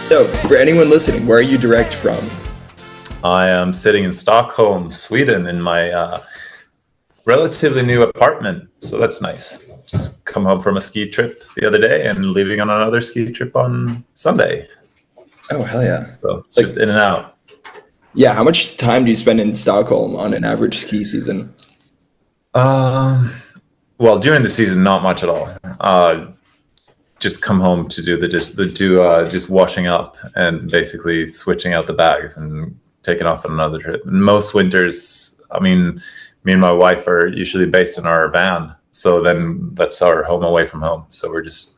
So, for anyone listening, where are you direct from? I am sitting in Stockholm, Sweden, in my relatively new apartment. So that's nice. Just come home from a ski trip the other day and leaving on another ski trip on Sunday. Oh, hell yeah. So it's Like, just in and out. yeah, how much time do you spend in Stockholm on an average ski season? Um, well, during the season, not much at all. Just come home to do just washing up and basically switching out the bags and taking off on another trip. And most winters, I mean, me and my wife are usually based in our van, so then that's our home away from home. So we're just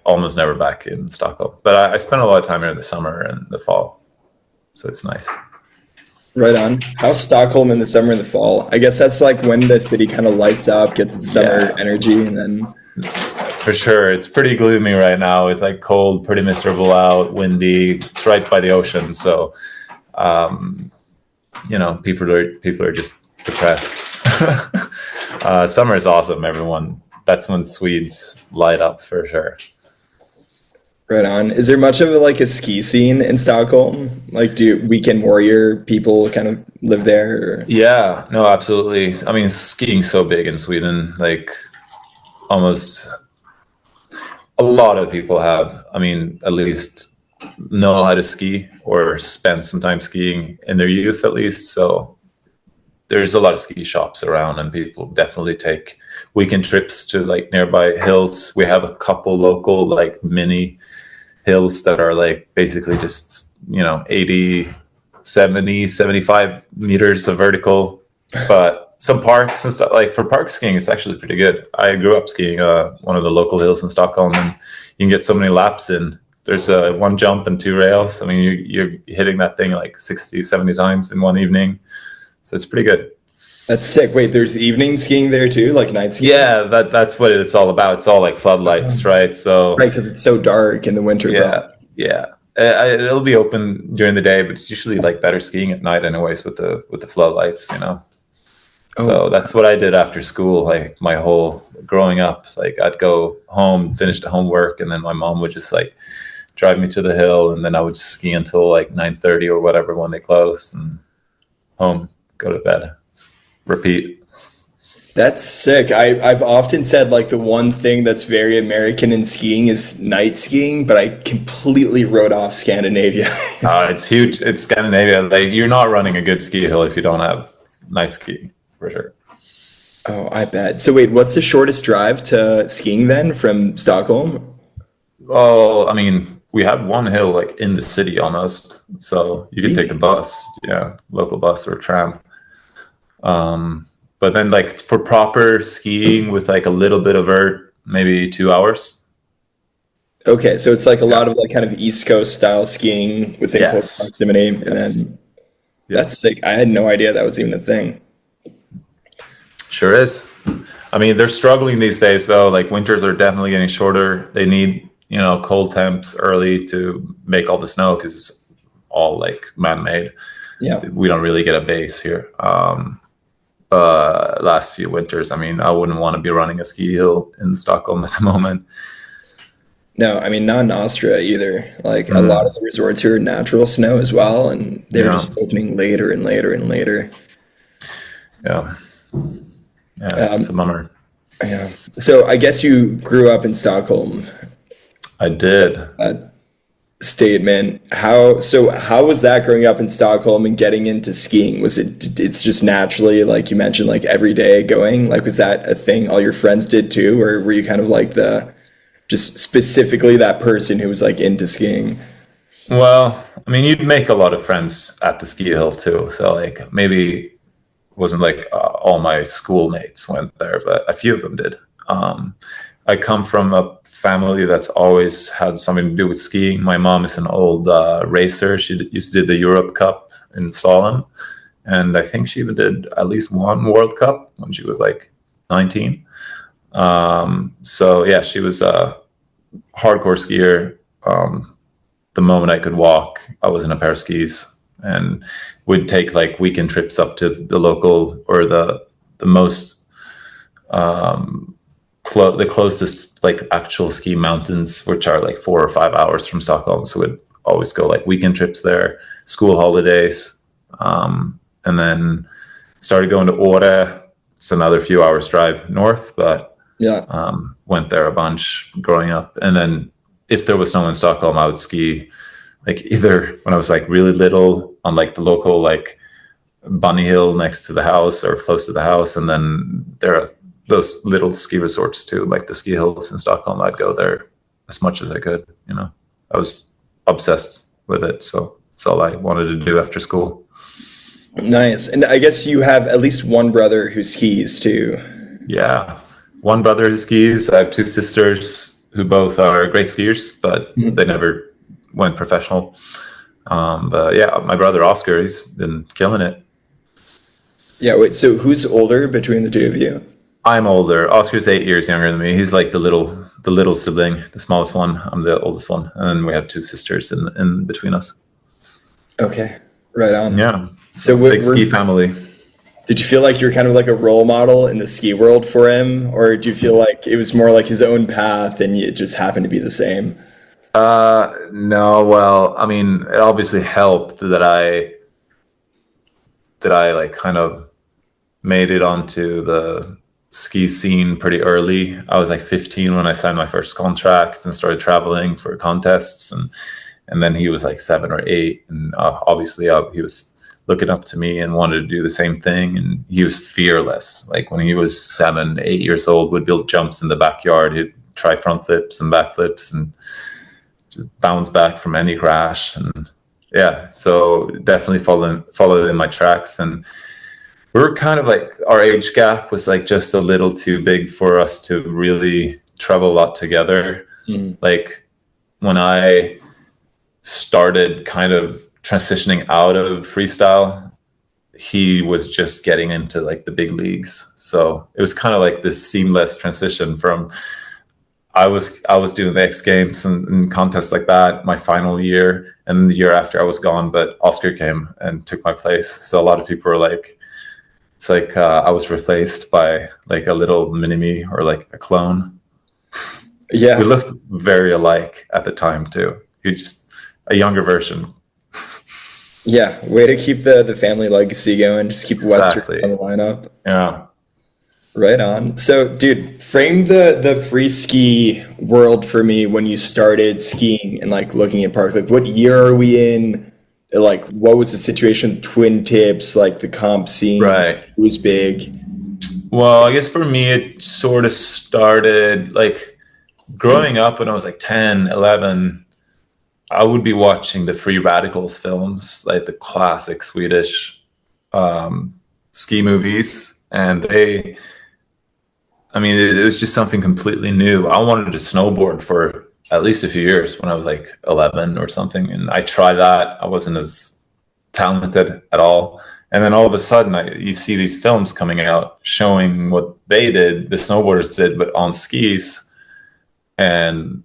almost never back in Stockholm. But I spend a lot of time here in the summer and the fall, so it's nice. Right on. How's Stockholm in the summer and the fall? I guess that's like when the city kind of lights up, gets its summer Yeah, energy, and then for sure. It's pretty gloomy right now. It's like cold, pretty miserable out, windy. It's right by the ocean, so um, people are just depressed. Summer is awesome, everyone. That's when Swedes light up for sure. right on. Is there much of like a ski scene in Stockholm? Like, do weekend warrior people kind of live there? Or? Yeah, no, absolutely. I mean, skiing's so big in Sweden. Like almost a lot of people have, I mean, at least know how to ski or spend some time skiing in their youth at least. So there's a lot of ski shops around and people definitely take weekend trips to like nearby hills. We have a couple local like mini hills that are like basically just 80, 70, 75 meters of vertical, but some parks and stuff, like for park skiing it's actually pretty good. I grew up skiing one of the local hills in Stockholm, and you can get so many laps in. There's one jump and two rails. I mean, you're hitting that thing like 60, 70 times in one evening, so it's pretty good. That's sick. Wait, there's evening skiing there too, like night skiing? Yeah, that's what it's all about. It's all like floodlights, right? Right, So because it's so dark in the winter, probably. yeah, yeah. It'll be open during the day, but it's usually like better skiing at night, anyways, with the floodlights. Oh, So that's what I did after school. Like my whole growing up, like I'd go home, finish the homework, and then my mom would just like drive me to the hill, and then I would ski until like 9:30 or whatever when they closed, and home, go to bed, repeat. that's sick. I've often said like the one thing that's very American in skiing is night skiing, but I completely wrote off Scandinavia. It's huge. It's Scandinavia. Like you're not running a good ski hill if you don't have night skiing for sure. Oh, I bet. So wait, what's the shortest drive to skiing then from Stockholm? Well, I mean, we have one hill like in the city almost, so you could take the Really? bus, yeah, local bus or tram. But then like for proper skiing with like a little bit of vert, maybe 2 hours. Okay, so it's like a Yeah. lot of like kind of East Coast style skiing within close Yes. proximity, and Yes. then Yeah. that's sick. I had no idea that was even a thing. Sure is. I mean, they're struggling these days though. Like winters are definitely getting shorter. They need, cold temps early to make all the snow because it's all like man-made. Yeah. We don't really get a base here. Last few winters, I mean, I wouldn't want to be running a ski hill in Stockholm at the moment. No, I mean not in Austria either. Like a lot of Mm, the resorts here are natural snow as well, and they're yeah, just opening later and later and later. yeah, yeah. It's a Um, bummer. yeah. So I guess you grew up in Stockholm. I did. That statement. How was that growing up in Stockholm and getting into skiing? It's just naturally like you mentioned like every day going? Like was that a thing all your friends did too, or were you kind of like the just specifically that person who was like into skiing? Well, I mean, you'd make a lot of friends at the ski hill too. So like maybe wasn't like all my schoolmates went there, but a few of them did. Um, I come from a family that's always had something to do with skiing. My mom is an old racer. Used to do the Europe Cup in Slalom, and I think she even did at least one World Cup when she was like 19. So yeah, she was a hardcore skier. The moment I could walk, I was in a pair of skis and would take like weekend trips up to the local or the most um, the closest like actual ski mountains, which are like 4 or 5 hours from Stockholm. So we'd always go like weekend trips there, school holidays. And then started going to Åre. It's another few hours drive north, but Yeah. went there a bunch growing up. And then if there was snow in Stockholm, I would ski like either when I was like really little on like the local like bunny hill next to the house or close to the house. And then there are those little ski resorts too, like the ski hills in Stockholm. I'd go there as much as I could, you know. I was obsessed with it. So it's all I wanted to do after school. Nice. And I guess you have at least one brother who skis too. Yeah. One brother who skis. I have two sisters who both are great skiers, but they never went professional. But yeah, my brother Oscar, he's been killing it. Yeah, wait, so who's older between the two of you? I'm older. Oscar's 8 years younger than me. He's like the little sibling, the smallest one. I'm the oldest one, and then we have two sisters in between us. Okay, right on. Yeah. So Big ski family. did you feel like you're kind of like a role model in the ski world for him, or do you feel like it was more like his own path and it just happened to be the same? No, well, I mean, it obviously helped that I like kind of made it onto the ski scene pretty early. I was like 15 when I signed my first contract and started traveling for contests, and then he was like 7 or 8, and obviously he was looking up to me and wanted to do the same thing. And he was fearless. Like when he was 7, 8 years old, would build jumps in the backyard. He'd try front flips and back flips and just bounce back from any crash. And yeah, so definitely followed in my tracks. And we were kind of like, our age gap was like just a little too big for us to really travel a lot together. Like when I started kind of transitioning out of freestyle, he was just getting into like the big leagues. So it was kind of like this seamless transition from I was doing the X Games and contests like that my final year, and the year after I was gone, but Oscar came and took my place. So a lot of people were like, it's like I was replaced by like a little mini me or like a clone. Yeah. We looked very alike at the time too. He just a younger version. Yeah, way to keep the family legacy going. Just keep Westerns Exactly. on the lineup. Yeah. Right on. So, dude, frame the free ski world for me when you started skiing and like looking at park. Like, what year are we in? Like, what was the situation with twin tips? Like the comp scene, Right. who was big? Well, I guess for me, it sort of started like growing up when I was like 10, 11. I would be watching the Free Radicals films, like the classic Swedish ski movies. And it was just something completely new. I wanted to snowboard for at least a few years when I was like 11 or something. And I tried that. I wasn't as talented at all. And then all of a sudden, you see these films coming out showing what they did, the snowboarders did, but on skis. And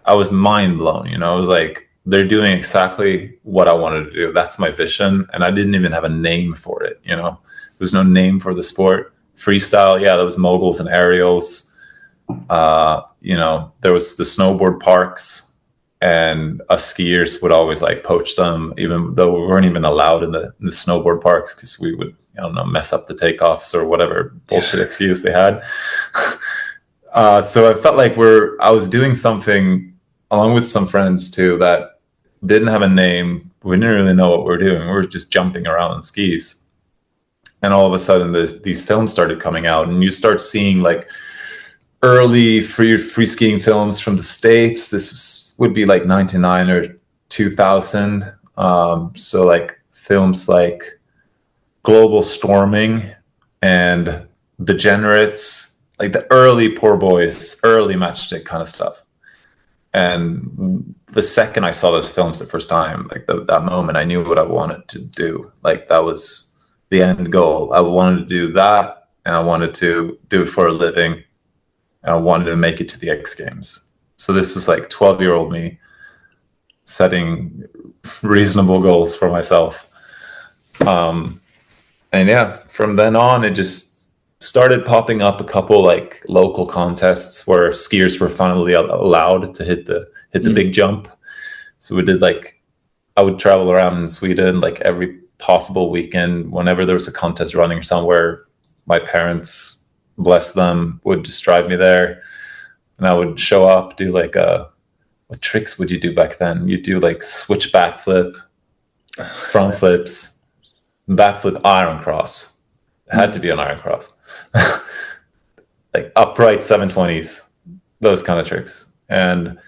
I was mind blown. I was like, they're doing exactly what I wanted to do. That's my vision. And I didn't even have a name for it. There was no name for the sport. Freestyle, yeah, there was moguls and aerials. There was the snowboard parks, and us skiers would always like poach them, even though we weren't even allowed in the snowboard parks because we would, mess up the takeoffs or whatever bullshit excuse they had. So I felt like I was doing something along with some friends too that didn't have a name. We didn't really know what we were doing. We were just jumping around on skis. And all of a sudden these films started coming out, and you start seeing like early free skiing films from the States. This would be like 99 or 2000. So like films like Global Storming and Degenerates, like the early Poor Boys, early Matchstick kind of stuff. And the second I saw those films the first time, like that moment, I knew what I wanted to do. Like that was the end goal. I wanted to do that, and I wanted to do it for a living, and I wanted to make it to the X Games. So this was like 12-year-old me setting reasonable goals for myself. And yeah, from then on, it just started popping up a couple like local contests where skiers were finally allowed to hit the big jump. So we did like, I would travel around in Sweden like every possible weekend. Whenever there was a contest running somewhere, my parents, bless them, would just drive me there, and I would show up, do like what tricks would you do back then? You do like switch backflip, front flips, backflip iron cross. It had to be an iron cross. Like upright 720s, those kind of tricks. And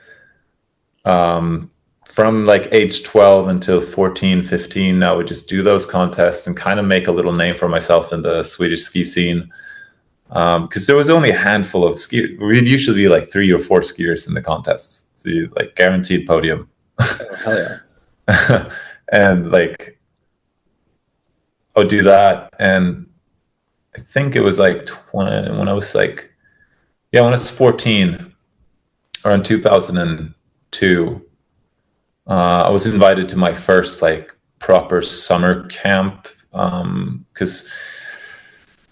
from like age 12 until 14, 15, I would just do those contests and kind of make a little name for myself in the Swedish ski scene. Because there was only a handful of skiers. We'd usually be like 3 or 4 skiers in the contests. So you like guaranteed podium. Oh, hell yeah. And like, I would do that. And I think it was like 20, when I was like, yeah, when I was 14, around 2002, I was invited to my first like proper summer camp, because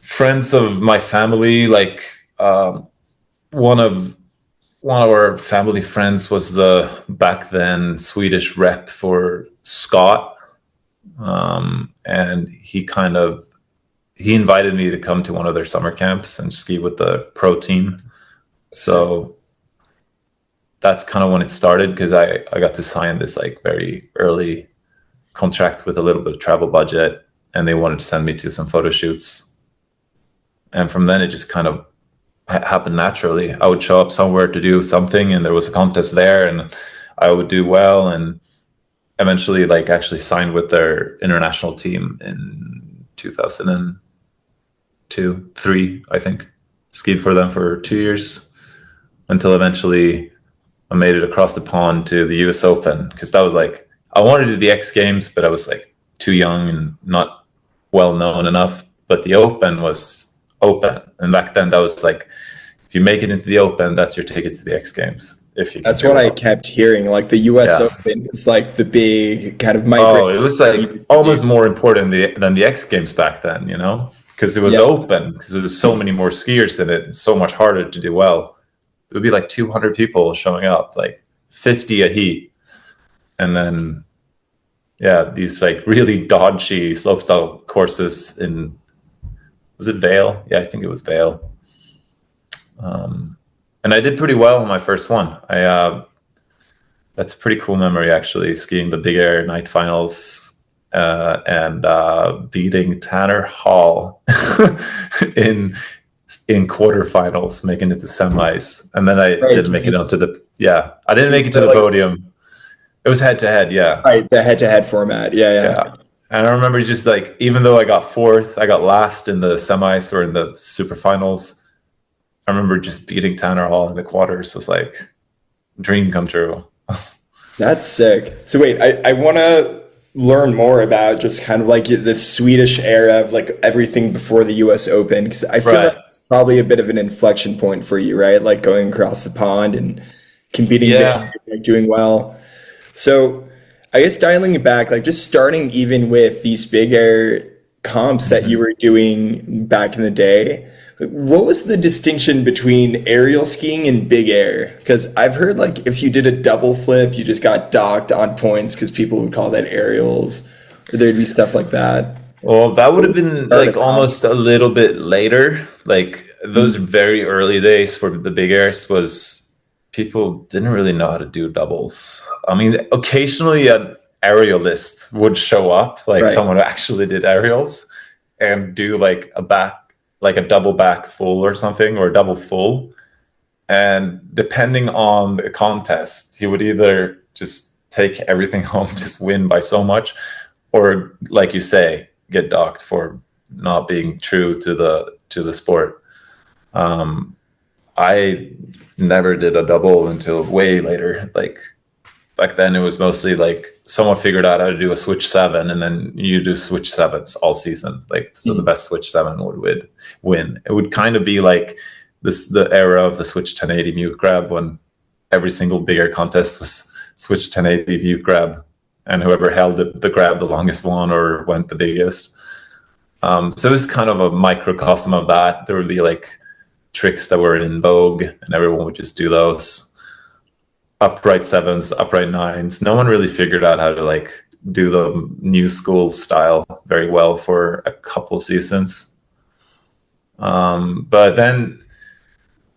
friends of my family, like one of our family friends was the back then Swedish rep for Scott, and he invited me to come to one of their summer camps and ski with the pro team. So that's kind of when it started, because I got to sign this like very early contract with a little bit of travel budget, and they wanted to send me to some photo shoots. And from then it just kind of happened naturally. I would show up somewhere to do something, and there was a contest there, and I would do well, and eventually like actually signed with their international team in 2002, 3, I think. Skied for them for 2 years until eventually I made it across the pond to the US Open, because that was like, I wanted to do the X Games, but I was like too young and not well known enough. But the Open was open, and back then that was like, if you make it into the Open, that's your ticket to the X Games. If you can That's do what I well. kept hearing. Like the US Yeah. Open is like the big kind of Oh, migrate. it was like almost more important than the X Games back then, you know, because it was Yeah. open, because there was so many more skiers in it, and so much harder to do well. It would be like 200 people showing up, like 50 a heat, and then yeah, these like really dodgy slopestyle courses in, was it Vale? Yeah, I think it was Vale. And I did pretty well in my first one. That's a pretty cool memory, actually, skiing the Big Air night finals, and beating Tanner Hall in quarterfinals, making it to semis. And then I Right. didn't make it onto the, yeah, I didn't make it to the Like, podium. It was head to head, yeah. right, the head-to-head format. Yeah, yeah. Yeah. And I remember just like, even though I got 4th, I got last in the semis or in the super finals. I remember just beating Tanner Hall in the quarters. It was like dream come true. That's sick. So wait, I want to learn more about just kind of like the Swedish era of like everything before the US Open, because I feel like Right. it's probably a bit of an inflection point for you, right? Like going across the pond and competing Yeah. there, like doing well. So I guess dialing it back, like just starting even with these big air comps that you Mhm. were doing back in the day, what was the distinction between aerial skiing and big air? Because I've heard like if you did a double flip, you just got docked on points because people would call that aerials, or there'd be stuff like that. Well, that would What have was the been start like of comp? almost a little bit later. Like those very early days for the big airs was, people didn't really know how to do doubles. I mean, occasionally an aerialist would show up, like Right. someone who actually did aerials, and do like a back, like a double back full or something, or a double full. And depending on the contest, he would either just take everything home, just win by so much, or like you say, get docked for not being true to the sport. Um, I never did a double until way later. Like back then, it was mostly like someone figured out how to do a switch 7, and then you do switch 7s all season. Like, so the Mhm. best switch 7 would win. It would kind of be like this, the era of the switch 1080 mute grab, when every single bigger contest was switch 1080 mute grab, and whoever held the grab the longest won or went the biggest. So it was kind of a microcosm of that. There would be like tricks that were in vogue, and everyone would just do those. upright sevens, upright nines. No one really figured out how to like do the new school style very well for a couple seasons. But then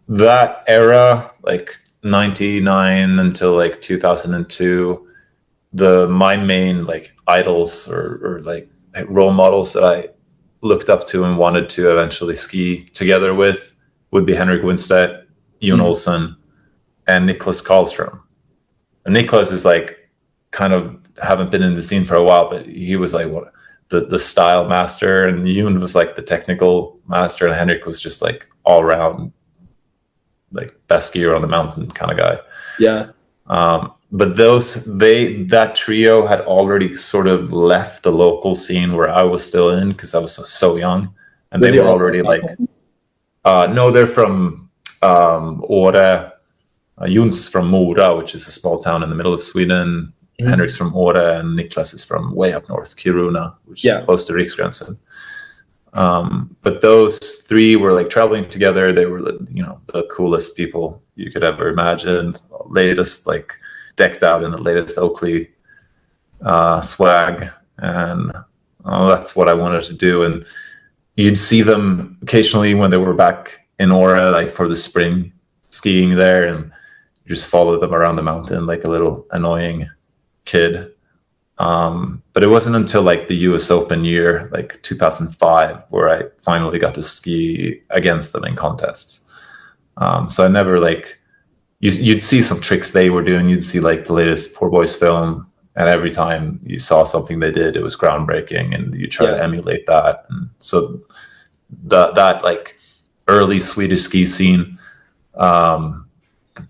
that era, like 99 until like 2002, my main like idols or like role models that I looked up to and wanted to eventually ski together with would be Henrik Winstedt, Jon Mm. Olsen, and Niklas Karlström. And Niklas is like kind of haven't been in the scene for a while, but he was like what the style master, and Jon was like the technical master, and Henrik was just like all around like best skier on the mountain kind of guy. Yeah. But that trio had already sort of left the local scene where I was still in because I was so young, and Were they they were all from already like, Stockholm? no, they're from Åre. Jon's from Mora, which is a small town in the middle of Sweden. Mhm. Henrik's from Åre, and Niklas is from way up north, Kiruna, which Yeah. is close to Riksgränsen. But those three were like traveling together. They were, you know, the coolest people you could ever imagine. Latest, like decked out in the latest Oakley swag, and that's what I wanted to do. And you'd see them occasionally when they were back in Åre, like for the spring skiing there, and you just follow them around the mountain like a little annoying kid. But it wasn't until like the US Open year, like 2005, where I finally got to ski against them in contests. So I never like, you'd see some tricks they were doing. You'd see like the latest Poor Boys film, and every time you saw something they did, it was groundbreaking, and you try to emulate that. And so that like early Swedish ski scene,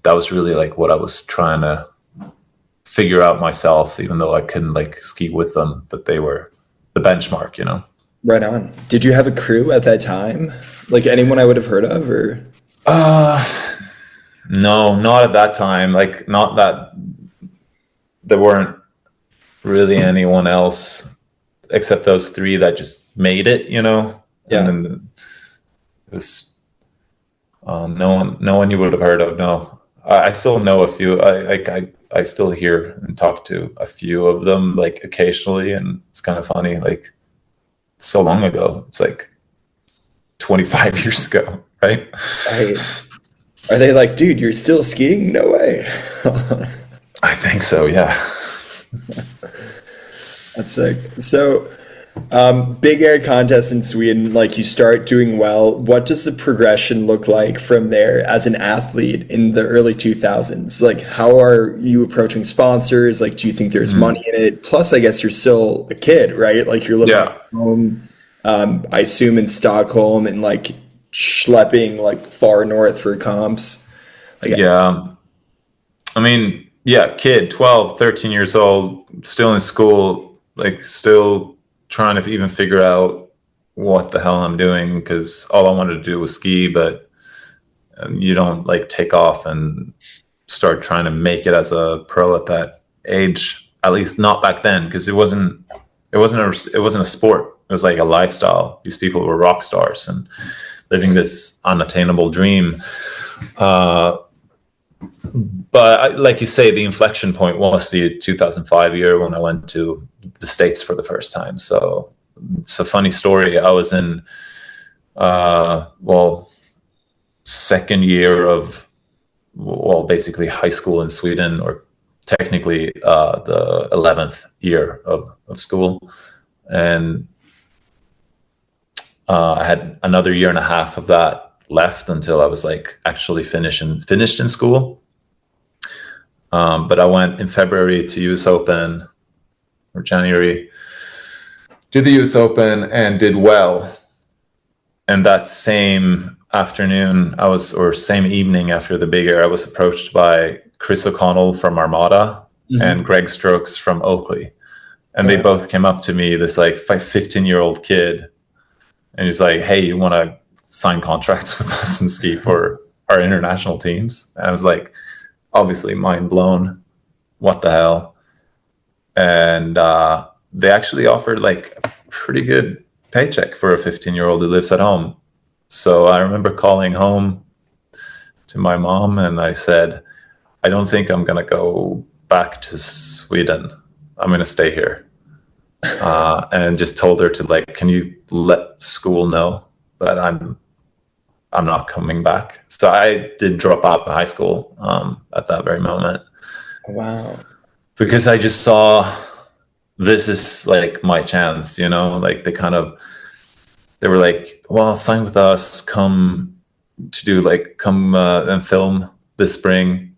that was really like what I was trying to figure out myself, even though I couldn't like ski with them, but they were the benchmark, you know? Right on. Did you have a crew at that time? Like anyone I would have heard of, or? No, not at that time. Like, not that there weren't really anyone else except those three that just made it, you know? Yeah. And then it was no one you would have heard of. No, I still know a few. I still hear and talk to a few of them like occasionally, and it's kind of funny. Like, so long ago, it's like 25 years ago, right? Right. Are they like, dude, you're still skiing? No way. I think so. Yeah. That's sick. So, big air contest in Sweden, like you start doing well. What does the progression look like from there as an athlete in the early 2000s? Like, how are you approaching sponsors? Like, do you think there's money in it? Plus, I guess you're still a kid, right? Like, you're living at home, I assume in Stockholm, and like schlepping like far north for comps. Like, Yeah. I mean, yeah, kid, 12, 13 years old, still in school, like still trying to even figure out what the hell I'm doing, because all I wanted to do was ski, but you don't like take off and start trying to make it as a pro at that age, at least not back then, because it wasn't a sport. It was like a lifestyle. These people were rock stars and living this unattainable dream. But like you say, the inflection point was the 2005 year when I went to the States for the first time. So it's a funny story. I was in, second year of, basically high school in Sweden, or technically the 11th year of school. And I had another year and a half of that left until I was like actually finished in school. But I went in February to US Open, or January, did the US Open and did well. And that same afternoon, same evening after the big air, I was approached by Chris O'Connell from Armada and Greg Strokes from Oakley. And they both came up to me, this like 15-year-old kid, and he's like, "Hey, you want to sign contracts with us and ski for our international teams?" And I was like, obviously mind blown. What the hell? And they actually offered like a pretty good paycheck for a 15-year-old who lives at home. So I remember calling home to my mom, and I said, I don't think I'm gonna go back to Sweden. I'm gonna stay here. And just told her to like, can you let school know that I'm not coming back. So I did drop out of high school at that very moment Wow. because I just saw this is like my chance, you know, like they were like, well, sign with us, come and film this spring.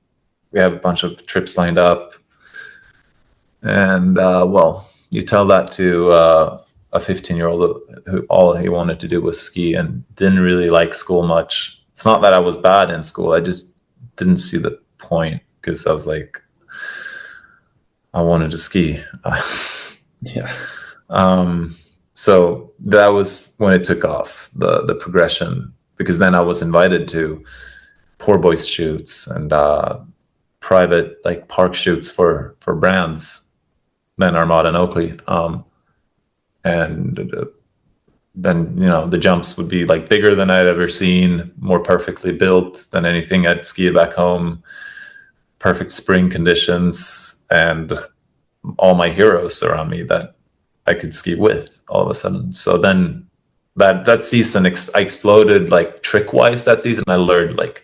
We have a bunch of trips lined up. And well, you tell that to a 15-year-old who all he wanted to do was ski and didn't really like school much. It's not that I was bad in school. I just didn't see the point because I was like, I wanted to ski. Yeah. So that was when it took off, the progression, because then I was invited to poor boys shoots and private like park shoots for brands, then Armada and Oakley. And then, you know, the jumps would be like bigger than I'd ever seen, more perfectly built than anything I'd skied back home, perfect spring conditions, and all my heroes around me that I could ski with all of a sudden. So then that season, I exploded like trick wise that season. I learned like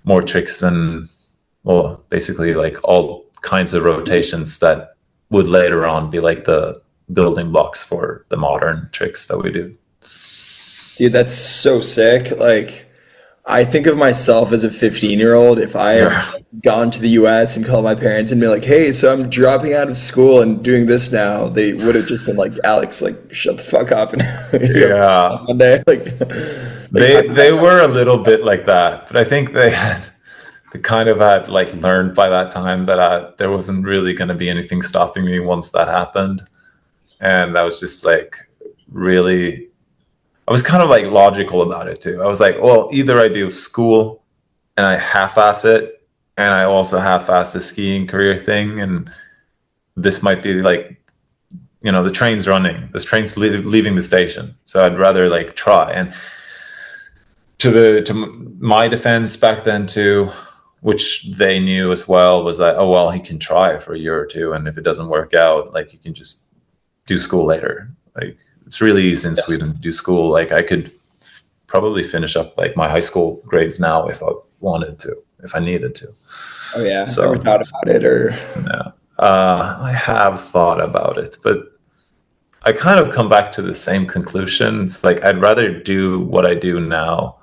more tricks than, well, basically like all kinds of rotations that would later on be like the building blocks for the modern tricks that we do. Dude, that's so sick. Like, I think of myself as a 15-year-old. If I had Yeah. gone to the US and called my parents and be like, hey, so I'm dropping out of school and doing this now, they would have just been like, Alex, like, shut the fuck up and you have class on Yeah. Monday. They were a little bit like that, but I think they kind of had like learned by that time that there wasn't really going to be anything stopping me once that happened. And I was just like, really, I was kind of like logical about it too. I was like, well, either I do school and I half-ass it, and I also half-ass the skiing career thing, and this might be like, you know, the train's running, this train's leaving the station, so I'd rather like try. And to my defense back then too, which they knew as well, was that, oh well, he can try for a year or two, and if it doesn't work out, like, he can just do school later. Like, it's really easy in Sweden to do school. Like, I could probably finish up like my high school grades now if I wanted to, if I needed to. Oh yeah, So ever thought about it or yeah, I have thought about it, but I kind of come back to the same conclusion. It's like I'd rather do what I do now,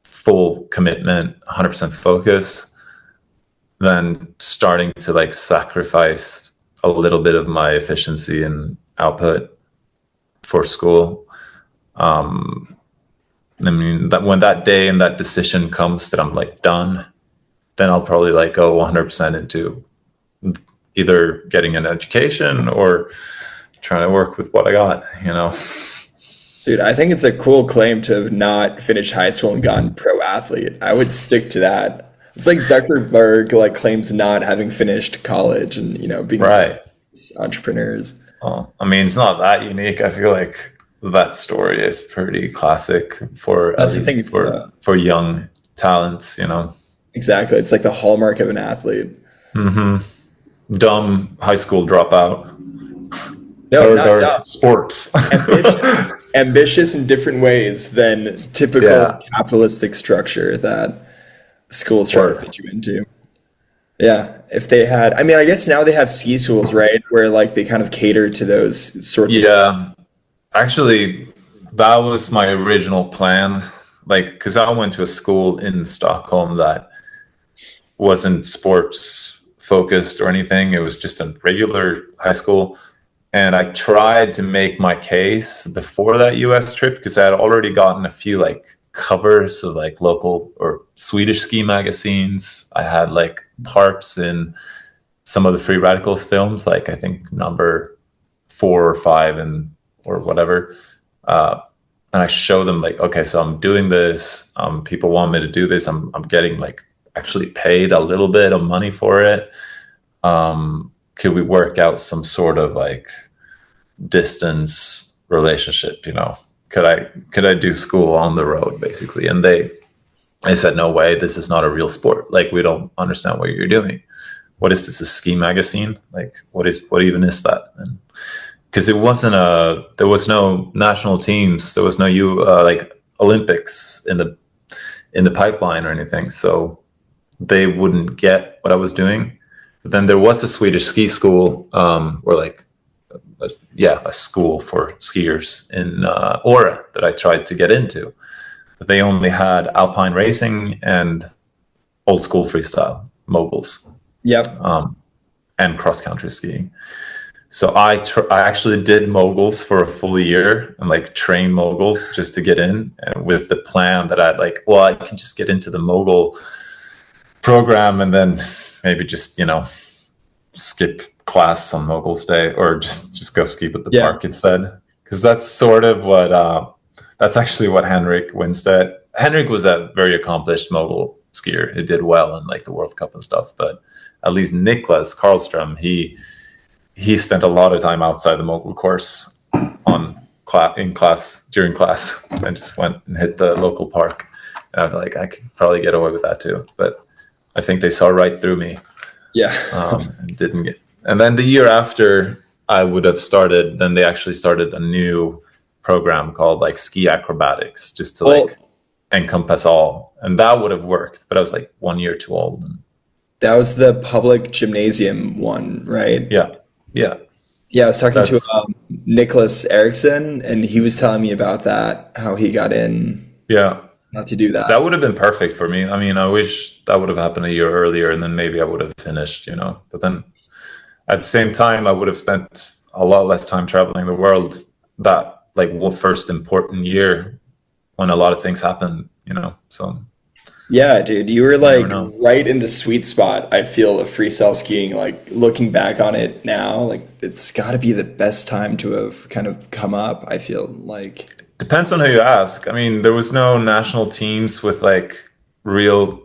full commitment, 100% focus, than starting to like sacrifice a little bit of my efficiency and output for school. I mean, that when that day and that decision comes that I'm like done, then I'll probably like go 100% into either getting an education or trying to work with what I got, you know. dude, I think it's a cool claim to have not finished high school and gone pro athlete. I would stick to that. It's like Zuckerberg like claims not having finished college and being Right. entrepreneurs. Well, I mean, it's not that unique. I feel like that story is pretty classic for at That's the thing. least for young talents, you know. Exactly. It's like the hallmark of an athlete. Dumb high school dropout No, not or dumb. sports. Ambitious. Ambitious in different ways than typical Yeah. capitalistic structure that schools try to Or fit you into. Yeah, if they had, I mean, I guess now they have ski schools, right? Where like they kind of cater to those sorts of. yeah, actually, that was my original plan. Like, because I went to a school in Stockholm that wasn't sports focused or anything. It was just a regular high school. And I tried to make my case before that US trip because I had already gotten a few like covers of like local or Swedish ski magazines. I had like parts in some of the Free Radicals films, like I think number 4 or 5 and or whatever. And I show them like, okay, so I'm doing this. People want me to do this. I'm getting like actually paid a little bit of money for it. Could we work out some sort of like distance relationship? You know, could I do school on the road basically? And They said, no way, this is not a real sport. Like, we don't understand what you're doing. What is this, a ski magazine? Like, what even is that? And because there was no national teams, there was no like Olympics in the pipeline or anything, so they wouldn't get what I was doing. But then there was a Swedish ski school, or like a school for skiers in Åre that I tried to get into. But they only had alpine racing and old school freestyle moguls, Yep. and cross country skiing. So I actually did moguls for a full year and like train moguls just to get in, and with the plan that I'd like, well, I can just get into the mogul program and then maybe just, skip class on moguls day, or just go ski at the Yeah. park instead. Because that's sort of that's actually what Henrik Winstead. Henrik was a very accomplished mogul skier. He did well in like the World Cup and stuff, but at least Niklas Karlström, he spent a lot of time outside the mogul course during class, and just went and hit the local park. And I was like, I could probably get away with that too, but I think they saw right through me. Yeah. And didn't get. And then the year after I would have started, then they actually started a new program called like ski acrobatics, just to like encompass all, and that would have worked. But I was like 1 year too old. That was the public gymnasium one, right? Yeah, yeah. Yeah, I was talking to That's Nicholas Eriksson, and he was telling me about that, how he got in yeah. not to do that. That would have been perfect for me. I mean, I wish that would have happened a year earlier, and then maybe I would have finished. But then at the same time, I would have spent a lot less time traveling the world that like first important year when a lot of things happen. So Yeah, dude, you were you never like know. right in the sweet spot, I feel, of freestyle skiing. Like looking back on it now, like it's got to be the best time to have kind of come up, I feel like. Depends on who you ask. I mean, there was no national teams with like real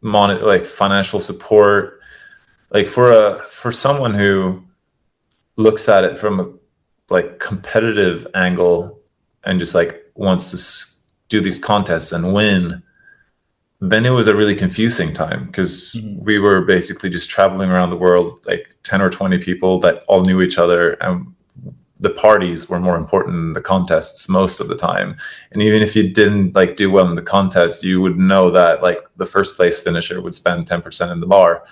like financial support. Like for someone who looks at it from a like competitive angle and just like wants to do these contests and win, then it was a really confusing time because Mhm. we were basically just traveling around the world, like 10 or 20 people that all knew each other, and the parties were more important than the contests most of the time. And even if you didn't like do well in the contest, you would know that like the first place finisher would spend 10% in the bar.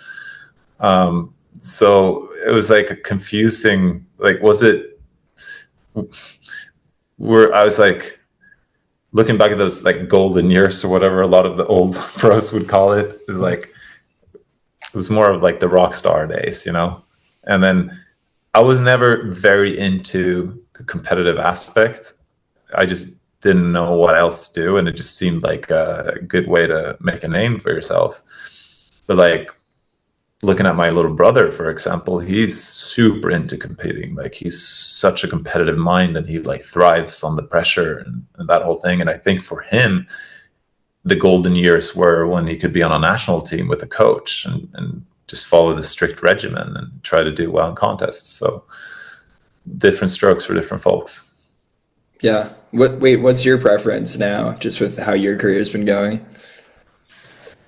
So it was like a confusing, like, was it where I was like looking back at those like golden years or whatever a lot of the old pros would call it, is like it was more of like the rock star days. And then I was never very into the competitive aspect. I just didn't know what else to do, and it just seemed like a good way to make a name for yourself. But like looking at my little brother, for example, he's super into competing. Like he's such a competitive mind, and he like thrives on the pressure and that whole thing. And I think for him, the golden years were when he could be on a national team with a coach and just follow the strict regimen and try to do well in contests. So different strokes for different folks. Yeah. What's your preference now, just with how your career's been going?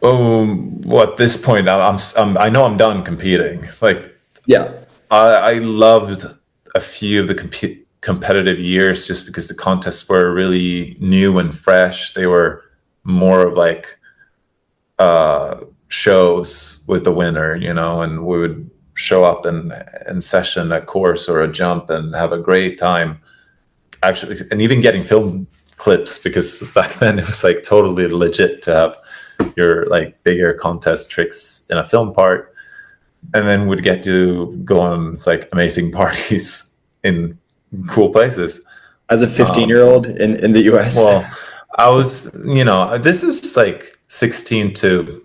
Well, at this point, I know I'm done competing. Like Yeah. I loved a few of the competitive years just because the contests were really new and fresh. They were more of like shows with the winner, and we would show up and session a course or a jump and have a great time. Actually, and even getting film clips, because back then it was like totally legit to have your like bigger contest tricks in a film part, and then would get to go on like amazing parties in cool places. As a 15-year-old in the US. Well, I was, this is like 16 to,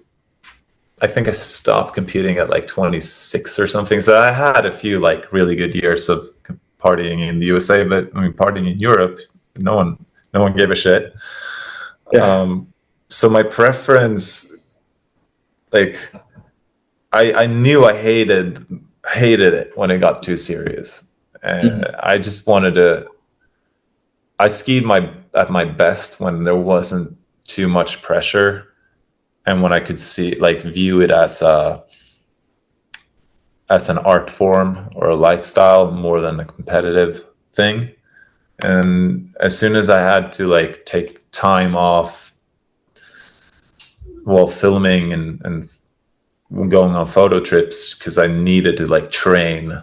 I think I stopped competing at like 26 or something. So I had a few like really good years of partying in the USA, but I mean, partying in Europe, no one gave a shit. Yeah. So my preference, like, I knew I hated it when it got too serious, and Mhm. I just wanted to. I skied at my best when there wasn't too much pressure, and when I could see, like, view it as an art form or a lifestyle more than a competitive thing. And as soon as I had to like take time off while filming and going on photo trips, because I needed to like train,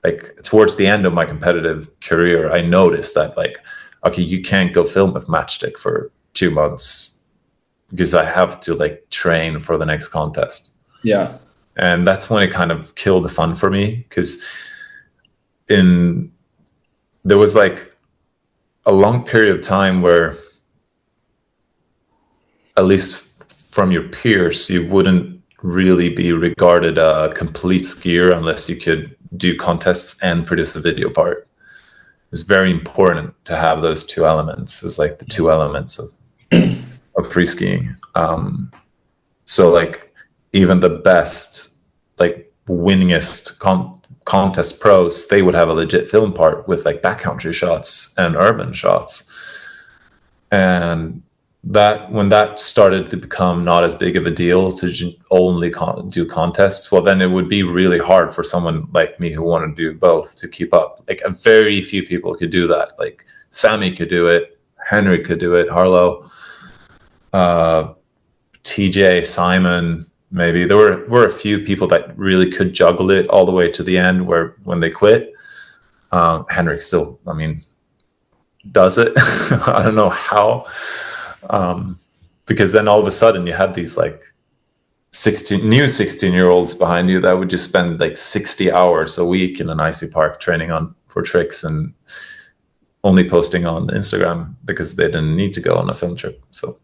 like towards the end of my competitive career, I noticed that like, okay, you can't go film with matchstick for 2 months because I have to like train for the next contest. Yeah. And that's when it kind of killed the fun for me, because there was like a long period of time where, at least from your peers, you wouldn't really be regarded a complete skier unless you could do contests and produce a video part. It was very important to have those two elements. It was like the two elements of free skiing. So like even the best, like winningest contest pros, they would have a legit film part with like backcountry shots and urban shots. And that when that started to become not as big of a deal to only do contests, well, then it would be really hard for someone like me who wanted to do both to keep up. Like a very few people could do that. Like Sammy could do it, Henry could do it, Harlow, TJ, Simon. Maybe there were a few people that really could juggle it all the way to the end, where when they quit, Henrik still, I mean, does it. I don't know how, because then all of a sudden you had these like 16-year-olds behind you that would just spend like 60 hours a week in an icy park training for tricks and only posting on Instagram because they didn't need to go on a film trip. So,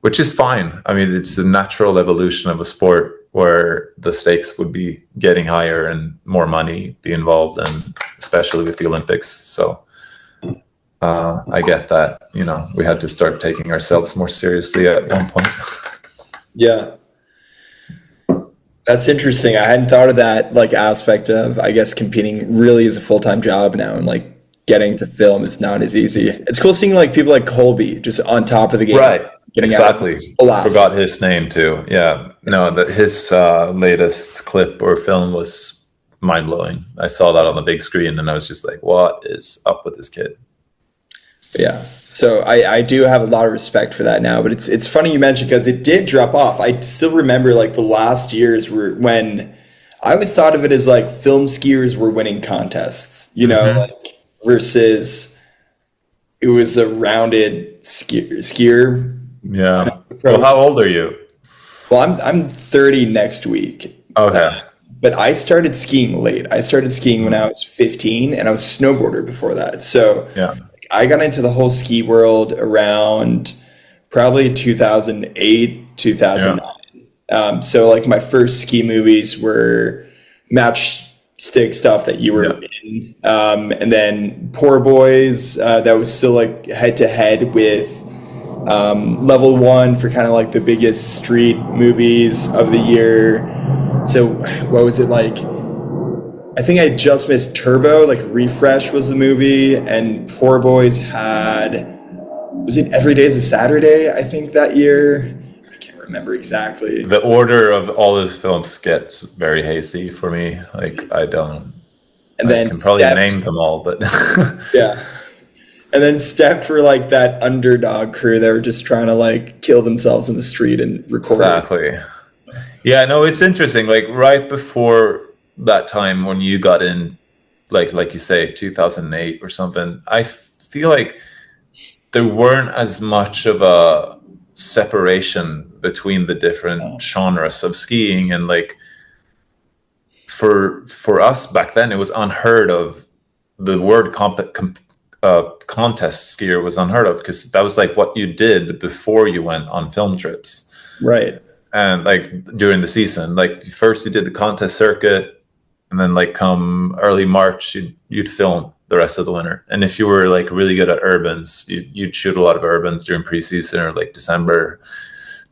which is fine. I mean, it's a natural evolution of a sport where the stakes would be getting higher and more money be involved, and especially with the Olympics. So I get that, you know, we had to start taking ourselves more seriously at one point. Yeah. That's interesting. I hadn't thought of that like aspect of, I guess, competing really as a full-time job now, and like getting to film is not as easy. It's cool seeing like people like Colby just on top of the game. Right. Getting Exactly. Forgot his name too. Yeah. No, that his latest clip or film was mind blowing. I saw that on the big screen and I was just like, what is up with this kid? Yeah. So I do have a lot of respect for that now, but it's funny you mentioned, because it did drop off. I still remember like the last years were when I always thought of it as like film skiers were winning contests, you know, like versus it was a rounded skier. Yeah. Well, how old are you? Well, I'm 30 next week. Okay. But I started skiing late. I started skiing when I was 15, and I was a snowboarder before that. So yeah, I got into the whole ski world around probably 2008, 2009. Yeah. So like my first ski movies were matchstick stuff that you were in. And then Poor Boys, that was still like head to head with level one for kind of like the biggest street movies of the year. So what was it like? I think I just missed Turbo, like Refresh was the movie, and Poor Boys was it Every Day is a Saturday, I think, that year? I can't remember exactly. The order of all those films gets very hazy for me. Like I don't, and then I can probably name them all, but yeah. And then Stepped for like that underdog crew that were just trying to like kill themselves in the street and record. Exactly. Yeah, no, it's interesting. Like right before that time when you got in, like you say, 2008 or something, I feel like there weren't as much of a separation between the different genres of skiing, and like for us back then, it was unheard of. The word contest skier was unheard of, because that was like what you did before you went on film trips, right? And like during the season, like first you did the contest circuit, and then like come early March you'd film the rest of the winter. And if you were like really good at urbans, you'd shoot a lot of urbans during preseason or like December,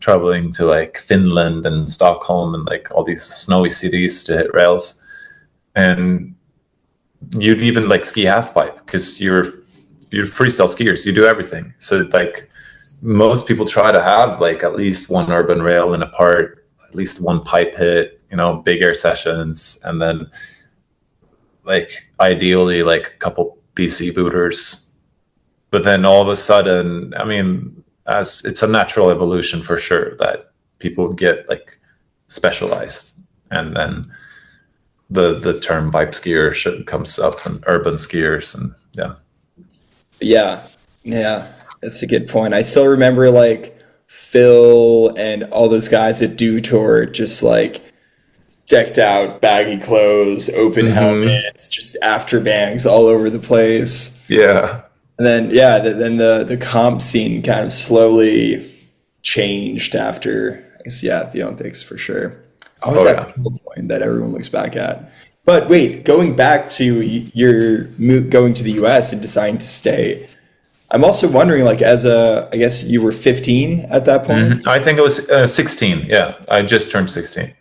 traveling to like Finland and Stockholm and like all these snowy cities to hit rails. And you'd even like ski half pipe, because you're freestyle skiers, you do everything. So like most people try to have like at least one urban rail in a part, at least one pipe hit, big air sessions, and then like ideally like a couple BC booters. But then all of a sudden, I mean, as it's a natural evolution for sure that people get like specialized, and then the term pipe skier comes up, and urban skiers, and yeah. Yeah, yeah, that's a good point. I still remember like Phil and all those guys at Do Tour just like decked out, baggy clothes, open Hmm. helmets, just after bangs all over the place. Yeah. And then yeah, then the comp scene kind of slowly changed after I guess yeah, the Olympics for sure. Always Oh that yeah. pinnacle point that everyone looks back at. But wait, going back to your going to the US and deciding to stay, I'm also wondering, like, as a, I guess you were 15 at that point. I think it was 16. Yeah, I just turned 16.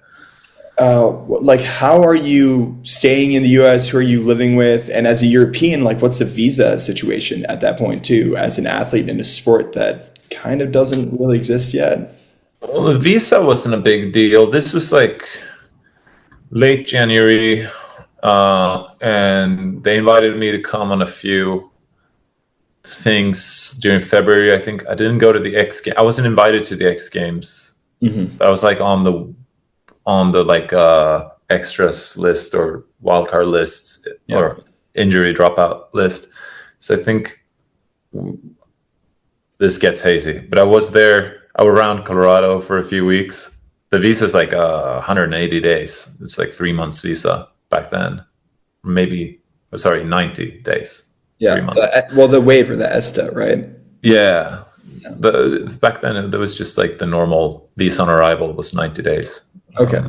Like, how are you staying in the US? Who are you living with? And as a European, like, what's the visa situation at that point, too, as an athlete in a sport that kind of doesn't really exist yet? Well, the visa wasn't a big deal. This was like late January, and they invited me to come on a few things during February. I think I didn't go to the X game. I wasn't invited to the X Games. Hmm. I was like on the like extras list or wildcard list Yeah. or injury dropout list. So I think this gets hazy. But I was there. I was around Colorado for a few weeks. The visa is like 180 days. It's like 3 months visa back then. Maybe, sorry, 90 days, three Yeah. months. Well, the waiver, the ESTA, right? Yeah. Yeah. Back then, there was just like the normal visa on arrival was 90 days. Okay.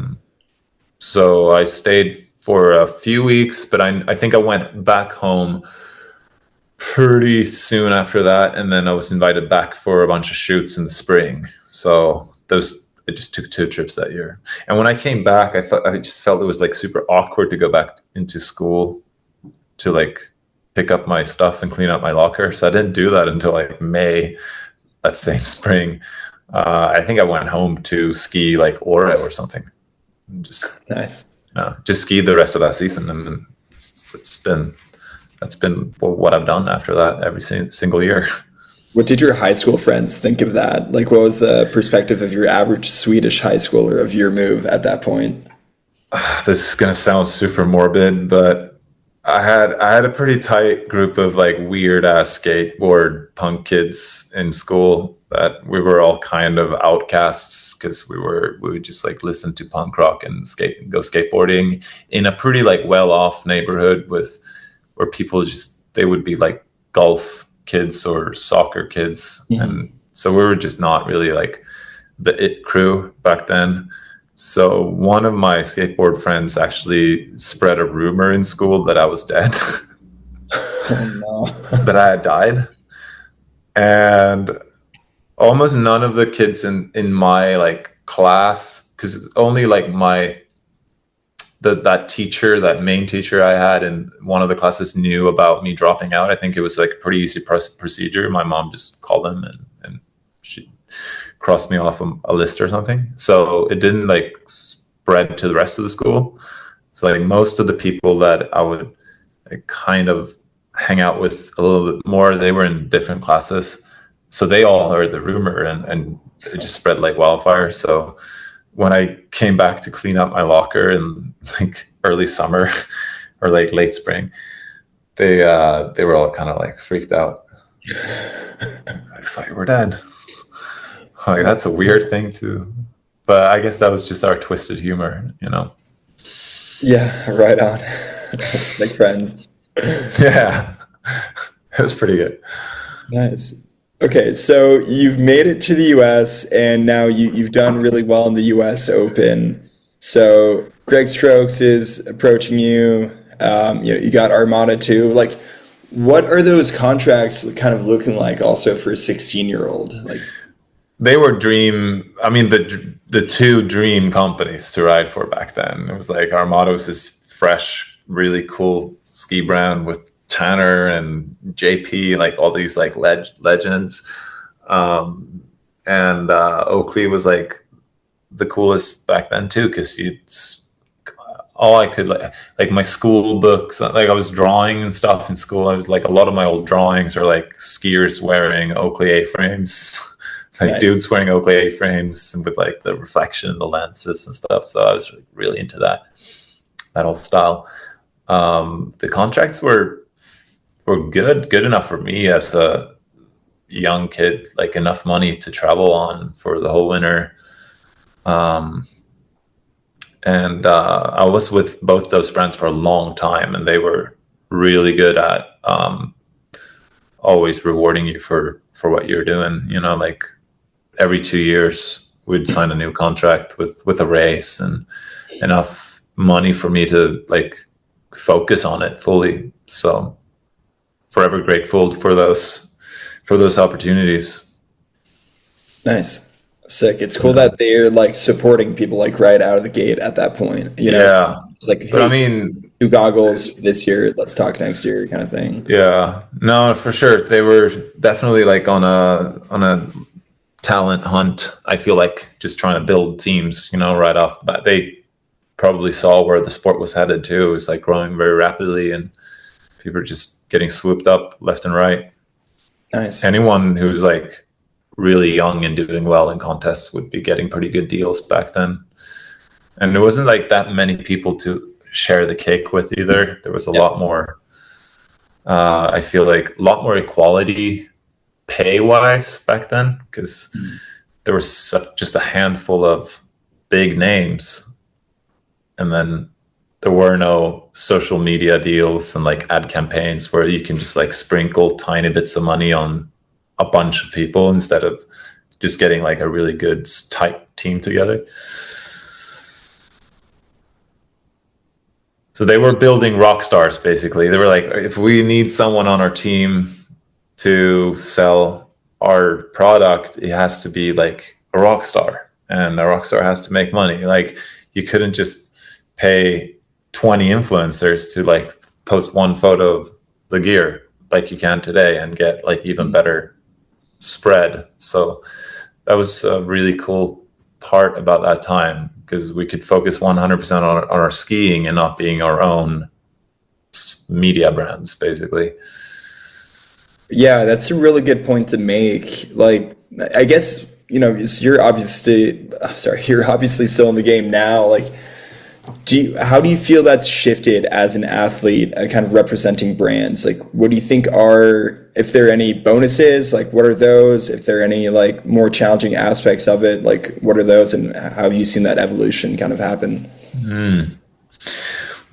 So I stayed for a few weeks, but I think I went back home pretty soon after that, and then I was invited back for a bunch of shoots in the spring. So those I just took 2 trips that year. And when I came back, I just felt it was like super awkward to go back into school to like pick up my stuff and clean up my locker. So I didn't do that until like May that same spring. I think I went home to ski like Ore or something. Just Nice. just skied the rest of that season, and then it's been that's been what I've done after that every single year. What did your high school friends think of that? Like, what was the perspective of your average Swedish high schooler of your move at that point? This is gonna sound super morbid, but I had a pretty tight group of like weird ass skateboard punk kids in school that we were all kind of outcasts because we would just like listen to punk rock and skate and go skateboarding in a pretty like well off neighborhood with where people just they would be like golf kids or soccer kids, Mhm. and so we were just not really like the it crew back then. So one of my skateboard friends actually spread a rumor in school that I was dead, Oh no. that I had died, and almost none of the kids in my like class, because only like my that teacher, that main teacher I had in one of the classes knew about me dropping out. I think it was like a pretty easy procedure. My mom just called them, and she crossed me off a list or something. So it didn't like spread to the rest of the school. So like most of the people that I would like, kind of hang out with a little bit more, they were in different classes. So they all heard the rumor, and it just spread like wildfire. So when I came back to clean up my locker in like early summer or like late spring, they were all kind of like freaked out. I thought you were dead. Like that's a weird thing to, but I guess that was just our twisted humor. Yeah, right on. It's like friends. Yeah, it was pretty good. Nice. Okay, so you've made it to the US and now you've done really well in the US Open. So Greg Strokes is approaching you. You got Armada too. Like, what are those contracts kind of looking like also for a 16-year-old? Like, They were dream. I mean, the two dream companies to ride for back then. It was like Armada was this fresh, really cool ski brand with Tanner and JP, like all these like legends. And Oakley was like the coolest back then too, because you all I could like my school books, like I was drawing and stuff in school. I was like, a lot of my old drawings are like skiers wearing Oakley A-frames, like Nice. dudes wearing Oakley A-frames and with like the reflection and the lenses and stuff. So I was really into that whole style. The contracts were good enough for me as a young kid, like enough money to travel on for the whole winter. Um, and I was with both those brands for a long time, and they were really good at always rewarding you for what you're doing. You know, like every 2 years we'd sign a new contract with a race and enough money for me to like focus on it fully. So forever grateful for those opportunities. Nice. Sick. It's cool that they're like supporting people like right out of the gate at that point. You know, Yeah, it's like, but I hey, mean, new goggles this year, let's talk next year kind of thing. yeah, no, for sure. They were definitely like on a talent hunt. I feel like just trying to build teams, you know, right off the bat. They probably saw where the sport was headed too. It was like growing very rapidly, and people are just getting swooped up left and right. Nice. Anyone who's like really young and doing well in contests would be getting pretty good deals back then. And there wasn't like that many people to share the cake with either. There was a Yeah. lot more, I feel like a lot more equality pay wise back then, because there was just a handful of big names, and then there were no social media deals and like ad campaigns where you can just like sprinkle tiny bits of money on a bunch of people instead of just getting like a really good tight team together. So they were building rock stars basically. They were like, if we need someone on our team to sell our product, it has to be like a rock star, and a rock star has to make money. Like you couldn't just pay 20 influencers to like post one photo of the gear like you can today and get like even better spread. So that was a really cool part about that time, because we could focus 100% on our skiing and not being our own media brands basically. Yeah, that's a really good point to make. Like, I guess, you're obviously, sorry, you're obviously still in the game now. Like, how do you feel that's shifted as an athlete, kind of representing brands? Like, what do you think if there are any bonuses, like what are those? If there are any like more challenging aspects of it, like what are those, and how have you seen that evolution kind of happen?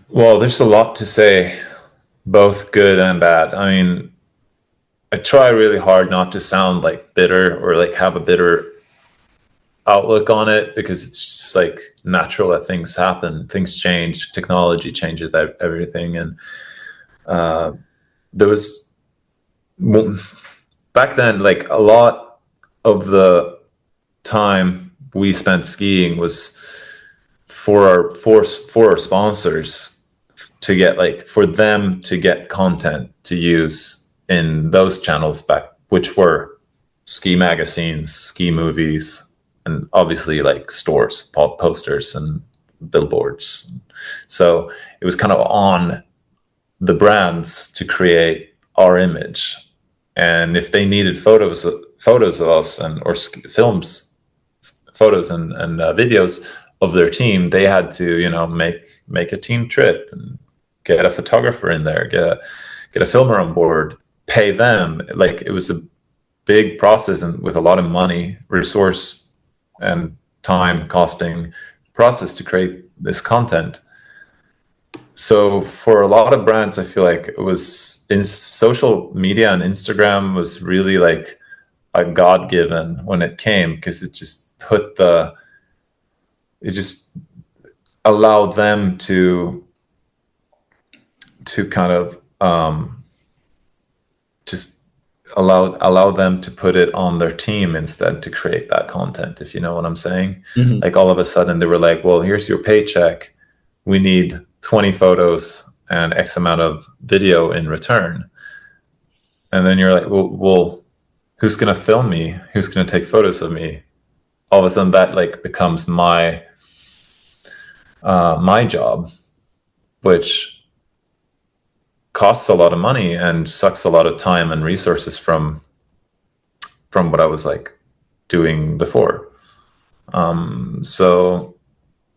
Well, there's a lot to say, both good and bad. I mean, I try really hard not to sound like bitter or like have a bitter outlook on it, because it's just like natural that things happen, things change, technology changes everything. And there was back then, like a lot of the time we spent skiing was for our sponsors to get like for them to get content to use in those channels back, which were ski magazines, ski movies, and obviously like stores, posters and billboards. So it was kind of on the brands to create our image. And if they needed photos of us and or films, photos and videos of their team, they had to make a team trip and get a photographer in there, get a filmer on board, pay them. Like it was a big process and with a lot of money, resource, and time costing process to create this content. So for a lot of brands, I feel like it was in social media, and Instagram was really like a God-given when it came, because it just it just allowed them to kind of just allow them to put it on their team instead to create that content, if you know what I'm saying. Mhm. Like all of a sudden they were like, well, here's your paycheck, we need 20 photos and X amount of video in return. And then you're like, well, who's going to film me? Who's going to take photos of me? All of a sudden that like becomes my job, which costs a lot of money and sucks a lot of time and resources from what I was like doing before. So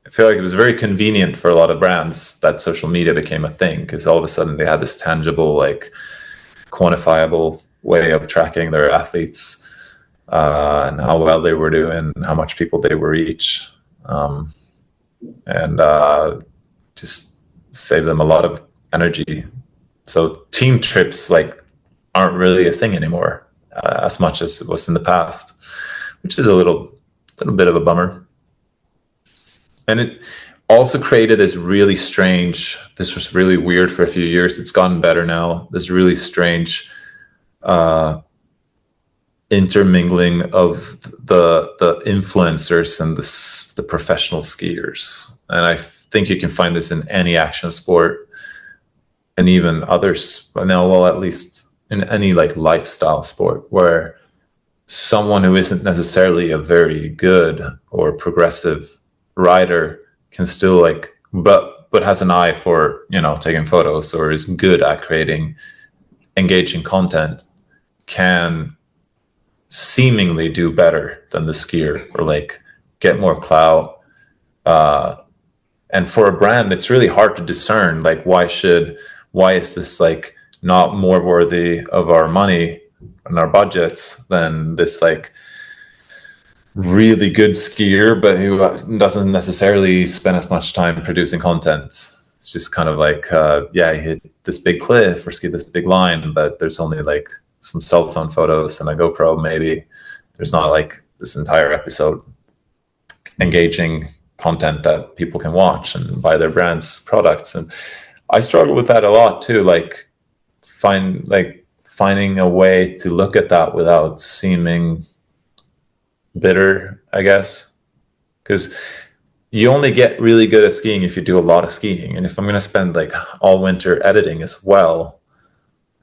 I feel like it was very convenient for a lot of brands that social media became a thing, because all of a sudden they had this tangible, like quantifiable way of tracking their athletes, and how well they were doing, how much people they were reach, and just save them a lot of energy. So team trips like aren't really a thing anymore, as much as it was in the past, which is a little bit of a bummer. And it also created this really strange, this was really weird for a few years. It's gotten better now. This really strange intermingling of the influencers and the professional skiers. And I think you can find this in any action sport and even others now, well, at least in any like lifestyle sport, where someone who isn't necessarily a very good or progressive rider can still like, but has an eye for, you know, taking photos, or is good at creating engaging content, can seemingly do better than the skier, or like get more clout. And for a brand, it's really hard to discern, like, why is this like not more worthy of our money and our budgets than this like really good skier, but who doesn't necessarily spend as much time producing content. It's just kind of like, yeah, he hit this big cliff or skied this big line, but there's only like some cell phone photos and a GoPro maybe. There's not like this entire episode engaging content that people can watch and buy their brand's products. And I struggle with that a lot too, like finding a way to look at that without seeming bitter, I guess, because you only get really good at skiing if you do a lot of skiing. And if I'm going to spend like all winter editing as well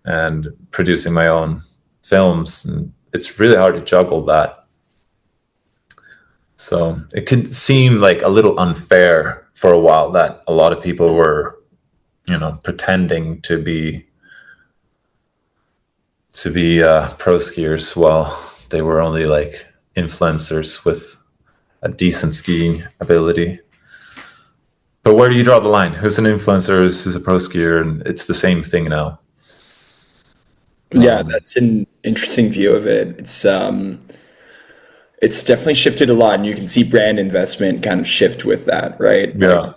and producing my own films, and it's really hard to juggle that. So it could seem like a little unfair for a while that a lot of people were, you know, pretending to be pro skiers while they were only like influencers with a decent skiing ability. But where do you draw the line? Who's an influencer? Who's a pro skier? And it's the same thing now. Yeah, that's an interesting view of it. It's definitely shifted a lot, and you can see brand investment kind of shift with that, right? Yeah.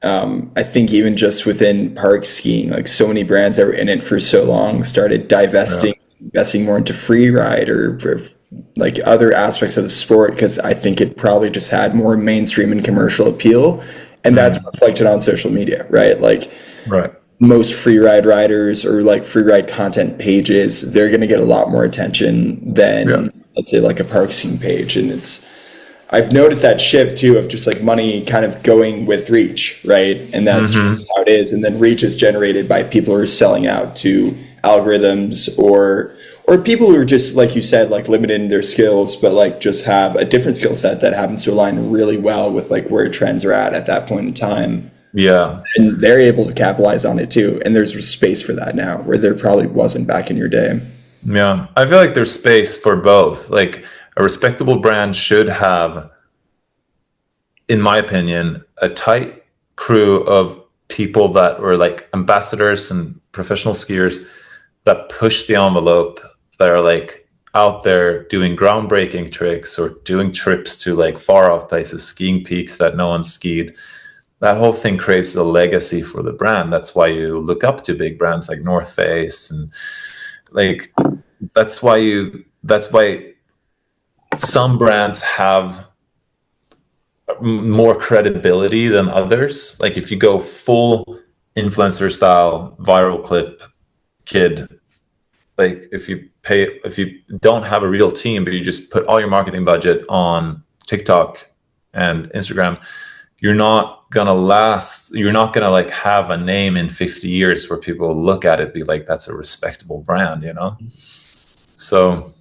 I think even just within park skiing, like so many brands that were in it for so long started divesting, investing more into free ride or like other aspects of the sport, because I think it probably just had more mainstream and commercial appeal, and that's reflected on social media, right? Like most free ride riders or like free ride content pages, they're going to get a lot more attention than let's say like a park skiing page. And I've noticed that shift too of just like money kind of going with reach, right? And that's just how it is. And then reach is generated by people who are selling out to algorithms or people who are just, like you said, like limited in their skills, but like just have a different skill set that happens to align really well with like where trends are at that point in time. Yeah. And they're able to capitalize on it too. And there's space for that now where there probably wasn't back in your day. Yeah. I feel like there's space for both. Like a respectable brand should have, in my opinion, a tight crew of people that were like ambassadors and professional skiers that push the envelope, that are like out there doing groundbreaking tricks or doing trips to like far off places, skiing peaks that no one skied. That whole thing creates a legacy for the brand. That's why you look up to big brands like North Face, and like that's why some brands have more credibility than others. Like if you go full influencer style viral clip kid, like if you don't have a real team but you just put all your marketing budget on TikTok and Instagram, you're not gonna last. You're not gonna like have a name in 50 years where people look at it, be like, that's a respectable brand, you know? So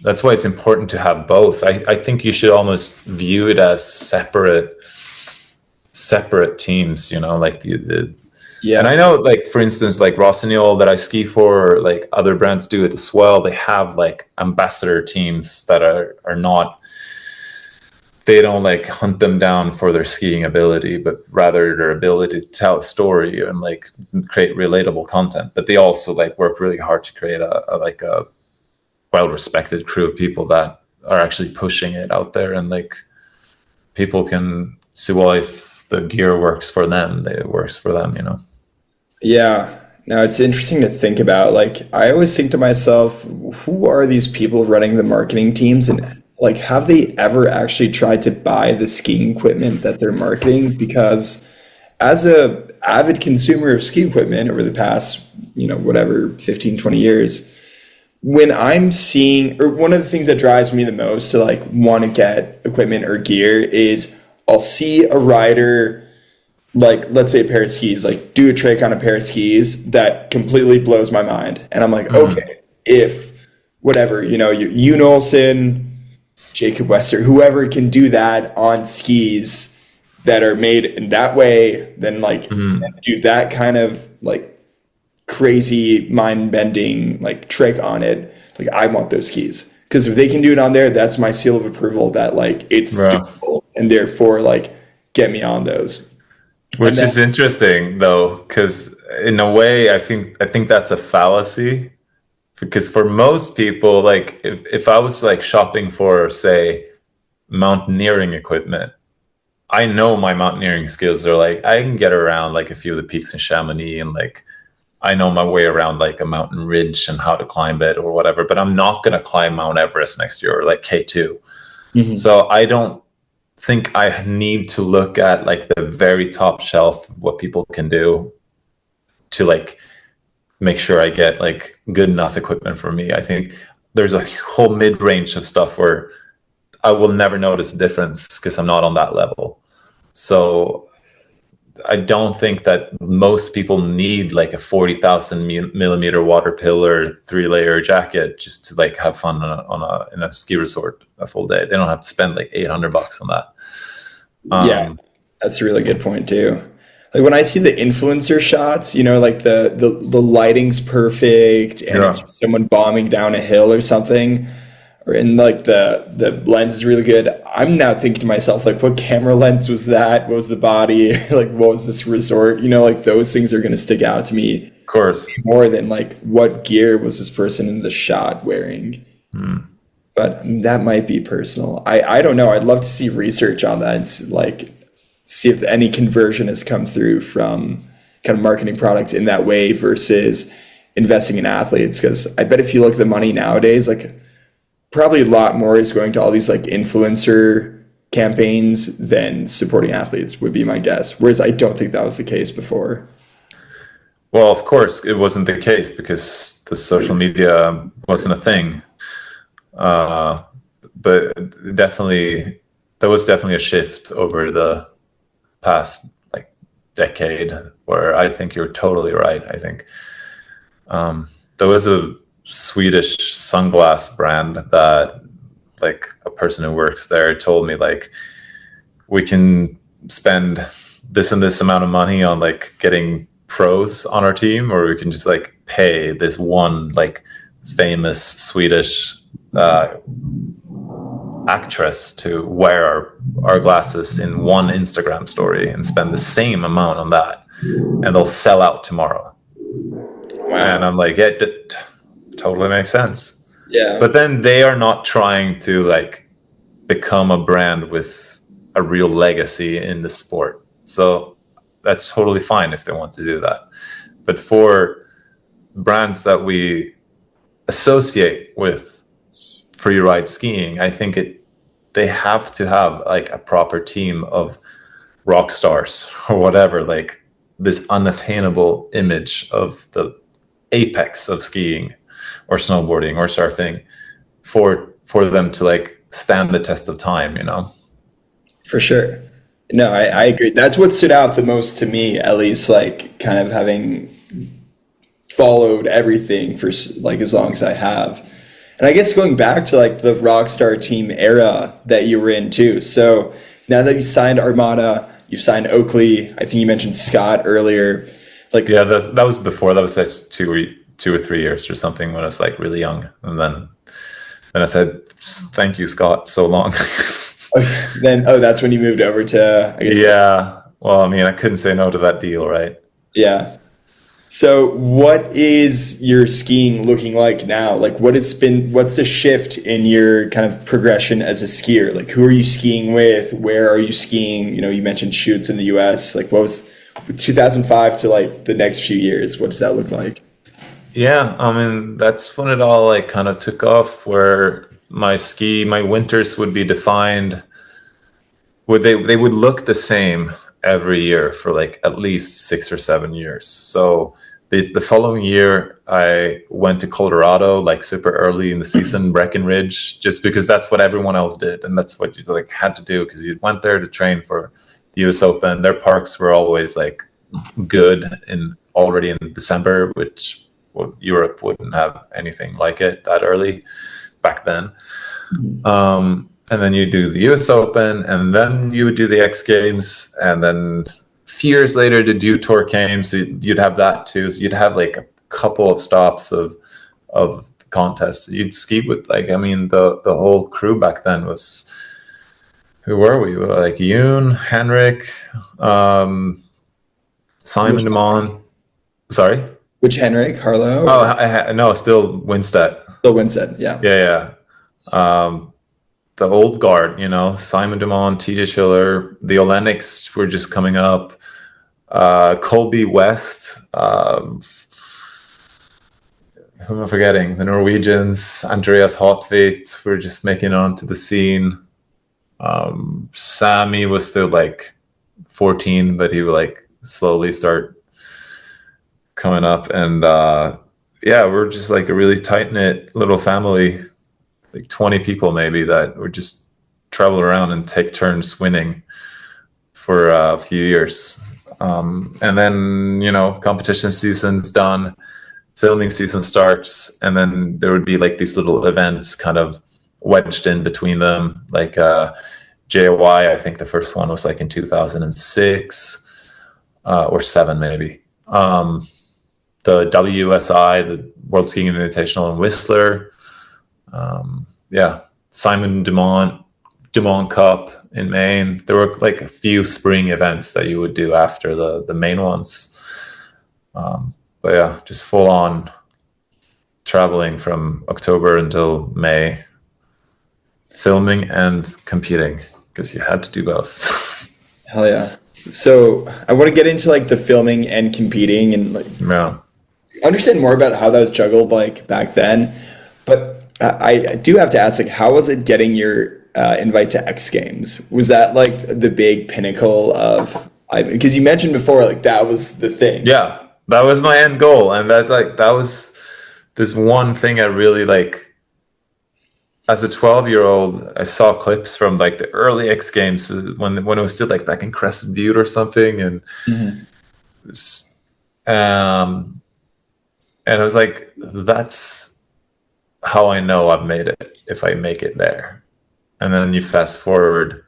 that's why it's important to have both. I think you should almost view it as separate teams, you know, like and I Yeah. know, like, for instance, like Rossignol that I ski for, or like other brands do it as well. They have like ambassador teams that are not, they don't like hunt them down for their skiing ability, but rather their ability to tell a story and like create relatable content. But they also like work really hard to create a well-respected crew of people that are actually pushing it out there, and like people can see, well, if the gear works for them, it works for them, you know. Yeah. Now it's interesting to think about. Like, I always think to myself, who are these people running the marketing teams, and like, have they ever actually tried to buy the skiing equipment that they're marketing? Because as a avid consumer of ski equipment over the past, whatever, 15, 20 years, when I'm seeing, or one of the things that drives me the most to like want to get equipment or gear is I'll see a rider, like let's say a pair of skis, like do a trick on a pair of skis that completely blows my mind. And I'm like, Mm. okay, if whatever, you Olsen, Jacob Wester, whoever can do that on skis that are made in that way, then like Mm. do that kind of like crazy mind bending like trick on it. Like I want those skis because if they can do it on there, that's my seal of approval that like it's Yeah. doable, and therefore like get me on those. And Which then is interesting though, because in a way, I think that's a fallacy. Because for most people, like if I was like shopping for, say, mountaineering equipment, I know my mountaineering skills are like I can get around like a few of the peaks in Chamonix, and like I know my way around like a mountain ridge and how to climb it or whatever. But I'm not gonna climb Mount Everest next year, or like K2. Mhm. So I don't think I need to look at like the very top shelf of what people can do to like make sure I get like good enough equipment for me. I think there's a whole mid range of stuff where I will never notice a difference because I'm not on that level. So I don't think that most people need like a 40,000 millimeter water pillar 3-layer jacket just to like have fun in a ski resort a full day. They don't have to spend like $800 on that. Yeah, Um, that's a really good point too. Like when I see the influencer shots, like the lighting's perfect and it's yeah, someone bombing down a hill or something, or in like the lens is really good. I'm now thinking to myself, like, what camera lens was that? What was the body? Like, what was this resort? Like those things are gonna stick out to me of course. more than like what gear was this person in the shot wearing. Mm. But that might be personal. I don't know. I'd love to see research on that and like see if any conversion has come through from kind of marketing products in that way versus investing in athletes. Because I bet if you look at the money nowadays, like probably a lot more is going to all these like influencer campaigns than supporting athletes would be my guess. Whereas I don't think that was the case before. Well, of course, it wasn't the case because the social media wasn't a thing. Uh, but definitely, there was definitely a shift over the past like decade where I think you're totally right. I think there was a Swedish sunglass brand that like a person who works there told me like we can spend this and this amount of money on like getting pros on our team, or we can just like pay this one like famous Swedish uh, actress to wear our glasses in one Instagram story and spend the same amount on that, and they'll sell out tomorrow. And Wow. I'm like, yeah, it totally makes sense. Yeah, But then they are not trying to like become a brand with a real legacy in the sport. So that's totally fine if they want to do that. But for brands that we associate with free ride skiing, I think they have to have like a proper team of rock stars or whatever, like this unattainable image of the apex of skiing or snowboarding or surfing for them to like stand the test of time, you know. for sure. No, I agree. That's what stood out the most to me, at least, like kind of having followed everything for like as long as I have. And I guess going back to like the Rockstar team era that you were in too. So now that you signed Armada, you've signed Oakley. I think you mentioned Scott earlier. Like, Yeah, that was before. That was like 2 or 3 years or something when I was like really young, and then I said, "Thank you, Scott, so long." okay, then that's when you moved over to, I guess, Yeah. Well, I mean, I couldn't say no to that deal, right? yeah. So what is your skiing looking like now? Like what's the shift in your kind of progression as a skier? Like who are you skiing with? Where are you skiing? You know, you mentioned shoots in the US. Like what was 2005 to like the next few years? What does that look like? Yeah, I mean, that's when it all like kind of took off, where my winters would be defined. They would look the same every year for like at least 6 or 7 years. So the following year, I went to Colorado like super early in the season, Breckenridge, just because that's what everyone else did, and that's what you like had to do because you went there to train for the U.S. Open. Their parks were always like good in already in December, which well, Europe wouldn't have anything like it that early back then. And then you do the US Open, and then you would do the X Games, and then a few years later the Dew Tour came, so you'd have that too. So you'd have like a couple of stops of contests. You'd ski with like I mean the whole crew back then was who were we? We were like Yoon, Henrik, um, Which, Simon Dumont. Sorry. which Henrik, Harlow, Oh, or no, still Winstead. Bill Winstead? Yeah. Yeah, yeah. The old guard, Simon Dumont, TJ Schiller, the Olenics were just coming up. Colby West, who am I forgetting? The Norwegians, Andreas Hotveit were just making it onto the scene. Sammy was still like 14, but he would like slowly start coming up. And yeah, we're just like a really tight knit little family, like 20 people maybe that would just travel around and take turns winning for a few years. And then, competition season's done, filming season starts, and then there would be like these little events kind of wedged in between them. Like JOY, I think the first one was like in 2006 or 7 maybe. The WSI, the World Skiing Invitational in Whistler. Yeah, Simon Dumont Cup in Maine. There were like a few spring events that you would do after the main ones. But yeah, just full on traveling from October until May, filming and competing because you had to do both. Hell yeah. So I want to get into like the filming and competing and like Yeah. understand more about how that was juggled like back then. But I do have to ask, like, how was it getting your invite to X Games? Was that like the big pinnacle of? Because you mentioned before, like that was the thing. Yeah, that was my end goal, and that was this one thing I really like. As a 12-year-old, I saw clips from like the early X Games when it was still like back in Crescent Butte or something, and Mhm. it was, and I was like, that's how I know I've made it if I make it there. And then you fast forward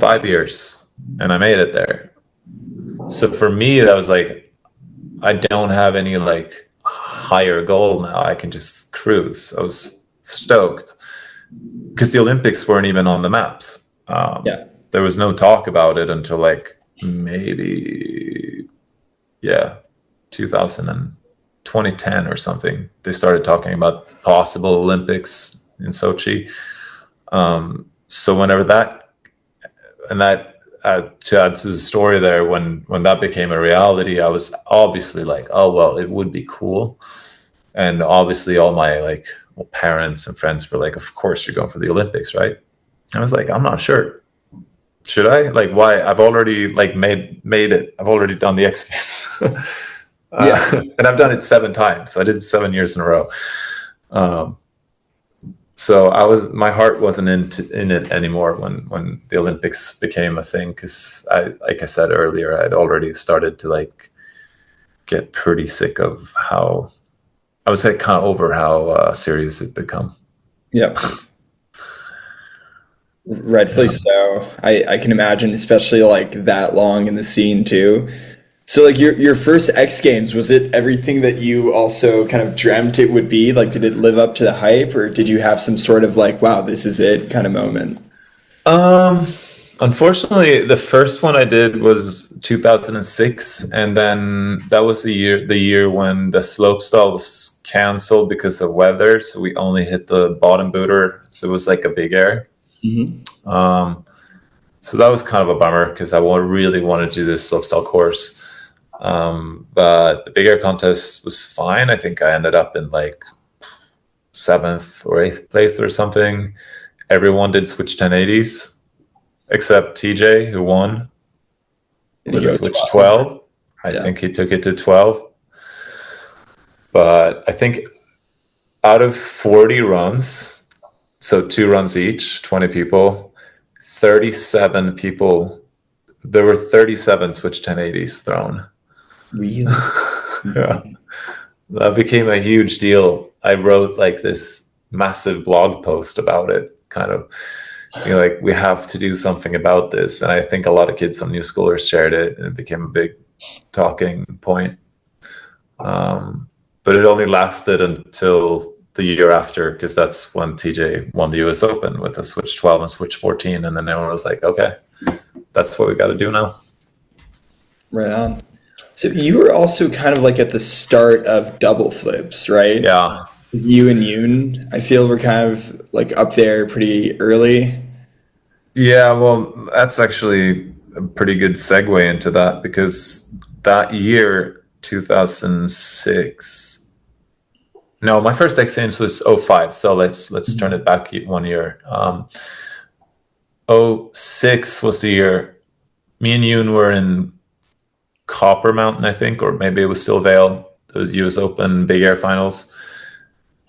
5 years, and I made it there. So for me, that was like, I don't have any like higher goal now. I can just cruise. I was stoked because the Olympics weren't even on the maps. Yeah. There was no talk about it until like maybe, yeah, 2000 and 2010 or something. They started talking about possible Olympics in Sochi. So whenever that, and that to add to the story there, when that became a reality, I was obviously like, oh well, it would be cool. And obviously all my like parents and friends were like, of course you're going for the Olympics, right? I was like, I'm not sure. Should I? Like, why? I've already like made it. I've already done the X Games. Yeah. And I've done it 7 times. I did 7 years in a row. So my heart wasn't in it anymore when the Olympics became a thing, because like I said earlier, I'd already started to like get pretty sick of how I was like kind of over how serious it become. Yep. Rightfully Yeah. so. I can imagine, especially like that long in the scene too. So like your first X Games, was it everything that you also kind of dreamt it would be? Like, did it live up to the hype, or did you have some sort of like, wow, this is it kind of moment? Um, Unfortunately, the first one I did was 2006, and then that was the year when the slopestyle was canceled because of weather. So we only hit the bottom booter, so it was like a big air. Hmm. Um, so that was kind of a bummer because really wanted to do this slopestyle course. But the big air contest was fine. I think I ended up in like seventh or eighth place or something. Everyone did switch 1080s except TJ, who won And with you a go switch 12. 12. I Yeah. think he took it to 12. But I think out of 40 runs, so 2 runs each, 20 people, 37 people, there were 37 switch 1080s thrown. Really? Yeah. Insane. That became a huge deal. I wrote like this massive blog post about it, kind of like we have to do something about this. And I think a lot of kids, some new schoolers shared it, and it became a big talking point. Um, but it only lasted until the year after, because that's when TJ won the US Open with a Switch 12 and Switch 14. And then everyone was like, okay, that's what we got to do now. Right on. So you were also kind of like at the start of double flips, right? Yeah. You and Yoon, I feel we're kind of like up there pretty early. Yeah. Well, that's actually a pretty good segue into that because that year, 2006, no, my first X Games was '05. So let's turn it back 1 year. '06 was the year me and Yoon were in Copper Mountain, I think, or maybe it was still Vale. It was US Open Big Air Finals,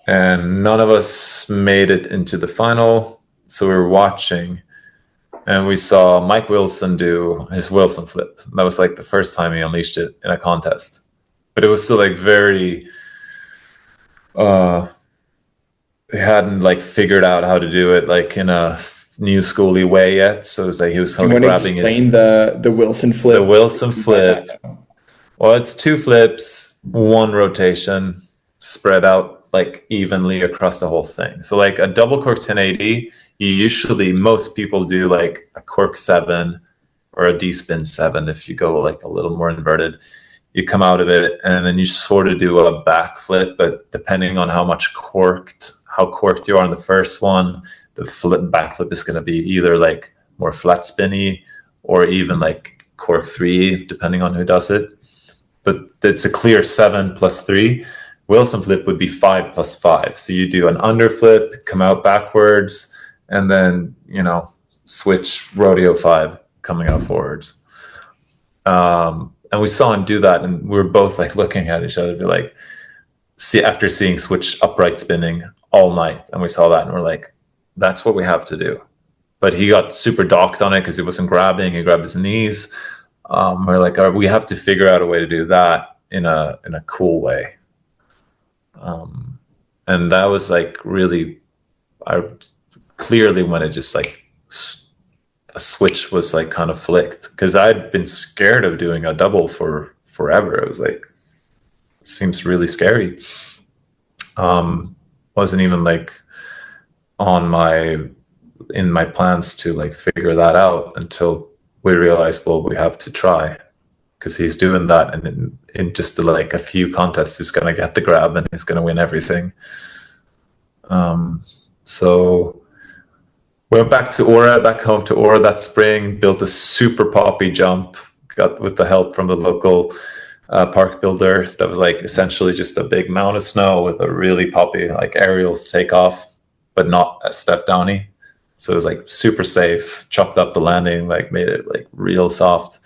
and none of us made it into the final. So we were watching, and we saw Mike Wilson do his Wilson flip. That was like the first time he unleashed it in a contest, but it was still like very. Uh, he hadn't like figured out how to do it like in a new schooly way yet. So it was like he was You only want to grabbing explain his the Wilson the flip for Wilson people who might not flip. know? Well, it's 2 flips, one rotation, spread out like evenly across the whole thing. So like a double cork 1080, most people do like a cork 7 or a D spin 7 if you go like a little more inverted. You come out of it and then you sort of do a back flip, but depending on how corked you are on the first one, the back flip is going to be either like more flat spinny or even like cork 3, depending on who does it. But it's a clear 7 plus 3. Wilson flip would be 5 plus 5. So you do an underflip, come out backwards, and then, switch rodeo 5 coming out forwards. And we saw him do that, and we were both like looking at each other, like, after seeing switch upright spinning all night, and we saw that, and we're like, that's what we have to do. But he got super docked on it because he wasn't grabbing. He grabbed his knees. We're like, we have to figure out a way to do that in a cool way. Um, and that was like really, I clearly when it just like a switch was like kind of flicked because I'd been scared of doing a double for forever. It was like, it seems really scary. Wasn't even like on in my plans to like figure that out until we realized, well, we have to try because he's doing that, and in just like a few contests, he's going to get the grab and he's going to win everything. So went back home to Aura that spring, built a super poppy jump, got with the help from the local park builder. That was like essentially just a big mound of snow with a really poppy like aerials takeoff, but not a step downy. So it was like super safe, chopped up the landing, like made it like real soft.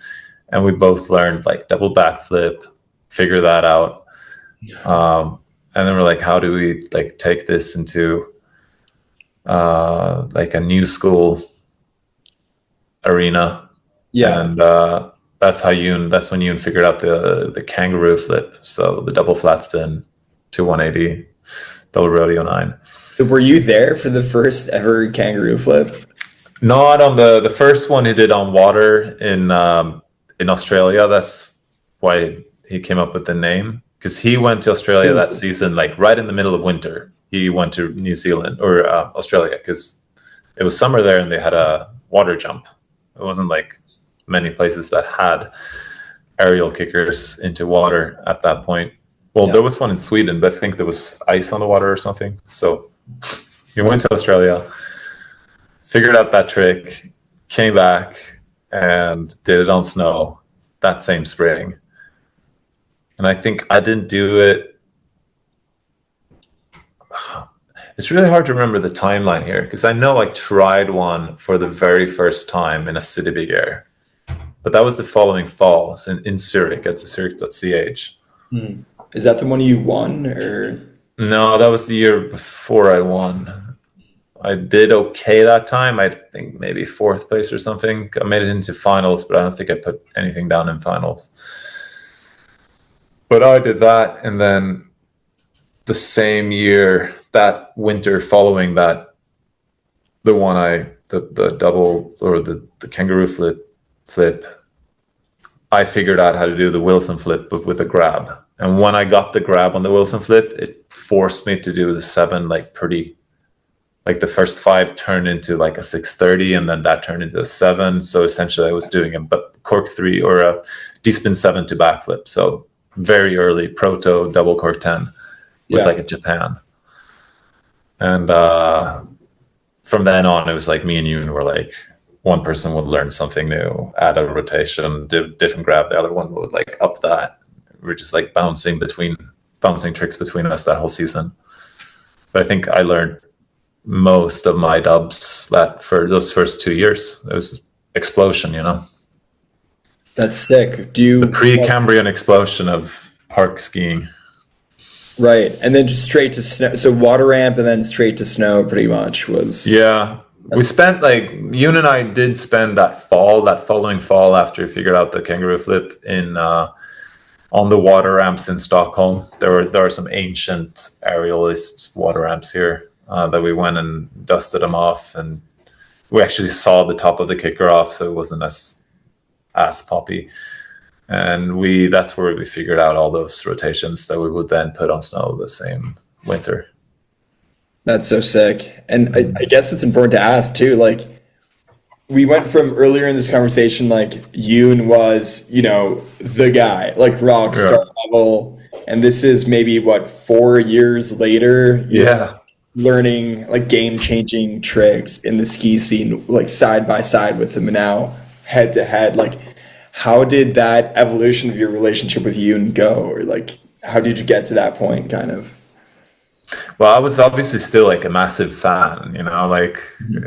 And we both learned like double backflip, figure that out. And then we're like, how do we like take this into like a new school arena? Yeah. And that's when Yoon figured out the kangaroo flip. So the double flat spin to 180, double rodeo 9. Were you there for the first ever kangaroo flip? Not on the first one he did on water in Australia. That's why he came up with the name, because he went to Australia that Ooh. season, like right in the middle of winter. He went to New Zealand or Australia because it was summer there and they had a water jump. It wasn't like many places that had aerial kickers into water at that point. Well, Yeah. there was one in Sweden, but I think there was ice on the water or something. So he went to Australia, figured out that trick, came back, and did it on snow that same spring. And I think I didn't do it. It's really hard to remember the timeline here because I know I tried one for the very first time in a city big air, but that was the following fall in Zurich at the Zurich.ch. Hmm. Is that the one you won or? No, that was the year before I won. I did okay that time. I think maybe fourth place or something. I made it into finals, but I don't think I put anything down in finals. But I did that, and then the same year, that winter following that, the double or the kangaroo flip, I figured out how to do the Wilson flip, but with a grab. And when I got the grab on the Wilson flip, it forced me to do the 7 like pretty, like the first 5 turned into like a 630, and then that turned into a 7. So essentially, I was doing a cork 3 or a D-spin 7 to backflip. So very early proto double cork 10 with Yeah. like a Japan. And from then on, it was like me and you were like, one person would learn something new, add a rotation, different grab. The other one would like up that. We're just like bouncing tricks between us that whole season. But I think I learned most of my dubs that for those first 2 years. It was explosion, you know. That's sick. Do The you? pre-Cambrian explosion of park skiing. Right, and then just straight to snow. So water ramp and then straight to snow, pretty much was. Yeah. We spent like Yoon and I did spend that following fall after we figured out the kangaroo flip in on the water ramps in Stockholm. There are some ancient aerialist water ramps here that we went and dusted them off, and we actually saw the top of the kicker off, so it wasn't as poppy. And that's where we figured out all those rotations that we would then put on snow the same winter. That's so sick. And I guess it's important to ask too, like we went from earlier in this conversation, like Yoon was, the guy, like rock Yeah. star level. And this is maybe what, 4 years later, you're Yeah. learning like game changing tricks in the ski scene, like side by side with him now, head to head. Like, how did that evolution of your relationship with Yoon go? Or like, how did you get to that point, kind of? Well, I was obviously still like a massive fan, you know, like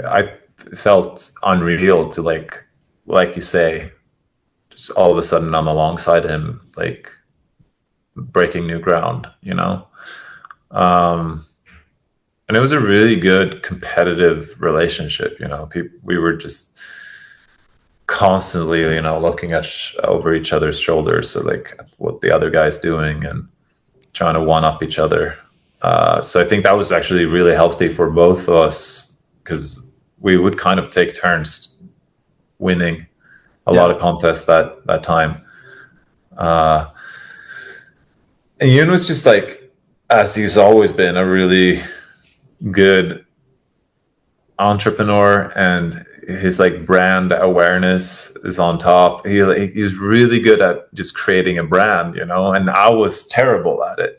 I felt unreal to like you say, just all of a sudden I'm alongside him, like breaking new ground, you know. And it was a really good competitive relationship, you know. We were just constantly, you know, looking at over each other's shoulders, so like what the other guy's doing and trying to one up each other. So I think that was actually really healthy for both of us because we would kind of take turns winning a lot of contests that time. And Yoon was just like, as he's always been, a really good entrepreneur, and his like brand awareness is on top. He's really good at just creating a brand, you know, and I was terrible at it.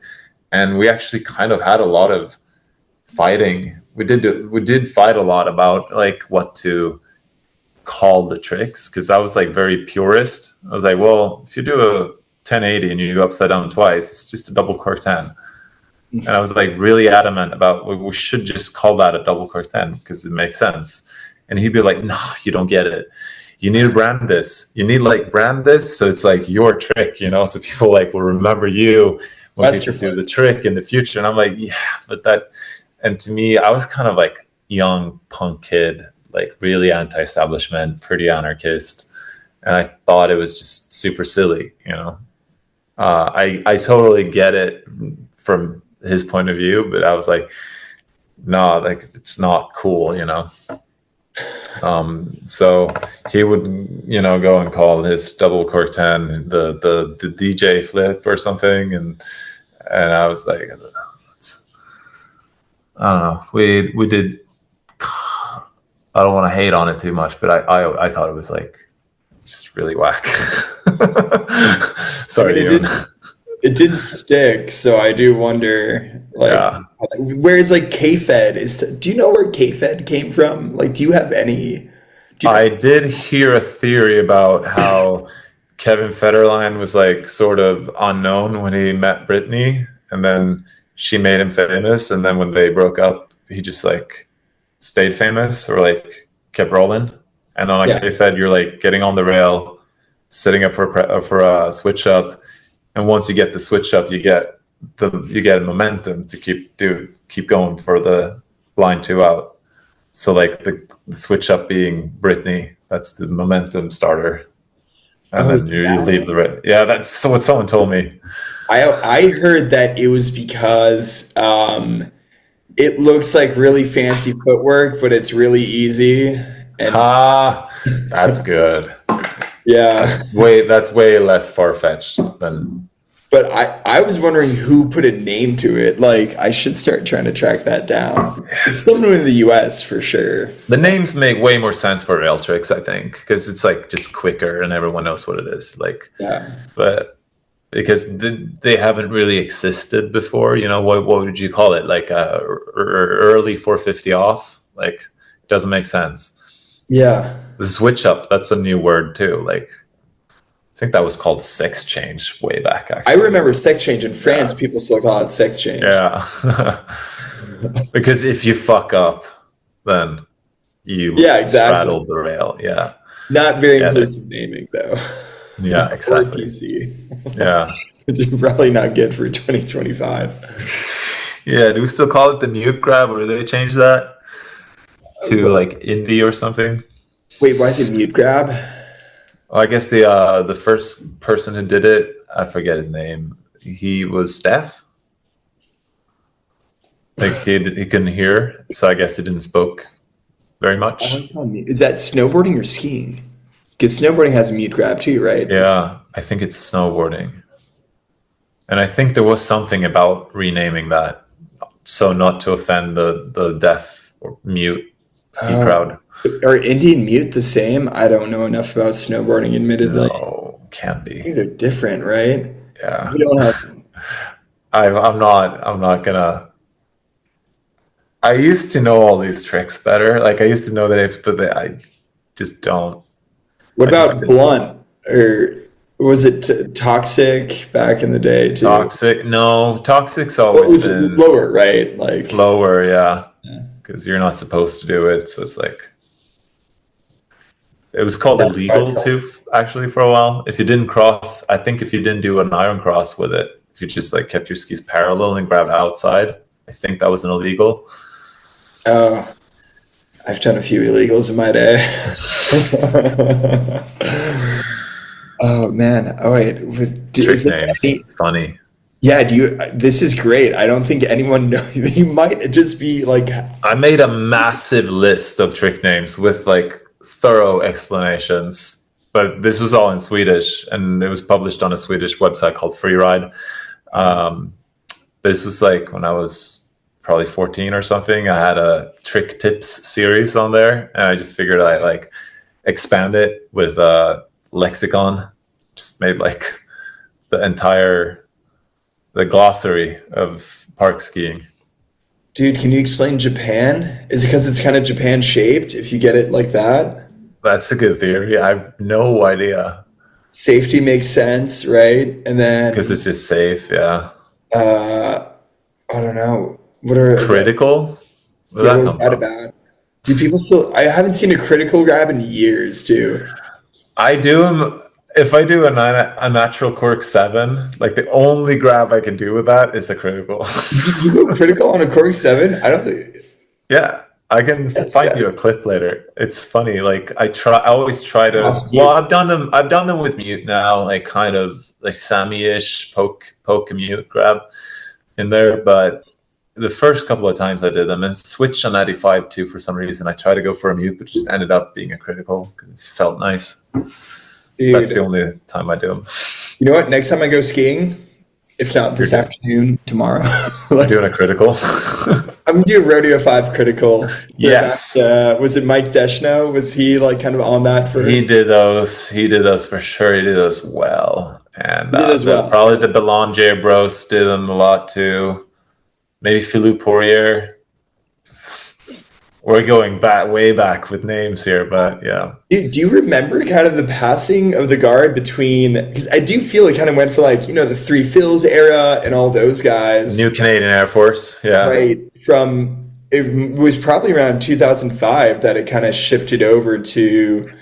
And we actually kind of had a lot of fighting. We did fight a lot about like what to call the tricks, because I was like very purist. I was like, well, if you do a 1080 and you go upside down twice, it's just a double cork 10. And I was like really adamant about we should just call that a double cork 10 because it makes sense. And he'd be like, no, you don't get it. You need to brand this. You need like brand this so it's like your trick, you know, so people like will remember you when people do the trick in the future. And I'm like, yeah, but that, and to me, I was kind of like young punk kid, like really anti-establishment, pretty anarchist. And I thought it was just super silly, you know. I totally get it from his point of view, but I was like, no, like it's not cool, you know. So he would, you know, go and call his double cork 10 the DJ flip or something, and I was like, I don't know. We did. I don't want to hate on it too much, but I thought it was like just really whack. I mean, Sorry, Ian. it didn't stick, so I do wonder, like, Yeah, where's like K-Fed is. Do you know where K-Fed came from? Like, do you have any? Do you I know? did hear a theory about how Kevin Federline was like sort of unknown when he met Britney, and then she made him famous, and then when they broke up, he just like stayed famous or like kept rolling. And on a Yeah. K-Fed, you're like getting on the rail, setting up for a switch up, and once you get the switch up, you get momentum to keep going for the line two out. So like the switch up being Britney, that's the momentum starter, and Oh, then is you that leave it? the rail. Yeah, that's so what someone told me. I heard that it was because it looks like really fancy footwork, but it's really easy. And Ah, that's good. yeah, That's way less far fetched than. but I was wondering who put a name to it. Like, I should start trying to track that down. It's someone in the US for sure. The names make way more sense for rail tricks, I think, because it's like just quicker and everyone knows what it is. Like, Yeah. but because they haven't really existed before, you know, what would you call it? Like early 450 off? Like, it doesn't make sense. Yeah. The switch up, that's a new word too. Like, I think that was called sex change way back, I actually. remember sex change in France, Yeah. people still call it sex change. Yeah. Because if you fuck up, then you Yeah, exactly. straddled the rail. Yeah. Not very Yeah. inclusive naming though. Yeah, Or exactly. PC. Yeah. Probably not good for 2025. Yeah. Do we still call it the mute grab, or did they change that to like indie or something? Wait, why is it mute grab? Well, I guess the first person who did it, I forget his name. He was deaf. Like he couldn't hear, so I guess he didn't spoke very I much. like how mute. Is that snowboarding or skiing? Because snowboarding has a mute grab too, right? It's Yeah, I think it's snowboarding. And I think there was something about renaming that so not to offend the deaf or mute ski oh, crowd. are Indian mute the same? I don't know enough about snowboarding, admittedly. No, can't I be. think they're different, right? Yeah. We don't have. I'm not gonna. I used to know all these tricks better. Like I used to know the names, but I just don't. What I just about couldn't. blunt or was it toxic back in the day too? Toxic. No, toxic's What always was been lower, right? Like, lower. Yeah, yeah. because you're not supposed to do it. So it's like it was called That's why it's illegal called. too, actually, for a while. If you didn't cross, I think if you didn't do an iron cross with it, if you just like kept your skis parallel and grabbed outside, I think that was an illegal. Oh, I've done a few illegals in my day. Oh man. Oh wait. Is Trick there names, any? funny. Yeah. Do you? This is great. I don't think anyone know. You might just be like, I made a massive list of trick names with like thorough explanations, but this was all in Swedish and it was published on a Swedish website called Freeride. Um, this was like when I was probably 14 or something. I had a trick tips series on there, and I just figured I'd like expand it with a lexicon. Just made like the entire the glossary of park skiing. dude, can you explain Japan? Is it because it's kind of Japan shaped? If you get it like that, That's a good theory. I have no idea safety makes sense, right? And because then it's just safe. Yeah, uh, I don't know. What are critical. Where yeah? did that What was come that from? about? Do people still? I haven't seen a critical grab in years, too. I do them if I do a natural cork 7. Like the only grab I can do with that is a critical. You go critical on a Corey 7? I don't think. Yeah, I can Yes, find you a yes. clip later. It's funny. Like I always try to. Cross Well, mute. I've done them with mute now, like kind of like Sammy-ish poke and mute grab. in there, but the first couple of times I did them and switched on 95 too for some reason. I tried to go for a mute, but it just ended up being a critical. It felt nice. That's the Dude, only time I do them. you know what? Next time I go skiing, if not You're this doing, afternoon, tomorrow, you're like doing a critical. I'm gonna do a Rodeo 5 critical. Throwback Yes, was it Mike Deschno? Was he like kind of on that he first? did those. He did those for sure. He did those well, and He did as well. probably the Belanger Bros did them a lot too. Maybe Philippe Poirier. We're going back way back with names here, but yeah. Do you remember kind of the passing of the guard between? Because I do feel it kind of went for like the Three Phils era and all those guys, New Canadian Air Force, yeah. right? From it was probably around 2005 that it kind of shifted over to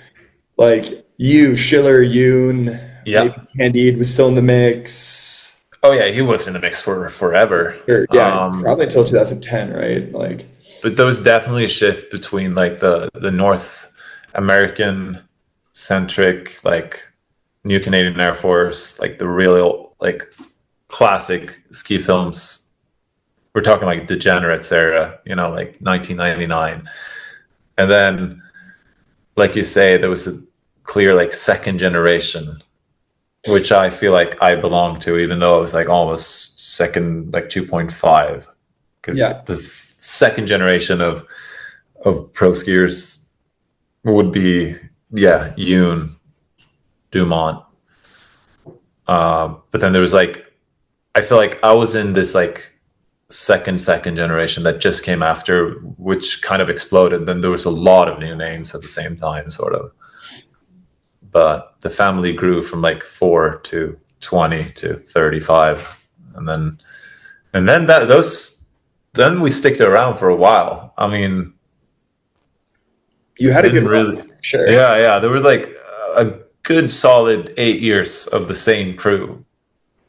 like you, Schiller, Yoon, maybe Yeah. Candide was still in the mix. Oh yeah, he was in the mix for forever. Or yeah, probably until 2010, right? Like But there was definitely a shift between like the North American centric like New Canadian Air Force, like the real like classic ski films. We're talking like Degenerates era, like 1999. And then, like you say, there was a clear like second generation, which I feel like I belong to, even though I was like almost second, like 2.5, because yeah, the second generation of pro skiers would be Yoon, Dumont. But then there was like I feel like I was in this like second generation that just came after, which kind of exploded. Then there was a lot of new names at the same time, sort of. But the family grew from like 4 to 20 to 35, and then that those then we sticked around for a while. I mean, you had a didn't good really. run, sure. Yeah, there was like a good solid 8 years of the same crew,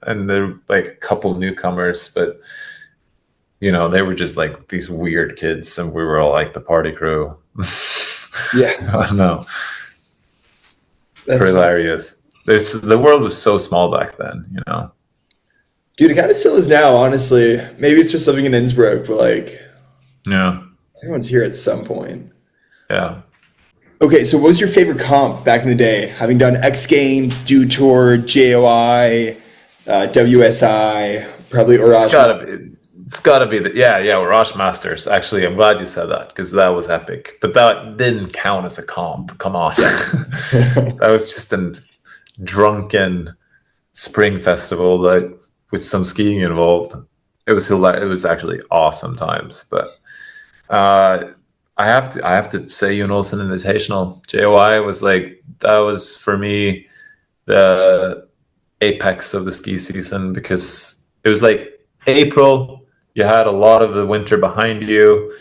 and there were like a couple newcomers, but they were just like these weird kids, and we were all like the party crew. Yeah, I don't know. that's fun. Hilarious. The world was so small back then. Dude, it kind of still is now, honestly. Maybe it's just living in Innsbruck, but like Yeah, everyone's here at some point. yeah. Okay, so what was your favorite comp back in the day? Having done X Games, Dew Tour, JOI, WSI, probably It's Orage. gotta be. It's gotta be the Rush Masters. Actually, I'm glad you said that because that was epic. But that didn't count as a comp. Come on, that was just a drunken spring festival that with some skiing involved. It was hilarious. It was actually awesome times. But I have to say, Olsen Invitational JOI was like that was for me the apex of the ski season because it was like April. You had a lot of the winter behind you.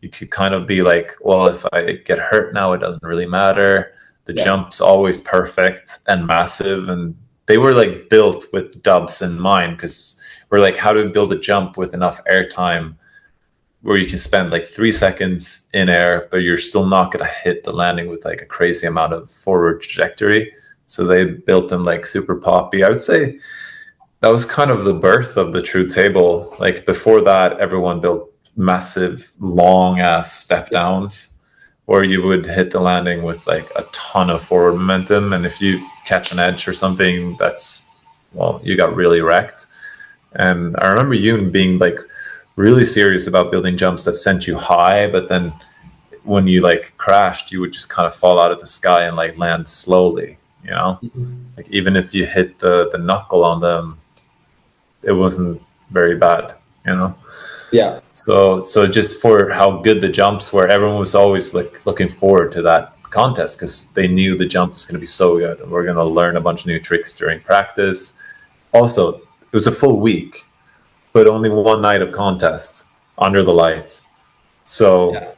You could kind of be like, well, if I get hurt now, it doesn't really matter. The Yeah, jump's always perfect and massive, and they were like built with dubs in mind because we're like, how do we build a jump with enough air time where you can spend like 3 seconds in air, but you're still not going to hit the landing with like a crazy amount of forward trajectory. So they built them like super poppy. I would say that was kind of the birth of the true table. Like before that, everyone built massive, long ass step downs where you would hit the landing with like a ton of forward momentum. And if you catch an edge or something, you got really wrecked. And I remember you being like really serious about building jumps that sent you high, but then when you like crashed, you would just kind of fall out of the sky and like land slowly, like even if you hit the knuckle on them, it wasn't very bad. yeah, So just for how good the jumps were, everyone was always like looking forward to that contest because they knew the jump was going to be so good and we're going to learn a bunch of new tricks during practice. Also, it was a full week, but only one night of contest under the lights. So yeah.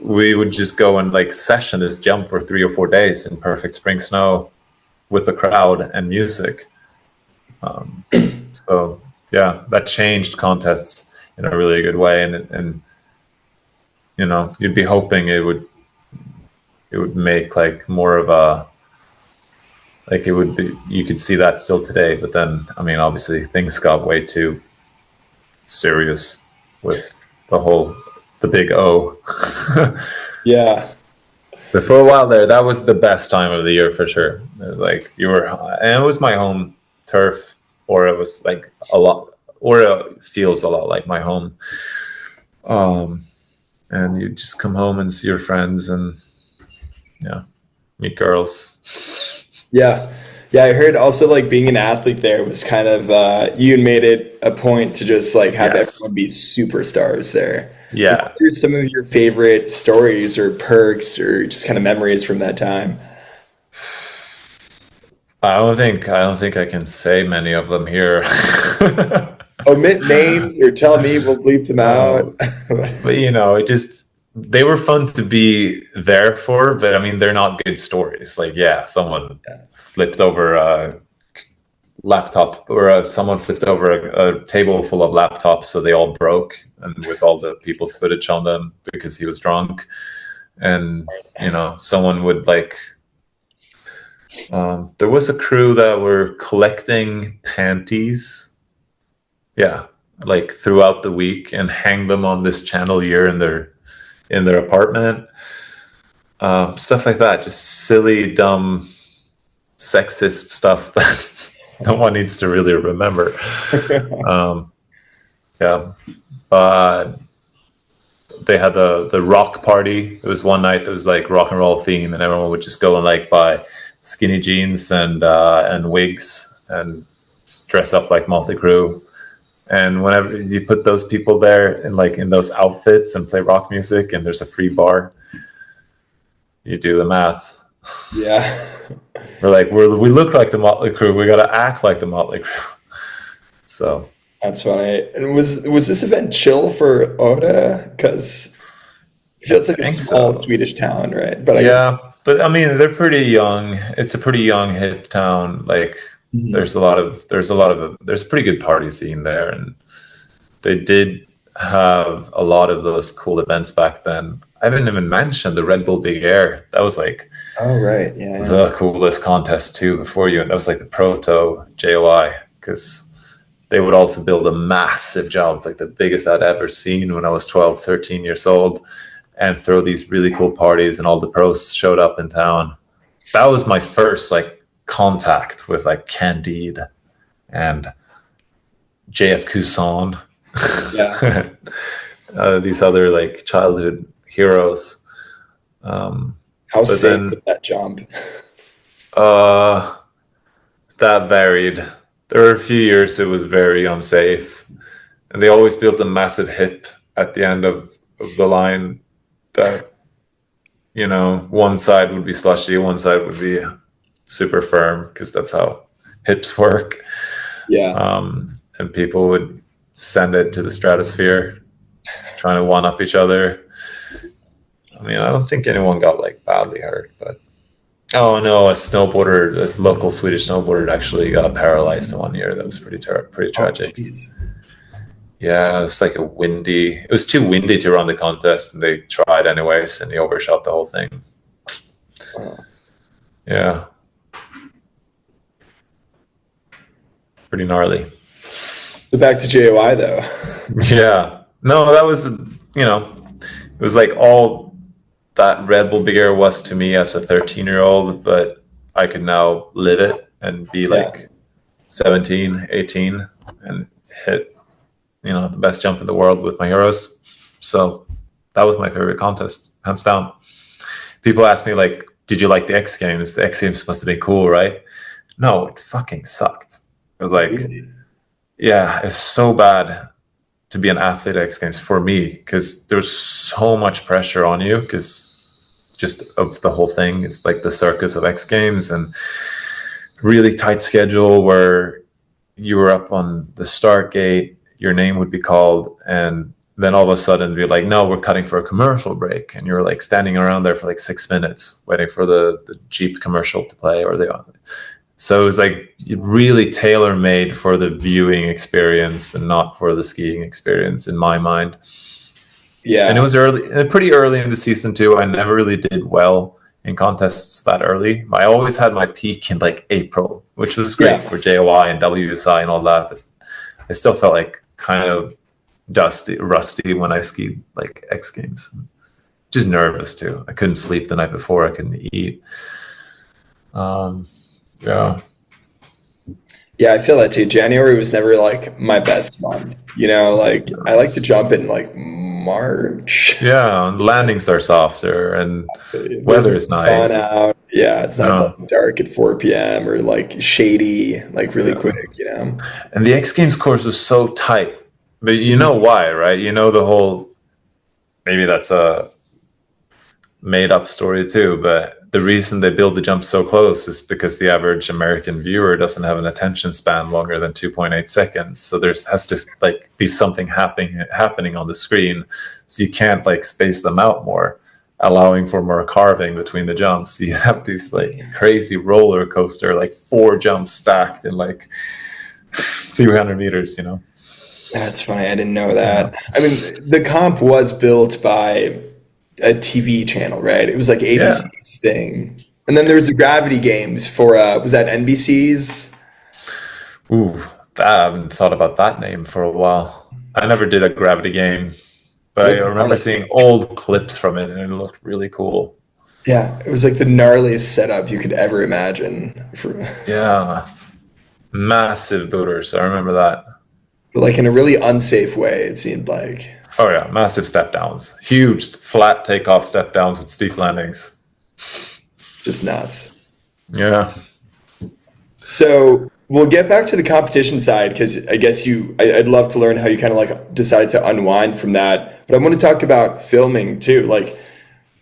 we would just go and like session this jump for 3 or 4 days in perfect spring snow with the crowd and music. So yeah, that changed contests in a really good way, and you'd be hoping it would make like more of a like it would be you could see that still today. But then I mean, obviously things got way too serious with the big O. Yeah. But for a while there, that was the best time of the year for sure. It was like and it was my home turf, or it was like a lot, or it feels a lot like my home. And you just come home and see your friends and meet girls. Yeah. Yeah, I heard also like being an athlete there was kind of you made it a point to just like have Yes. everyone be superstars there. Yeah. What are some of your favorite stories or perks or just kind of memories from that time? I don't think I can say many of them here. Omit names or tell me, we'll bleep them out. Oh, but it just they were fun to be there for, but I mean they're not good stories. Like, yeah, someone flipped over a laptop, or someone flipped over a table full of laptops, so they all broke, and with all the people's footage on them because he was drunk. And someone would like there was a crew that were collecting panties, yeah, like throughout the week, and hang them on this chandelier in their apartment. Stuff like that, just silly, dumb, sexist stuff that no one needs to really remember. Um, yeah, but they had the rock party. It was one night that was like rock and roll theme, and everyone would just go and like buy skinny jeans and wigs and just dress up like Motley Crue. And whenever you put those people there in those outfits and play rock music, and there's a free bar, you do the math. Yeah. We look like the Motley Crue. We got to act like the Motley Crue. So That's funny. And was this event chill for Oda? Because it feels like I a think small so. Swedish town, right? But I guess Yeah, but I mean they're pretty young. It's a pretty young hip town. Like Mhm. there's a pretty good party scene there, and they did have a lot of those cool events back then. I haven't even mentioned the Red Bull Big Air. That was like Oh right, yeah, yeah. the coolest contest too before you. That was like the proto JOI, because they would also build a massive jump, like the biggest I'd ever seen when I was 12, 13 years old, and throw these really cool parties, and all the pros showed up in town. That was my first like contact with like Candide and JF Cousin. Yeah. These other like childhood heroes. How But safe then was that jump? uh, that varied. There were a few years it was very unsafe, and they always built a massive hip at the end of the line that one side would be slushy, one side would be super firm, because that's how hips work. Yeah. And people would send it to the stratosphere, trying to one up each other. I mean, I don't think anyone got like badly hurt, but oh no, a local Swedish snowboarder actually got paralyzed in one year. That was pretty Oh, tragic. geez. Yeah, it was like it was too windy to run the contest, and they tried anyways, and he overshot the whole thing. Wow. Yeah, pretty gnarly. So back to JOI though. Yeah, no, that was it was like all that Red Bull beer was to me as a 13-year-old, but I could now live it and be Yeah. like 17, 18, and hit the best jump in the world with my heroes. So that was my favorite contest, hands down. People ask me like, did you like the X Games? The X Games must have been cool, right? No, it fucking sucked. It was like, Really? yeah, it's so bad to be an athlete at X Games for me, because there's so much pressure on you, because just of the whole thing. It's like the circus of X Games, and really tight schedule where you were up on the start gate, your name would be called, and then all of a sudden be like, no, we're cutting for a commercial break, and you're like standing around there for like 6 minutes waiting for the Jeep commercial to play, or so it was like really tailor made for the viewing experience and not for the skiing experience in my mind. And it Yeah. was pretty early in the season too. I never really did well in contests that early. I always had my peak in like April, which was great Yeah. for JOI and WSI and all that. But I still felt like kind of rusty when I skied like X Games. Just nervous too. I couldn't sleep the night before. I couldn't eat. Yeah. Yeah, I feel that too. January was never like my best month. Like I like to jump in like March. Yeah, landings are softer and There's weather more is sun nice. out. Yeah, it's not Yeah. like dark at 4 p.m. or like shady, like really Yeah. quick. And the X Games course was so tight. But you know Mhm. why, right? You know the whole, maybe that's a made up story too, but the reason they build the jump so close is because the average American viewer doesn't have an attention span longer than 2.8 seconds. So there's has to like be something happening on the screen. So you can't like space them out more, allowing for more carving between the jumps. You have these like crazy roller coaster, like 4 jumps stacked in like 300 meters, you know? That's funny. I didn't know Yeah. that. I mean, the comp was built by a TV channel, right? It was like Yeah. ABC's thing. And then there was the Gravity Games for was that NBC's? Ooh, I haven't thought about that name for a while. I never did a gravity game, It but I looked remember gnarly. seeing old clips from it and it looked really cool. Yeah, it was like the gnarliest setup you could ever imagine for Yeah, massive booters. I remember that. but like in a really unsafe way, it seemed like. Oh yeah, massive step downs, huge flat takeoff step downs with steep landings. Just nuts. Yeah, So we'll get back to the competition side because I guess I'd love to learn how you kind of like decided to unwind from that. But I want to talk about filming too. Like,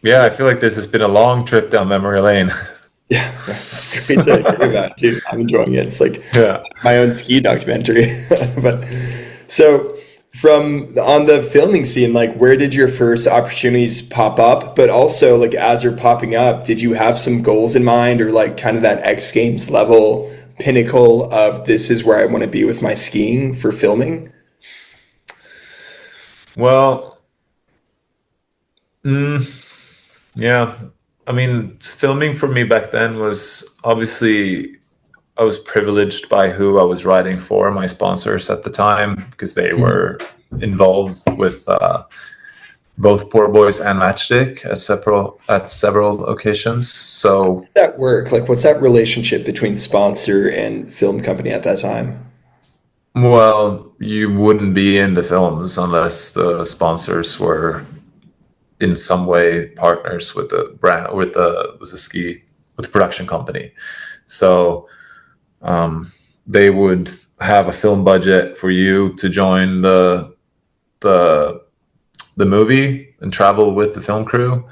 yeah. I feel like this has been a long trip down memory lane. yeah, it's great to hear about too. I'm enjoying it. It's like Yeah. my own ski documentary. But so from on the filming scene, like where did your first opportunities pop up? But also like as they're popping up, did you have some goals in mind or like kind of that X Games level pinnacle of this is where I want to be with my skiing for filming? Well, mm, yeah. I mean, filming for me back then was obviously I was privileged by who I was writing for, my sponsors at the time, because they Mhm. were involved with both Poor Boys and Matchstick at several occasions. So, Does that work? Like what's that relationship between sponsor and film company at that time? well, you wouldn't be in the films unless the sponsors were in some way partners with the brand, with the ski, with the production company. So um, they would have a film budget for you to join the the movie and travel with the film crew.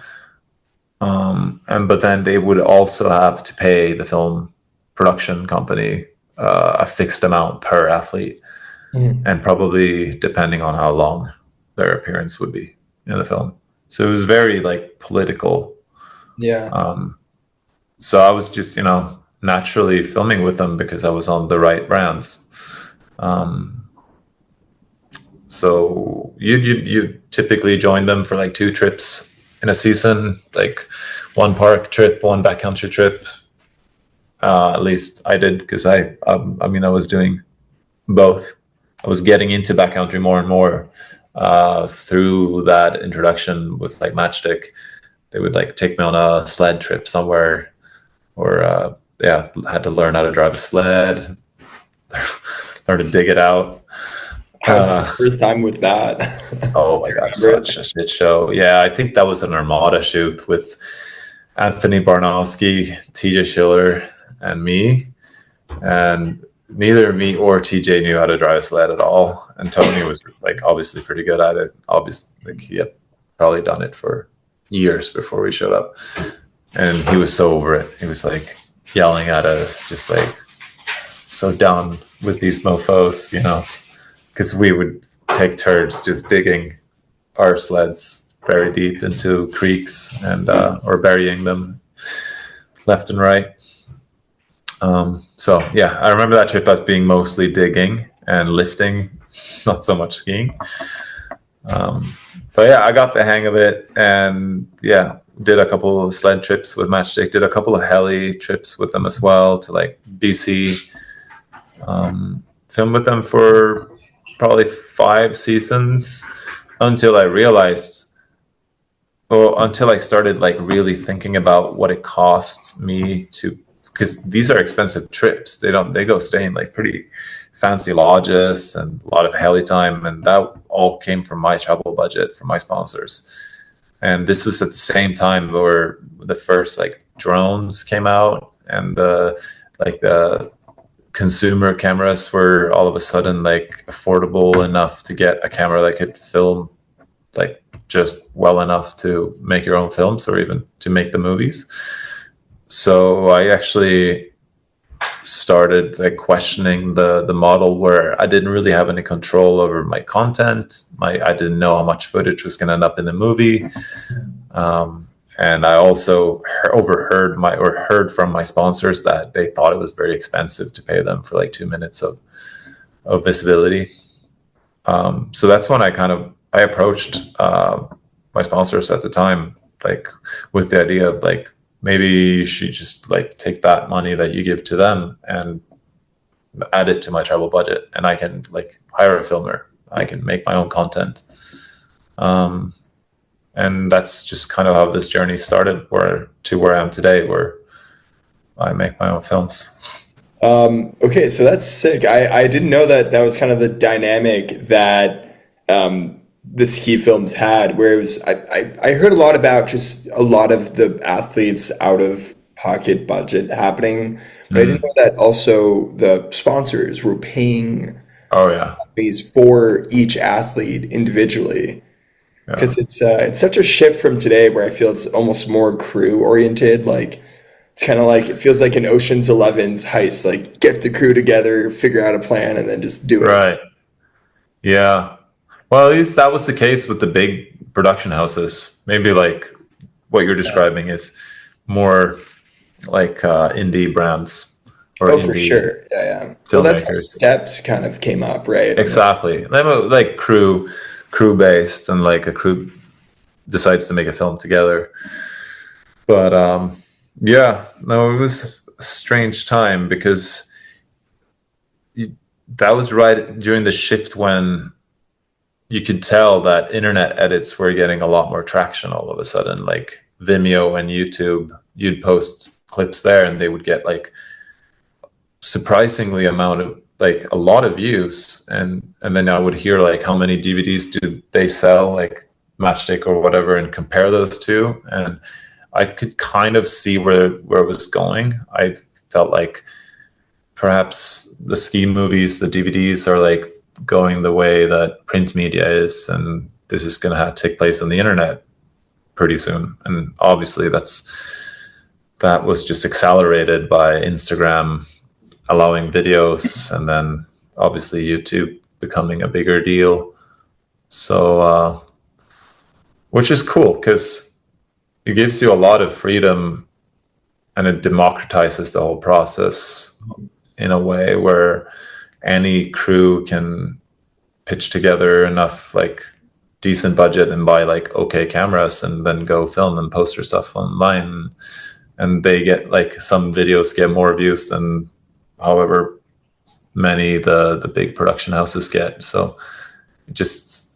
And but then they would also have to pay the film production company a fixed amount per athlete, Mhm. and probably depending on how long their appearance would be in the film. So it was very like political. Yeah. Um, so I was just naturally filming with them because I was on the right brands. Um, so you typically join them for like 2 trips in a season, like one park trip, one backcountry trip. At least I did because I mean I was doing both. I was getting into backcountry more and more through that introduction with like Matchstick. They would like take me on a sled trip somewhere, or yeah, had to learn how to drive a sled, learn to dig it out. How's your Uh, first time with that? oh Do my you god, remember such it? a shit show. Yeah, I think that was an Armada shoot with Anthony Barnowski, TJ Schiller, and me. And neither me or TJ knew how to drive a sled at all. And Tony was like obviously pretty good at it. Obviously, like he had probably done it for years before we showed up. And he was so over it. He was like yelling at us, just like so done with these mofos, because we would take turns just digging our sleds very deep into creeks and or burying them left and right. So yeah, I remember that trip as being mostly digging and lifting, not so much skiing. Um, but yeah, I got the hang of it, and yeah, did a couple of sled trips with Matchstick. Did a couple of heli trips with them as well to like BC. Filmed with them for probably 5 seasons until I realized, well, until I started like really thinking about what it costs me to, because these are expensive trips. They go stay in like pretty fancy lodges and a lot of heli time, and that all came from my travel budget from my sponsors. And this was at the same time where the first like drones came out, and the consumer cameras were all of a sudden like affordable enough to get a camera that could film like just well enough to make your own films or even to make the movies. So I actually started like questioning the model where I didn't really have any control over my content. I didn't know how much footage was going to end up in the movie. And I also heard from my sponsors that they thought it was very expensive to pay them for like 2 minutes of visibility. So that's when I approached my sponsors at the time, like with the idea of like, maybe you should just like take that money that you give to them and add it to my travel budget, and I can like hire a filmer. I can make my own content. And that's just kind of how this journey started, where I am today, where I make my own films. Okay, so that's sick. I didn't know that that was kind of the dynamic that the ski films had, where it was, I heard a lot about just a lot of the athletes out of pocket budget happening, but I didn't Mm. know that also the sponsors were paying Oh yeah, these for each athlete individually. yeah, Because it's such a shift from today where I feel it's almost more crew oriented. Like it's kind of like it feels like an Ocean's 11's heist. Like get the crew together, figure out a plan, and then just do it. right, yeah. Well, at least that was the case with the big production houses. Maybe like what you're describing is more like indie brands or Oh, for indie sure. Yeah, yeah. Well, that's how filmmakers. Steps kind of came up, right? And Exactly. They were like crew based, and like a crew decides to make a film together. But yeah, no, it was a strange time because you, that was right during the shift when you could tell that internet edits were getting a lot more traction all of a sudden. Like Vimeo and YouTube, you'd post clips there and they would get like surprisingly amount of like a lot of views, and then I would hear like how many DVDs do they sell, like Matchstick or whatever, and compare those two, and I could kind of see where it was going. I felt like perhaps the ski movies, the DVDs are like going the way that print media is, and this is going to take place on the internet pretty soon. And obviously that was just accelerated by Instagram allowing videos, and then obviously YouTube becoming a bigger deal. So which is cool because it gives you a lot of freedom, and it democratizes the whole process in a way where any crew can pitch together enough like decent budget and buy like okay cameras and then go film and post their stuff online, and they get like some videos get more views than however many the big production houses get. So it just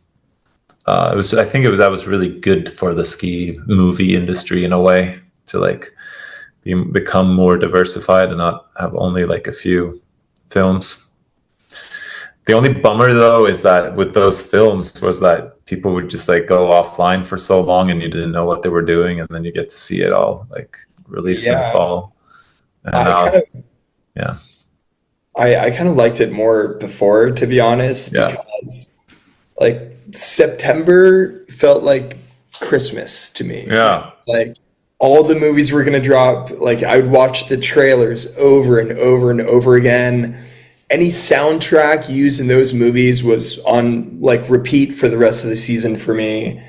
it was, I think it was, that was really good for the ski movie industry in a way to like become more diversified and not have only like a few films. The only bummer though is that with those films was that people would just like go offline for so long and you didn't know what they were doing, and then you get to see it all like released in the yeah, fall. And I kind now, of yeah, I kind of liked it more before, to be honest, yeah, because like September felt like Christmas to me. yeah, It's like all the movies were gonna drop. Like I would watch the trailers over and over and over again. Any soundtrack used in those movies was on like repeat for the rest of the season for me.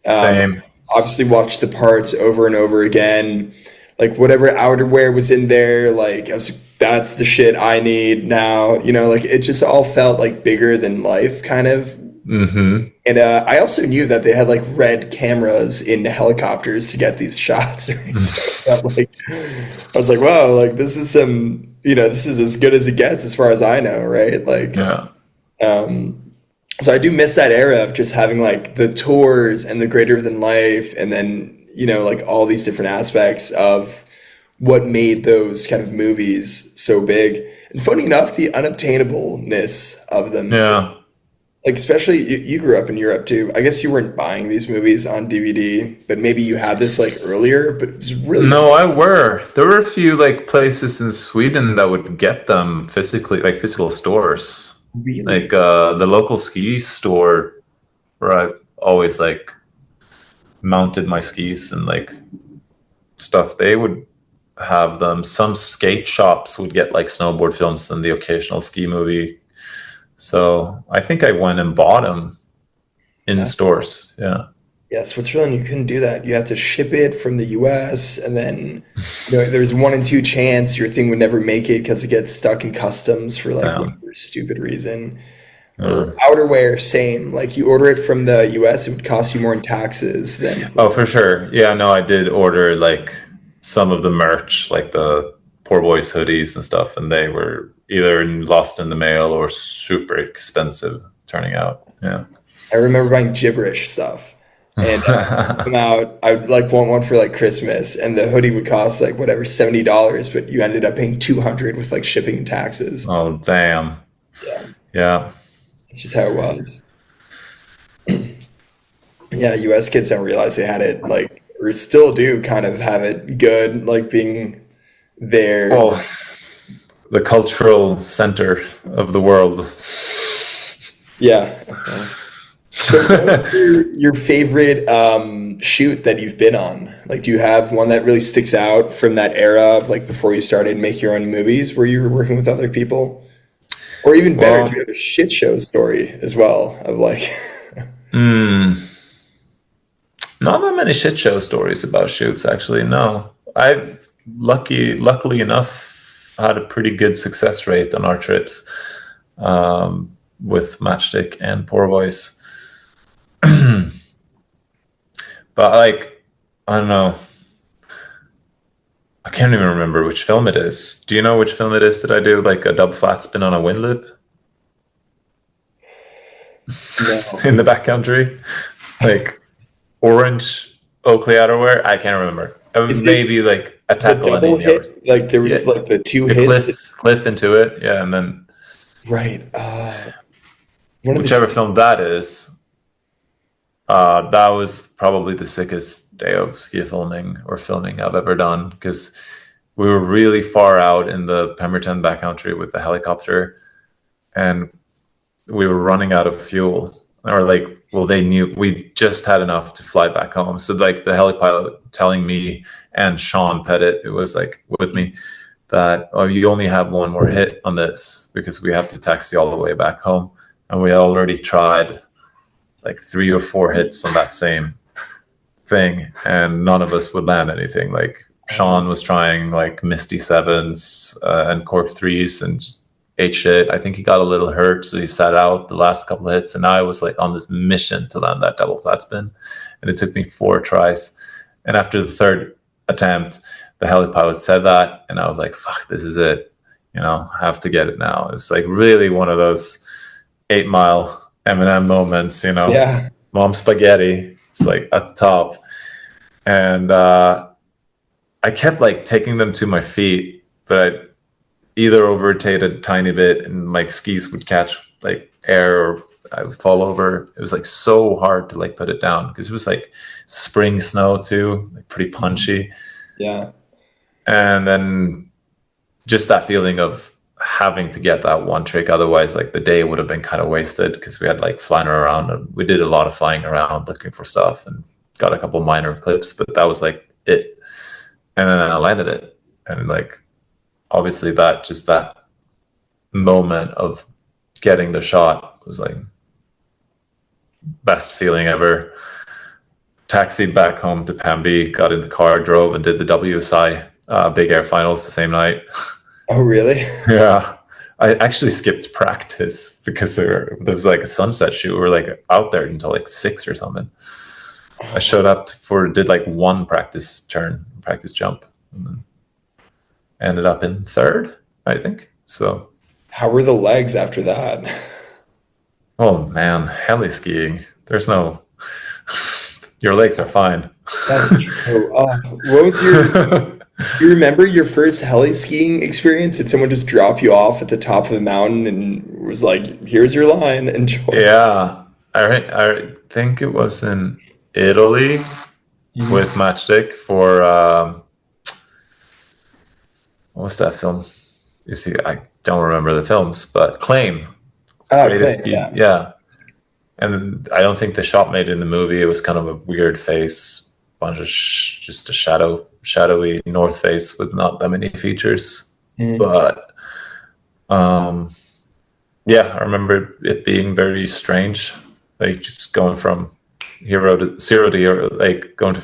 Um, same. Obviously, watched the parts over and over again. Like whatever outerwear was in there, like I was like, that's the shit I need now. Like it just all felt like bigger than life, kind of. Mm-hmm. And I also knew that they had like red cameras in helicopters to get these shots, right? So I felt like I was like, wow, like this is this is as good as it gets as far as I know, right? Like, Yeah. um, So I do miss that era of just having like the tours and the greater than life, and then, like all these different aspects of what made those kind of movies so big. And funny enough, the unobtainableness of them, Yeah. like especially you grew up in Europe too. I guess you weren't buying these movies on DVD, but maybe you had this like earlier, but it was really No, I were. There were a few like places in Sweden that would get them physically, like physical stores. Like really. the local ski store where I always like mounted my skis and like stuff, they would have them. Some skate shops would get like snowboard films and the occasional ski movie. So I think I went and bought them in Yeah. stores. Yeah. Yeah, Switzerland, you couldn't do that. You have to ship it from the US, and then there's one in two chance your thing would never make it because it gets stuck in customs for like Yeah. whatever stupid reason. Or Yeah. outerwear, same. Like you order it from the US, it would cost you more in taxes than Oh, from. for sure. Yeah, no, I did order like some of the merch, like the poor boys hoodies and stuff, and they were either lost in the mail or super expensive turning out. Yeah. I remember buying gibberish stuff, and come out. I would like want one for like Christmas, and the hoodie would cost like whatever $70, but you ended up paying 200 with like shipping and taxes. Oh, damn. Yeah, Yeah. that's just how it was. Yeah, US kids don't realize they had it like, or still do kind of have it good, like being there. Well, the cultural center of the world. Yeah. So what's your favorite shoot that you've been on? Like, do you have one that really sticks out from that era of like before you started make your own movies where you were working with other people? Or even better, do you Well, have a shit show story as well of like, mm, not that many shit show stories about shoots, actually. No, I've luckily enough, had a pretty good success rate on our trips with Matchstick and Poor Voice. But like, I don't know. I can't even remember which film it is. Do you know which film it is that I do? Like a dub flat spin on a wind loop no, in the backcountry, like orange Oakley outerwear. I can't remember. is it Maybe like a the tackle and double easy hours. hit? Like there Yeah, was like the two the hits? cliff into it. Yeah, and then Right. One of the whichever two. film that is, that was probably the sickest day of ski filming or filming I've ever done because we were really far out in the Pemberton backcountry with the helicopter, and we were running out of fuel. Or like, well, they knew we just had enough to fly back home. So like the heli pilot telling me and Sean Pettit, who was like with me, that oh, you only have one more hit on this because we have to taxi all the way back home, and we already tried like 3 or 4 hits on that same thing, and none of us would land anything. Like Sean was trying like Misty Sevens and Cork Threes and just ate shit. I think he got a little hurt, so he sat out the last couple of hits, and I was like on this mission to land that double flat spin, and it took me 4 tries. And after the third attempt, the heli pilot said that, and I was like, "Fuck, this is it. I have to get it now." It was like really one of those 8 Mile Eminem moments. Yeah. Mom spaghetti. It's like at the top, and I kept like taking them to my feet, but I either overrotate a tiny bit and my skis would catch like air or I would fall over. It was like so hard to like put it down because it was like spring snow too, like pretty punchy. Yeah. And then just that feeling of having to get that one trick, otherwise like the day would have been kind of wasted because we had like flying around and we did a lot of flying around looking for stuff and got a couple minor clips, but that was like it. And then I landed it, and like obviously that moment of getting the shot was like best feeling ever. Taxied back home to Pamby, got in the car, drove, and did the WSI Big Air Finals the same night. Oh, really? Yeah, I actually skipped practice because there was like a sunset shoot. We were like out there until like 6 or something. I showed up did like one practice jump, and then ended up in third, I think. So, How were the legs after that? Oh man, heli skiing. There's no. Your legs are fine. That's true. What was your? You remember your first heli skiing experience? Did someone just drop you off at the top of the mountain and was like, "Here's your line, enjoy"? Yeah, I think it was in Italy with Mhm. Matchstick for what was that film? You see, I don't remember the films, but Claim, greatest Clay, ski. yeah. Yeah, and I don't think the shot made in the movie. It was kind of a weird face, bunch of just a shadowy north face with not that many features. Mhm. But um, yeah, I remember it being very strange, like just going from zero to hero, like going to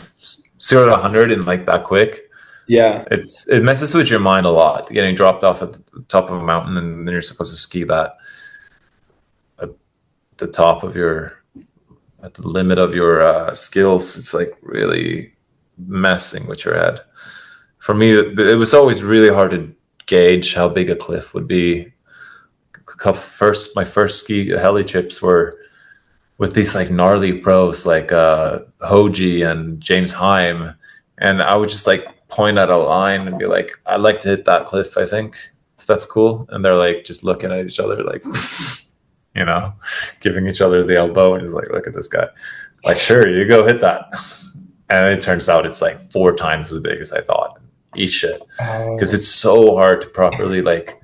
0 to 100 in like that quick. Yeah. It messes with your mind a lot. Getting dropped off at the top of a mountain, and then you're supposed to ski that at the top of your at the limit of your skills. It's like really messing with your head. For me, it was always really hard to gauge how big a cliff would be. My first ski heli trips were with these like gnarly pros like Hoji and James Heim, and I would just like point at a line and be like, "I'd like to hit that cliff. I think if that's cool." And they're like just looking at each other like, you know, giving each other the elbow, and just like, "Look at this guy." Like, sure, you go hit that. And it turns out it's like 4 times as big as I thought. Eat shit, because Oh, it's so hard to properly like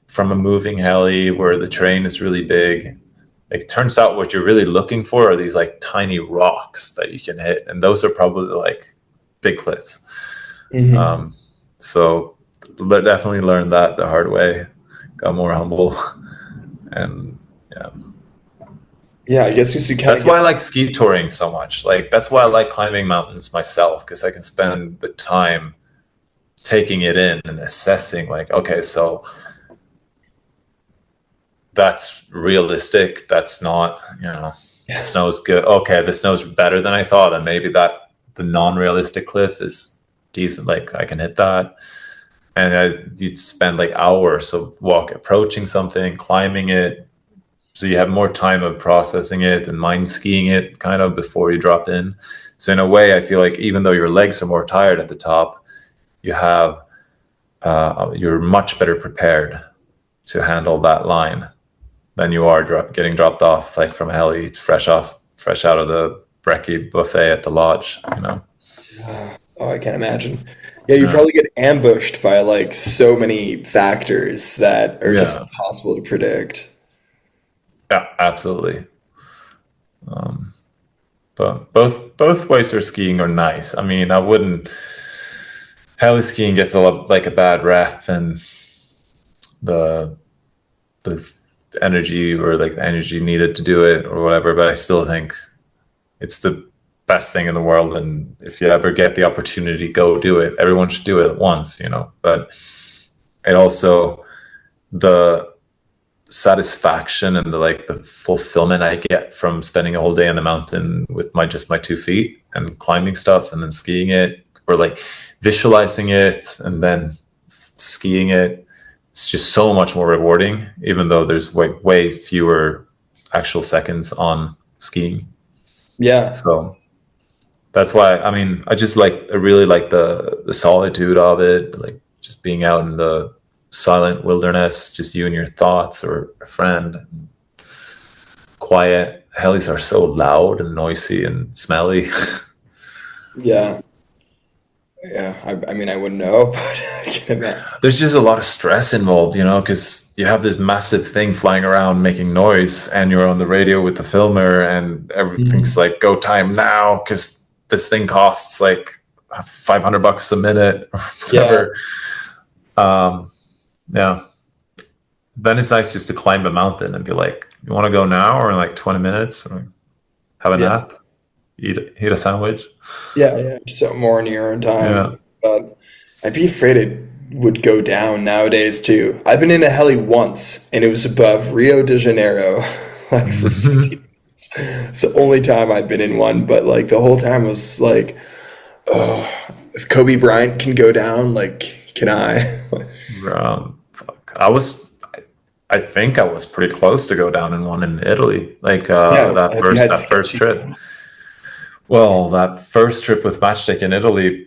from a moving heli where the terrain is really big. It turns out what you're really looking for are these like tiny rocks that you can hit, and those are probably like big cliffs. hmm. Um, so definitely learned that the hard way. Got more humble, and yeah, Yeah, I guess because you kind of that's get. why I like ski touring so much. Like that's why I like climbing mountains myself because I can spend the time taking it in and assessing. Like, okay, so that's realistic. That's not, the snow's good. Okay, the snow's better than I thought, and maybe that the non-realistic cliff is decent. Like I can hit that, and you'd spend like hours of approaching something, climbing it, so you have more time of processing it and mind skiing it kind of before you drop in. So in a way, I feel like even though your legs are more tired at the top, you have you're much better prepared to handle that line than you are getting dropped off like from a heli, fresh out of the brekkie buffet at the lodge. Oh, I can't imagine. Yeah, you Yeah, probably get ambushed by like so many factors that are just yeah, impossible to predict. yeah, absolutely. Um, but both ways for skiing are nice. I mean, I wouldn't. Heli skiing gets a lot like a bad rep, and the the energy or like the energy needed to do it or whatever. But I still think it's the best thing in the world. And if you ever get the opportunity, go do it. Everyone should do it once. But it also the satisfaction and the fulfillment I get from spending a whole day on the mountain with my 2 feet and climbing stuff and then skiing it or like visualizing it and then skiing it. It's just so much more rewarding, even though there's way fewer actual seconds on skiing. Yeah. So that's why I mean I really like the solitude of it, like just being out in the silent wilderness, just you and your thoughts or a friend, quiet. Helis are so loud and noisy and smelly. Yeah. Yeah. I mean, I wouldn't know, but I can imagine. There's just a lot of stress involved, because you have this massive thing flying around making noise, and you're on the radio with the filmer, and everything's Mhm. like go time now because this thing costs like $500 a minute or Yeah. whatever. Um, yeah. Then it's nice just to climb a mountain and be like, you want to go now or in like 20 minutes or have a Yeah. nap, eat a sandwich. Yeah. Yeah. So more in your own Yeah. time. But I'd be afraid it would go down nowadays too. I've been in a heli once and it was above Rio de Janeiro, like for 15 minutes. It's the only time I've been in one, but like the whole time was like, oh, if Kobe Bryant can go down, like, can I? Fuck. I was. I think I was pretty close to go down in one in Italy, like Yeah, have you had that first sketchy? trip. Well, that first trip with Matchstick in Italy,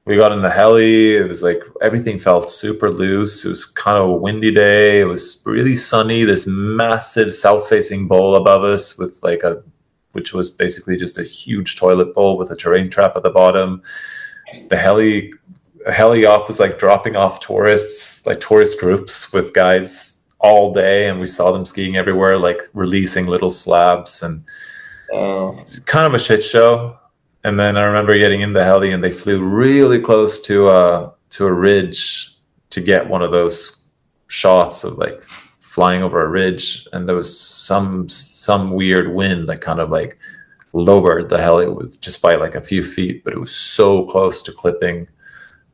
we got in the heli. It was like everything felt super loose. It was kind of a windy day. It was really sunny. This massive south-facing bowl above us with like which was basically just a huge toilet bowl with a terrain trap at the bottom. The heli op was like dropping off tourists, like tourist groups with guides all day, and we saw them skiing everywhere, like releasing little slabs, and Oh, it's kind of a shit show. And then I remember getting in the heli, and they flew really close to a ridge to get one of those shots of like flying over a ridge, and there was some weird wind that kind of like lowered the heli with just by like a few feet, but it was so close to clipping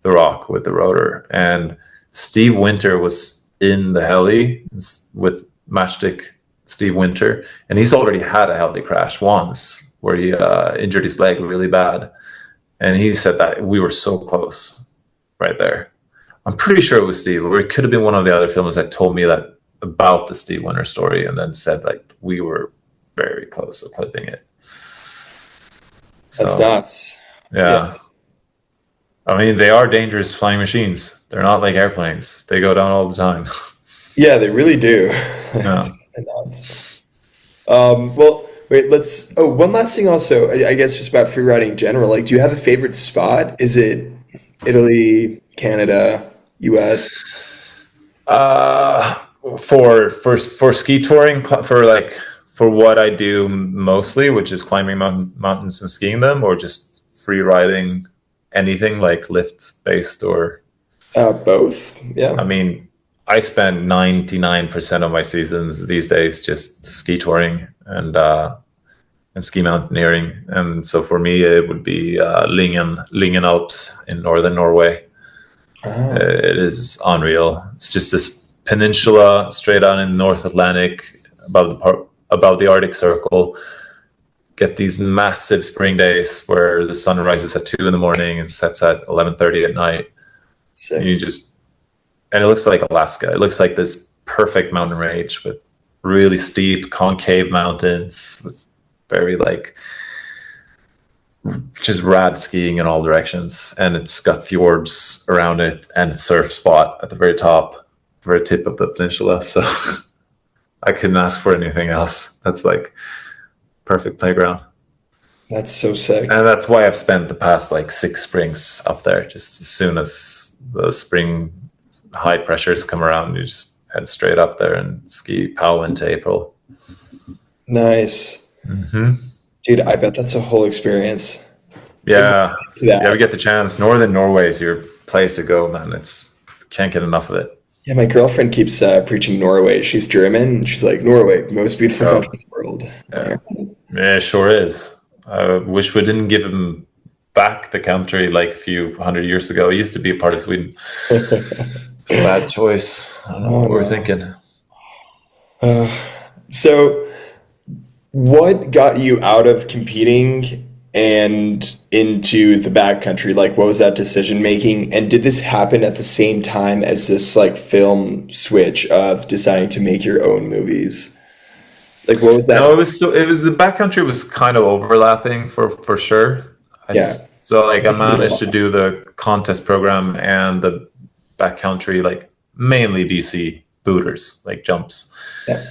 the rock with the rotor. And Steve Winter was in the heli with Matchstick Steve Winter, and he's already had a heli crash once where he injured his leg really bad. And he said that we were so close right there. I'm pretty sure it was Steve, or it could have been one of the other filmers that told me that about the Steve Winter story, and then said like we were very close to clipping it. that's So nuts. Yeah. yeah, I mean, they are dangerous flying machines. They're not like airplanes. They go down all the time. Yeah, they really do. It's Yeah. kinda nuts. Well, wait, one last thing also, I guess just about free riding in general. Like, do you have a favorite spot? Is it Italy, Canada, US? Uh, for ski touring, for like for what I do mostly, which is climbing mountains and skiing them, or just free riding anything like lift based or Both. I Yeah. mean, I spend 99% of my seasons these days just ski touring and ski mountaineering. And so for me, it would be Lingen Alps in northern Norway. Oh, It is unreal. It's just this peninsula straight out in the North Atlantic above the Arctic Circle. Get these massive spring days where the sun rises at 2 in the morning and sets at 11:30 at night. sick. You just and it looks like Alaska. It looks like this perfect mountain range with really steep concave mountains with very like just rad skiing in all directions, and it's got fjords around it and a surf spot at the very top, the very tip of the peninsula. So I couldn't ask for anything else. That's like perfect playground, That's so sick. and that's why I've spent the past like 6 springs up there. Just as soon as the spring high pressures come around, you just head straight up there and ski POW into April. Nice. Hmm. Dude, I bet that's a whole experience. Like, Yeah, to if you ever that. get the chance, northern Norway is your place to go, man. It's can't get enough of it. Yeah, my girlfriend keeps preaching Norway. She's German, and she's like, Norway, most beautiful country Oh, in the world. yeah. Yeah. Yeah, it sure is. I wish we didn't give him back the country like a few hundred years ago. It used to be a part of Sweden. It's a bad choice. I don't know Oh what we were no. thinking. Uh, so, what got you out of competing and into the backcountry? Like, what was that decision making? And did this happen at the same time as this like film switch of deciding to make your own movies? Like, what was No, that? it was the backcountry was kind of overlapping for sure. Yeah, So like it's I like you did a managed lot. to do the contest program and the backcountry, like mainly BC booters, like jumps. Yeah.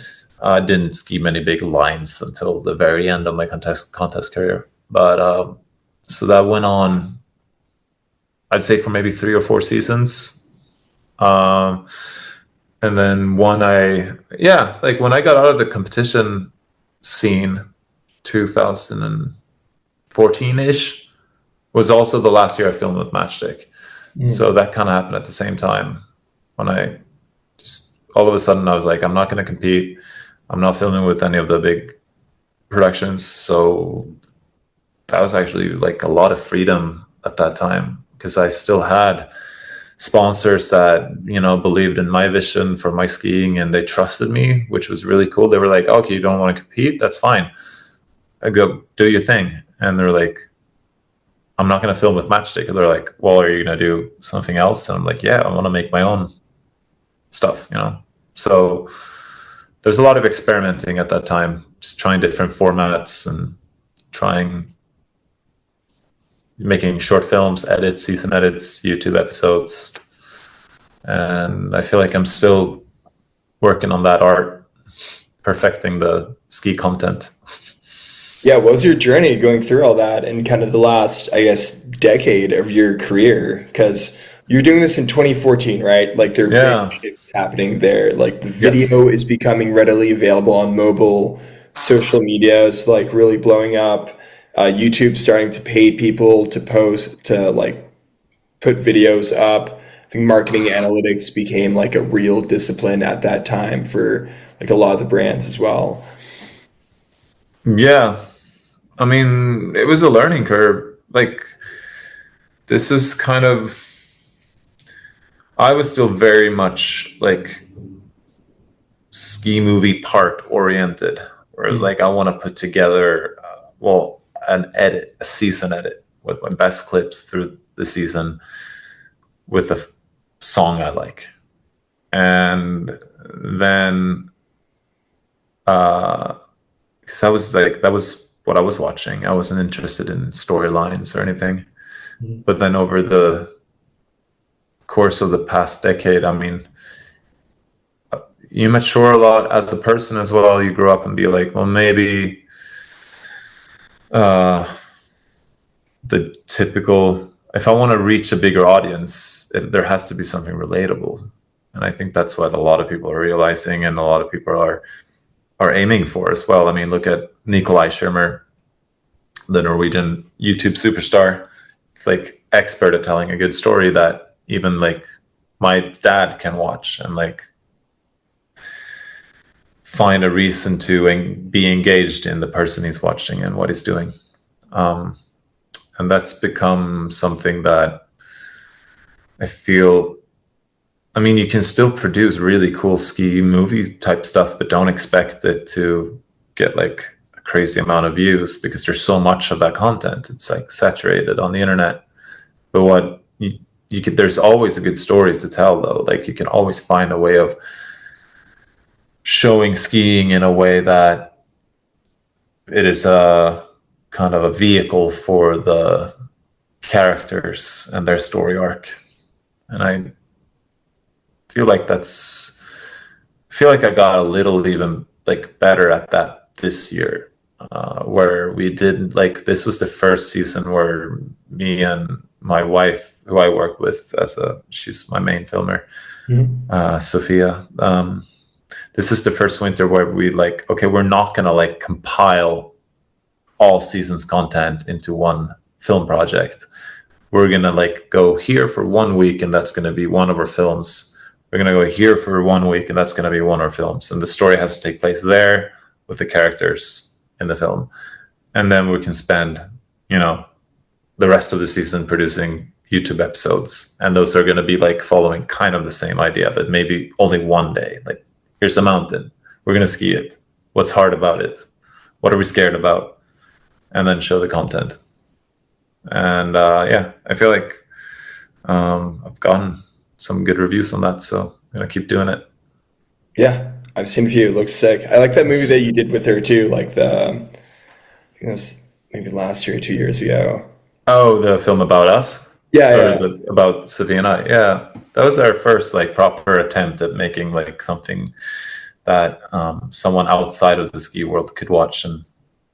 I didn't ski many big lines until the very end of my contest career, but so that went on. I'd say for maybe 3 or 4 seasons. Um, and then yeah, like when I got out of the competition scene, 2014 ish, was also the last year I filmed with Matchstick. Mm. So that kind of happened at the same time when I just all of a sudden I was like, I'm not going to compete. I'm not filming with any of the big productions. So that was actually like a lot of freedom at that time because I still had sponsors that believed in my vision for my skiing and they trusted me, which was really cool. They were like, okay, you don't want to compete, that's fine. I go, do your thing. And they're like, I'm not going to film with Matchstick. And they're like, well, are you going to do something else? And I'm like, yeah, I want to make my own stuff. So there's a lot of experimenting at that time, just trying different formats and trying making short films, edits, season edits, YouTube episodes. And I feel like I'm still working on that art, perfecting the ski content. Yeah, what was your journey going through all that and kind of the last, I guess, decade of your career? Because you're doing this in 2014, right? Like there are big Yeah. shifts happening there. Like the Yeah. video is becoming readily available on mobile. Social media is like really blowing up. YouTube starting to pay people to post to like put videos up. I think marketing analytics became like a real discipline at that time for like a lot of the brands as well. Yeah. I mean, it was a learning curve. Like, this is kind of, I was still very much like ski movie part oriented, whereas Mm. like I want to put together, an edit, a season edit with my best clips through the season with a song I like. And then, because I was like, that was what I was watching. I wasn't interested in storylines or anything. But then over the course of the past decade, I mean, you mature a lot as a person as well. You grow up and be like, well, maybe uh, the typical, if I want to reach a bigger audience, there has to be something relatable. And I think that's what a lot of people are realizing, and a lot of people are aiming for as well. I mean, look at Nikolai Schirmer, the Norwegian YouTube superstar, like expert at telling a good story that even like my dad can watch and like find a reason to be engaged in the person he's watching and what he's doing. Um, and that's become something that I feel. I mean, you can still produce really cool ski movie type stuff, but don't expect it to get like a crazy amount of views because there's so much of that content. It's like saturated on the internet. But what you could, there's always a good story to tell though. Like you can always find a way of showing skiing in a way that it is a kind of a vehicle for the characters and their story arc. And I feel like I got a little even like better at that this year, where we did like, this was the first season where me and my wife, who I work with she's my main filmer, Mhm. Sophia. This is the first winter where we like, okay, we're not gonna like compile all season's content into one film project. We're gonna like go here for 1 week, and that's gonna be one of our films. We're gonna go here for 1 week, and that's gonna be one of our films. And the story has to take place there with the characters in the film, and then we can spend, you know, the rest of the season producing YouTube episodes, and those are going to be like following kind of the same idea, but maybe only one day. Like, here's a mountain, we're going to ski it. What's hard about it? What are we scared about? And then show the content. And yeah, I feel like I've gotten some good reviews on that, so I'm going to keep doing it. Yeah, I've seen a few. It looks sick. I like that movie that you did with her too. Like I think it was maybe last year or 2 years ago. Oh, the film about us, Yeah, or yeah, about Sophie and I. Yeah, that was our first like proper attempt at making like something that someone outside of the ski world could watch and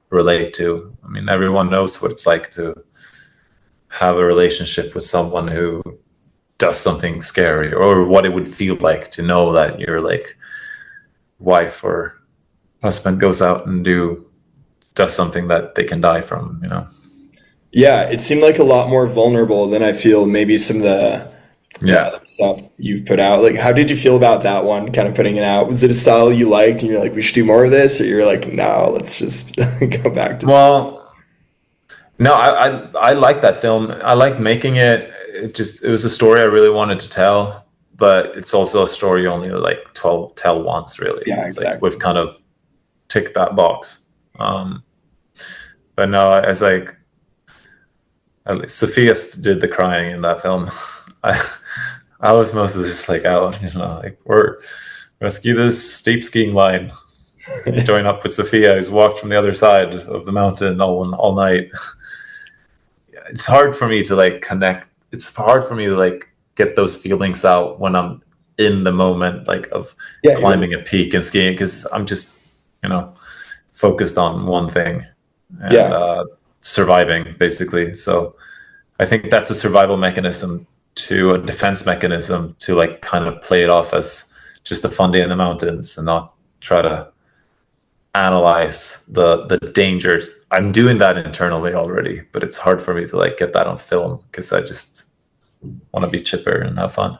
relate to. I mean, everyone knows what it's like to have a relationship with someone who does something scary, or what it would feel like to know that your like wife or husband goes out and does something that they can die from. You know? yeah. It seemed like a lot more vulnerable than I feel maybe some of the Yeah. other stuff you've put out. Like, how did you feel about that one? Kind of putting it out. Was it a style you liked, and you're like, we should do more of this, or you're like, no, let's just go back to. Well, no, I like that film. I like making it. It was a story I really wanted to tell, but it's also a story you only like tell once. Really, Yeah, it's like we've exactly. kind of ticked that box. But no, it's like at least Sophia did the crying in that film. I I was mostly just like out, you know, like we're gonna ski this steep skiing line. Join up with Sophia, who's walked from the other side of the mountain all night. It's hard for me to like connect. It's hard for me to like get those feelings out when I'm in the moment, like of Yeah, climbing a peak and skiing, because I'm just, you know, focused on one thing and yeah, surviving basically. So I think that's a survival mechanism to a defense mechanism to like kind of play it off as just a fun day in the mountains and not try to analyze the dangers. I'm doing that internally already, but it's hard for me to like get that on film because I just want to be chipper and have fun.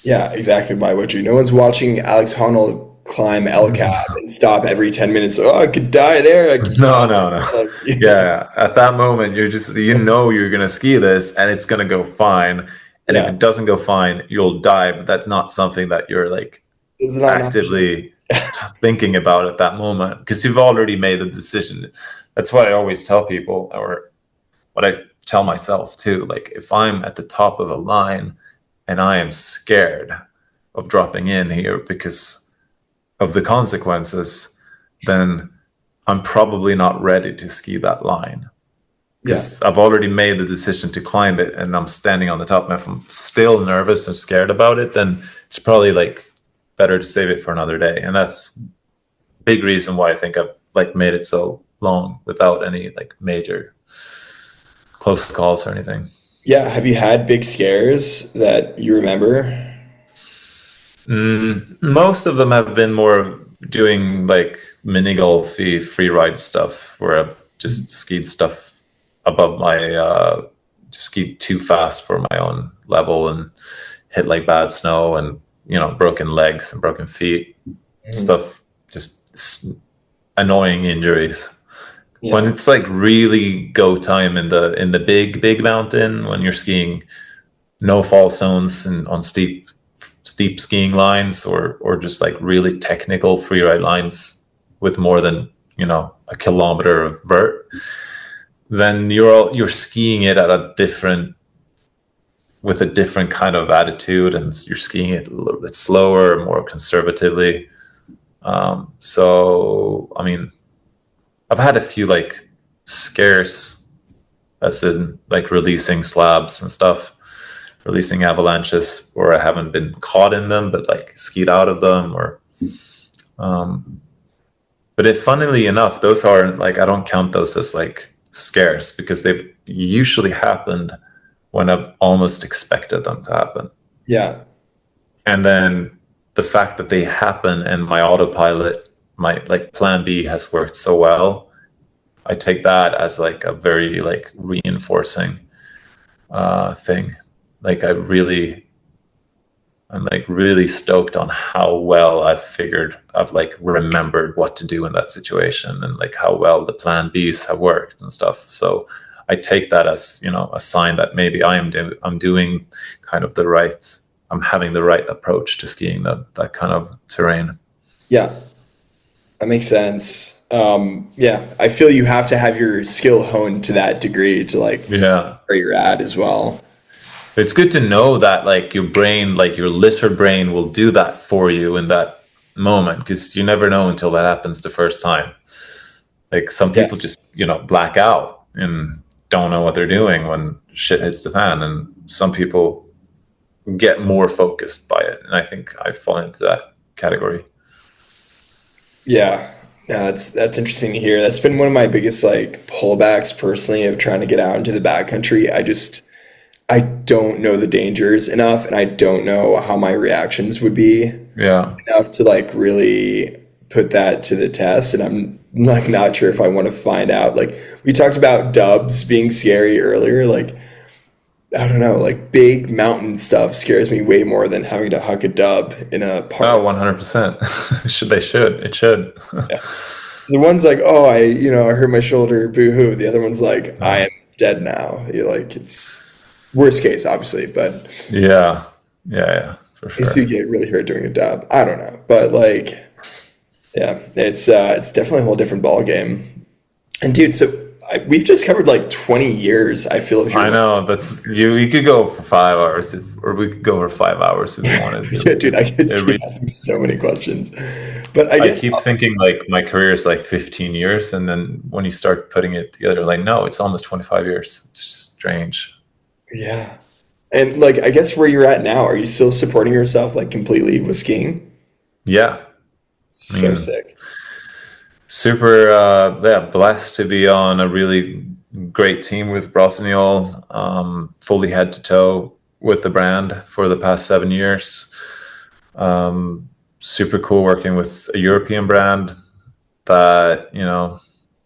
yeah, exactly. Why would you? No one's watching Alex Honnold climb El Cap and stop every 10 minutes. Oh, I could die there. I could, No, no, no. like, Yeah, at that moment, you're just, you know, you're going to ski this and it's going to go fine. And if yeah. it doesn't go fine, you'll die. But that's not something that you're like Is it not an option? actively thinking about at that moment because you've already made a decision. That's what I always tell people, or what I tell myself too. Like, if I'm at the top of a line and I am scared of dropping in here because of the consequences, then I'm probably not ready to ski that line Yeah. because I've already made the decision to climb it and I'm standing on the top. And if I'm still nervous and scared about it, then it's probably like better to save it for another day. And that's a big reason why I think I've like made it so long without any like major close calls or anything. Yeah. Have you had big scares that you remember? Most of them have been more doing like mini golfy free ride stuff where I've just skied stuff above my just skied too fast for my own level and hit like bad snow and broken legs and broken feet, Mhm. stuff, just annoying injuries. When Yeah. it's like really go time in the big mountain, when you're skiing no fall zones and on steep skiing lines, or just like really technical freeride lines with more than a kilometer of vert, then you're skiing it at a different with a different kind of attitude, and you're skiing it a little bit slower, more conservatively. So I mean, I've had a few like scares, as in like releasing slabs and stuff, releasing avalanches, where I haven't been caught in them, but like skied out of them, or um, but if funnily enough, those are like, I don't count those as like scares because they've usually happened when I've almost expected them to happen. Yeah. And then the fact that they happen and my autopilot, my like plan B has worked so well, I take that as like a very like reinforcing thing. Like I'm like really stoked on how well I've like remembered what to do in that situation, and like how well the plan Bs have worked and stuff. So I take that as, a sign that maybe I'm doing kind of I'm having the right approach to skiing that kind of terrain. Yeah. That makes sense. Yeah. I feel you have to have your skill honed to that degree to like Yeah. where you're at as well. It's good to know that like your brain, like your lizard brain will do that for you in that moment, because you never know until that happens the first time. Like some Yeah. people just, black out and don't know what they're doing when shit hits the fan. And some people get more focused by it. And I think I fall into that category. Yeah. No, that's interesting to hear. That's been one of my biggest like pullbacks personally of trying to get out into the backcountry. I don't know the dangers enough and I don't know how my reactions would be Yeah. enough to like really put that to the test. And I'm like not sure if I want to find out. Like we talked about dubs being scary earlier. Like I don't know, like big mountain stuff scares me way more than having to huck a dub in a Oh, park. 100%. It should. Yeah. The one's like, oh, I hurt my shoulder, boo hoo. The other one's like, I Uh, am dead now. You're like, it's worst case, obviously, but yeah. Yeah. Yeah. For I guess you sure. get really hurt doing a dub. I don't know, but like, yeah, it's definitely a whole different ball game. And dude, so we've just covered like 20 years, I feel, of your I life. know that's you. We could go for 5 hours, or we could go for 5 hours if we wanted to, Yeah, dude, I because could keep asking so many questions. But I I guess, keep thinking like my career is like 15 years, and then when you start putting it together, like no, it's almost 25 years. It's just strange. yeah. And like, I guess where you're at now, are you still supporting yourself like completely with skiing? Yeah, I So mean, sick. super. Yeah, blessed to be on a really great team with Brosniol, fully head to toe with the brand for the past 7 years. Super cool working with a European brand that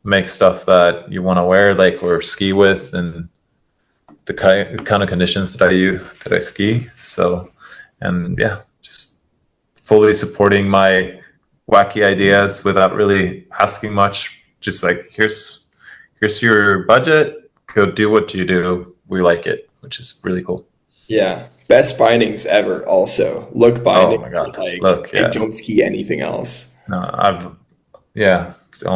makes stuff that you want to wear, like or ski with, and the kind of conditions that I use that I ski. So, and yeah, just fully supporting my wacky ideas without really asking much. Just like here's your budget. Go do what you do. We like it, which is really cool. Yeah. Best bindings ever, also. Look Oh my bindings god! are like, Look, I yeah, don't ski anything else. no, I've yeah. It's the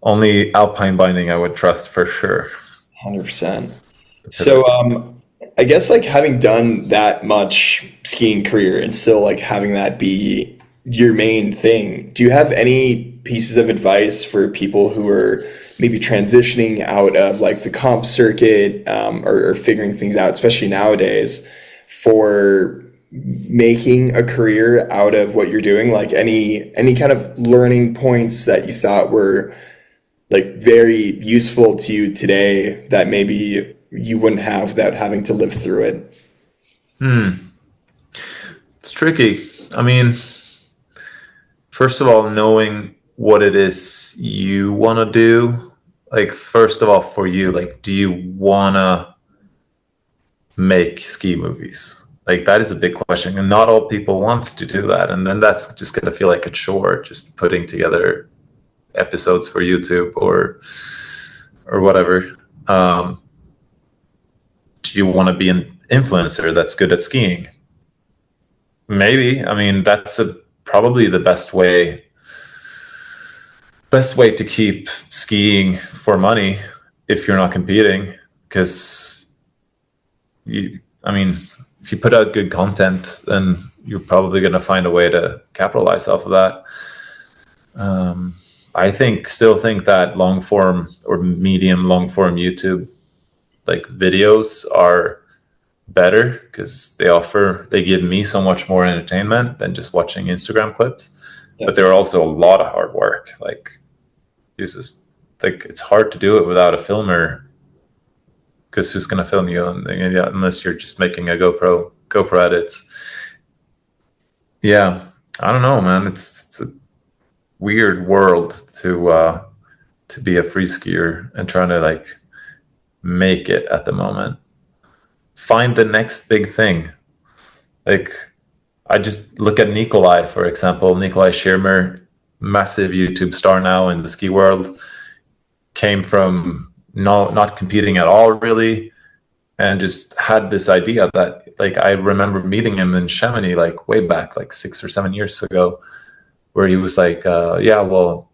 only alpine binding I would trust for sure. 100%. The So, pivots. I guess like having done that much skiing career and still like having that be your main thing, do you have any pieces of advice for people who are maybe transitioning out of like the comp circuit, or figuring things out, especially nowadays, for making a career out of what you're doing? Like any kind of learning points that you thought were like very useful to you today that maybe you wouldn't have without having to live through it? It's tricky. I mean, first of all, knowing what it is you want to do. Like, first of all, for you, like, do you want to make ski movies? Like, that is a big question. And not all people want to do that. And then that's just going to feel like a chore, just putting together episodes for YouTube or whatever. Um, do you want to be an influencer that's good at skiing? Maybe. I mean, that's probably the best way to keep skiing for money if you're not competing, because I mean, if you put out good content, then you're probably going to find a way to capitalize off of that. Still think that long form or medium long form YouTube like videos are better because they give me so much more entertainment than just watching Instagram clips. Yeah. But they're also a lot of hard work. Like, Jesus, like it's hard to do it without a filmer, because who's going to film you? And yeah, unless you're just making a GoPro edits. Yeah, I don't know, man. It's a weird world to be a free skier and trying to like make it at the moment. Find the next big thing. Like, I just look at Nikolai, for example. Nikolai Schirmer, massive YouTube star now in the ski world, came from not competing at all, really, and just had this idea that, like, I remember meeting him in Chamonix, like, way back, like 6 or 7 years ago, where he was like, yeah, well,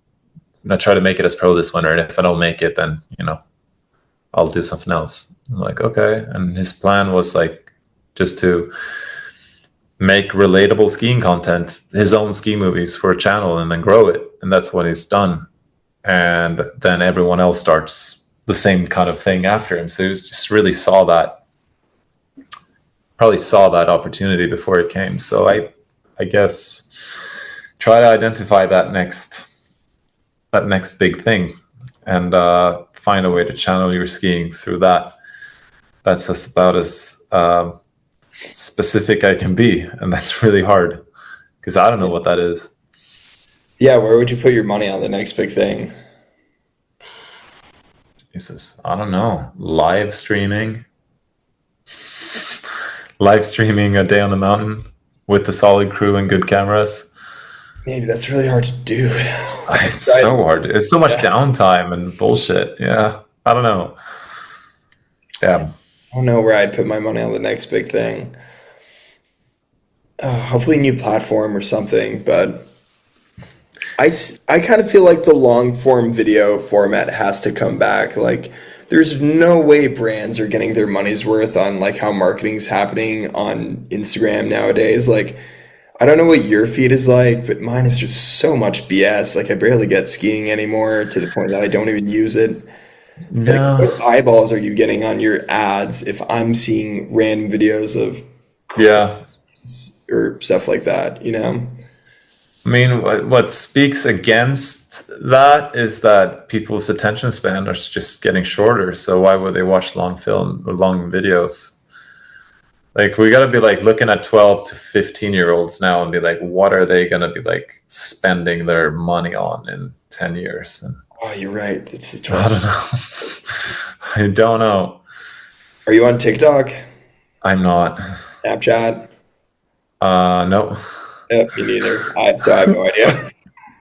I'm going to try to make it as pro this winter, and if I don't make it, then, I'll do something else. I'm like, okay. And his plan was, like, just to make relatable skiing content, his own ski movies for a channel, and then grow it. And that's what he's done. And then everyone else starts the same kind of thing after him. So he just really probably saw that opportunity before it came. So I guess try to identify that next big thing, and find a way to channel your skiing through that. That's just about as specific I can be, and that's really hard because I don't know what that is. Yeah, where would you put your money on the next big thing? Jesus, I don't know. Live streaming a day on the mountain with a solid crew and good cameras. Maybe that's really hard to do. I've It's tried. so hard. It's so much Yeah. downtime and bullshit. Yeah, I don't know. Yeah, I don't know where I'd put my money on the next big thing. Hopefully, a new platform or something. But I kind of feel like the long form video format has to come back. Like, there's no way brands are getting their money's worth on like how marketing's happening on Instagram nowadays. Like, I don't know what your feed is like, but mine is just so much BS. Like, I barely get skiing anymore to the point that I don't even use it. It's like, Yeah. what eyeballs are you getting on your ads if I'm seeing random videos of Yeah. or stuff like that, you know? I mean, what speaks against that is that people's attention span is just getting shorter. So why would they watch long film or long videos? Like we got to be like looking at 12 to 15-year-olds now and be like, what are they going to be like spending their money on in 10 years? And Oh, you're right. It's the I 12. don't know. I don't know. Are you on TikTok, I'm not. Snapchat? No. Me neither. So I have no idea.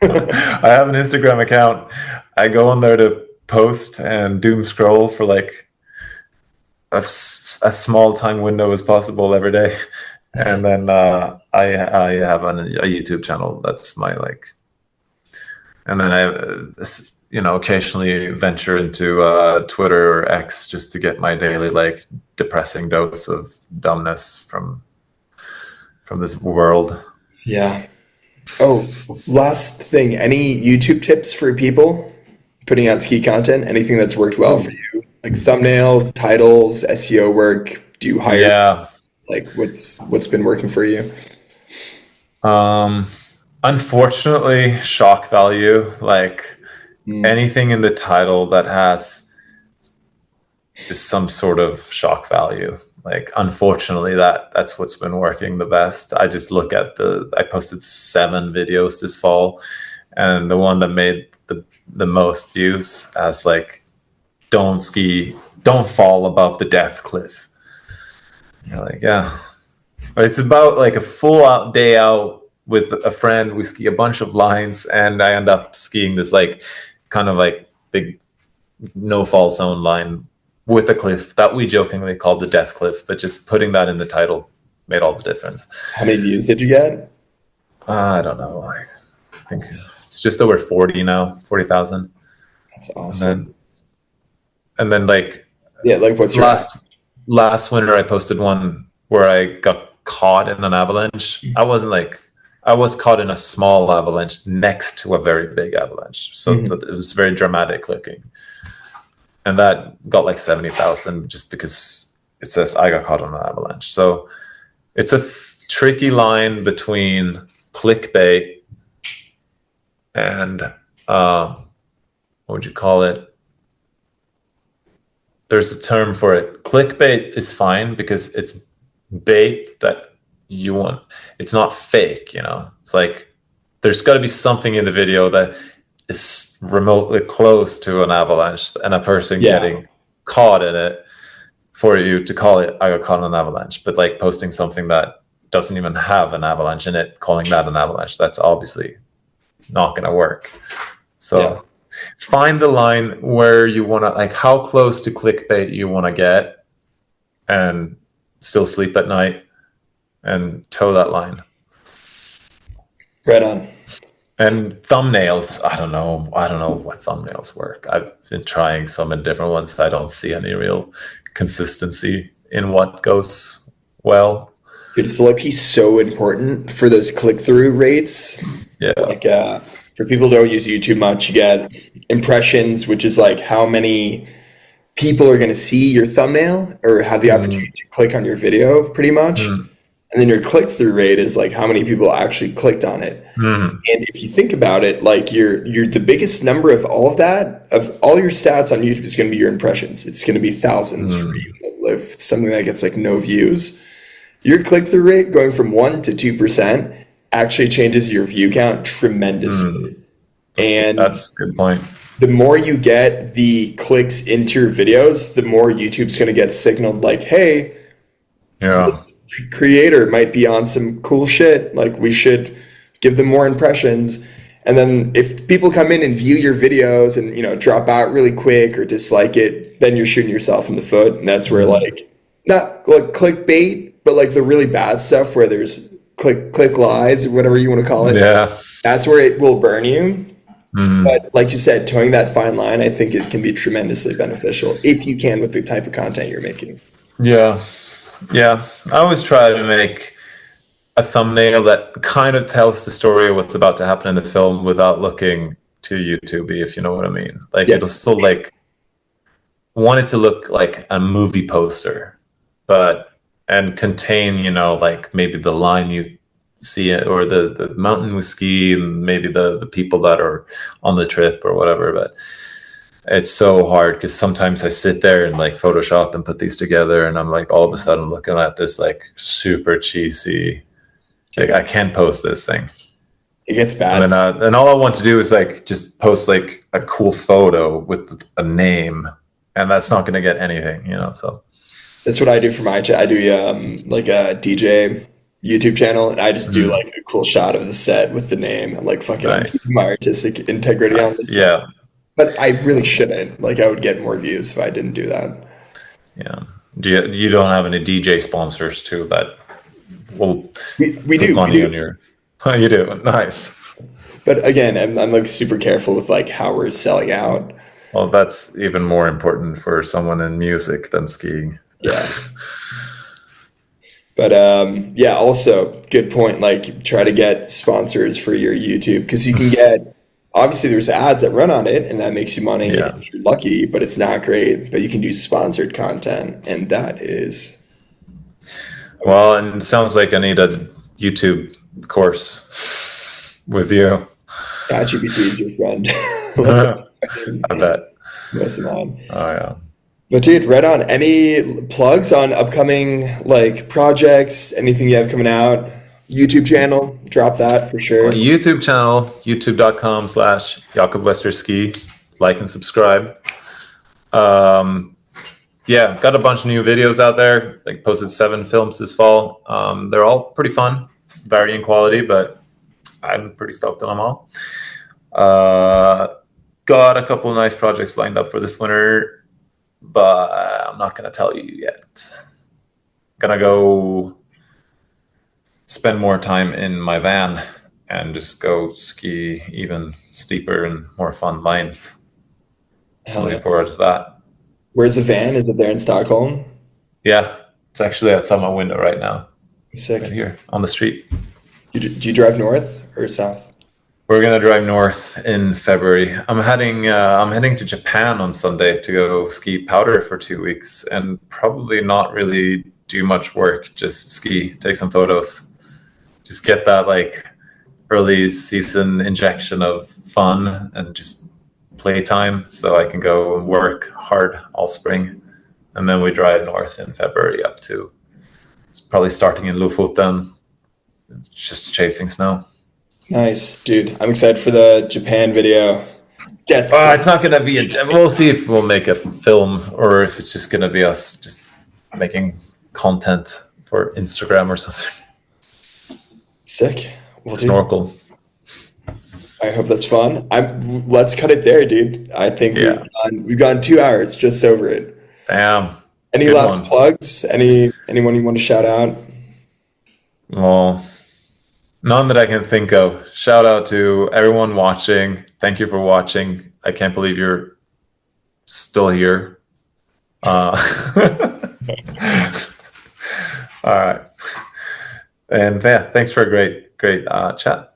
I have an Instagram account. I go on there to post and doom scroll for like a small time window as possible every day, and then I have a YouTube channel. That's my like, and then occasionally venture into Twitter or X just to get my daily like depressing dose of dumbness from this world. Yeah. Oh, last thing. Any YouTube tips for people putting out ski content? Anything that's worked well for you? Like thumbnails, titles, SEO work? Do you hire? Yeah. Like what's been working for you? Um, Unfortunately, shock value, like Mm, anything in the title that has just some sort of shock value. Like, unfortunately, that's what's been working the best. I just look at I posted 7 videos this fall, and the one that made the most views as like, don't fall above the death cliff. You're like, yeah. It's about like a full out day out with a friend. We ski a bunch of lines, and I end up skiing this like kind of like big no fall zone line with a cliff that we jokingly called the death cliff, but just putting that in the title made all the difference. how many views did you get? I don't know. I think it's just over 40 now, 40,000. That's And awesome. then like Yeah, like what's your app? last winter I posted one where I got caught in an avalanche. I was caught in a small avalanche next to a very big avalanche. So Mhm. it was very dramatic looking. And that got like 70,000 just because it says I got caught on an avalanche. So it's a tricky line between clickbait and what would you call it? There's a term for it. Clickbait is fine because it's bait that you want. It's not fake, you know. It's like there's got to be something in the video that is remotely close to an avalanche and a person Yeah. getting caught in it for you to call it I got caught in an avalanche. But like posting something that doesn't even have an avalanche in it, calling that an avalanche, that's obviously not going to work. Yeah. So find the line where you want to, like how close to clickbait you want to get and still sleep at night and toe that line. Right on. And thumbnails, I don't know what thumbnails work. I've been trying so many different ones. I don't see any real consistency in what goes well. Dude, it's low-key so important for those click-through rates. Yeah. Like, for people who don't use YouTube much, you get impressions, which is like how many people are going to see your thumbnail or have the Mm, opportunity to click on your video, pretty much. mm, And then your click-through rate is like how many people actually clicked on it. mm, And if you think about it, like you're the biggest number of all of that, of all your stats on YouTube is going to be your impressions. It's going to be thousands for mm, you. If something that gets like no views, your click-through rate going from 1 to 2% actually changes your view count tremendously. mm. And That's a good point. the more you get the clicks into your videos, the more YouTube's going to get signaled like, hey, Yeah. this creator might be on some cool shit. Like we should give them more impressions. And then if people come in and view your videos and drop out really quick or dislike it, then you're shooting yourself in the foot. And that's where Mm, like not like clickbait, but like the really bad stuff where there's click lies or whatever you want to call it. yeah. That's where it will burn you. Mm, But like you said, towing that fine line, I think it can be tremendously beneficial if you can with the type of content you're making. yeah, yeah. I always try to make a thumbnail that kind of tells the story of what's about to happen in the film without looking too YouTubey, if you know what I mean. Like Yeah. it'll still like want it to look like a movie poster, but and contain, like maybe the line you see it or the mountain we ski and maybe the people that are on the trip or whatever. But it's so hard because sometimes I sit there and like Photoshop and put these together, and I'm like all of a sudden looking at this like super cheesy. Like Dude, I can't post this thing, it gets and bad. then and all I want to do is like just post like a cool photo with a name, and that's not going to get anything. So That's what I do for my I do like a DJ YouTube channel, and I just do mm, like a cool shot of the set with the name. I'm like, fucking, I'm keeping nice, my artistic integrity on nice, this. yeah, But I really shouldn't. Like, I would get more views if I didn't do that. yeah. You don't have any DJ sponsors too that will We put do, we money on do. your? Oh, you do, nice. But again, I'm like super careful with like how we're selling out. Well, that's even more important for someone in music than skiing. Yeah. But yeah, also good point. Like try to get sponsors for your YouTube because you can get obviously there's ads that run on it and that makes you money Yeah. if you're lucky, but it's not great. But you can do sponsored content and that is Well, and it sounds like I need a YouTube course with you. ChatGPT is your friend. I Like, bet. most of mine. Oh yeah. But dude, right on. Any plugs on upcoming like projects, anything you have coming out? YouTube channel, drop that for Well, sure. YouTube channel, youtube.com/Jakob Westerski. Like and subscribe. Um, yeah, got a bunch of new videos out there. Like posted 7 films this fall. They're all pretty fun, varying quality, but I'm pretty stoked on them all. Uh, got a couple of nice projects lined up for this winter, but I'm not gonna tell you yet. Gonna go spend more time in my van and just go ski even steeper and more fun lines. Hell Looking yeah. forward to that. Where's the van? Is it there in Stockholm? Yeah, it's actually outside my window right now, right Sick. here on the street. Do you drive north or south? We're gonna drive north in February. I'm heading to Japan on Sunday to go ski powder for 2 weeks and probably not really do much work. Just ski, take some photos, just get that like early season injection of fun and just playtime, so I can go and work hard all spring, and then we drive north in February up to it's probably starting in Lofoten, just chasing snow. Nice, dude. I'm excited for the Japan video. Death It's not gonna be a. We'll see if we'll make a film or if it's just gonna be us just making content for Instagram or something. sick. Well, dude, Snorkel. I hope that's fun. I'm. Let's cut it there, dude. I think Yeah. we've gone 2 hours just over it. Damn. Any Good last one. plugs? Anyone you want to shout out? Well, none that I can think of. Shout out to everyone watching. Thank you for watching. I can't believe you're still here. Uh, all right. And yeah, thanks for a great chat.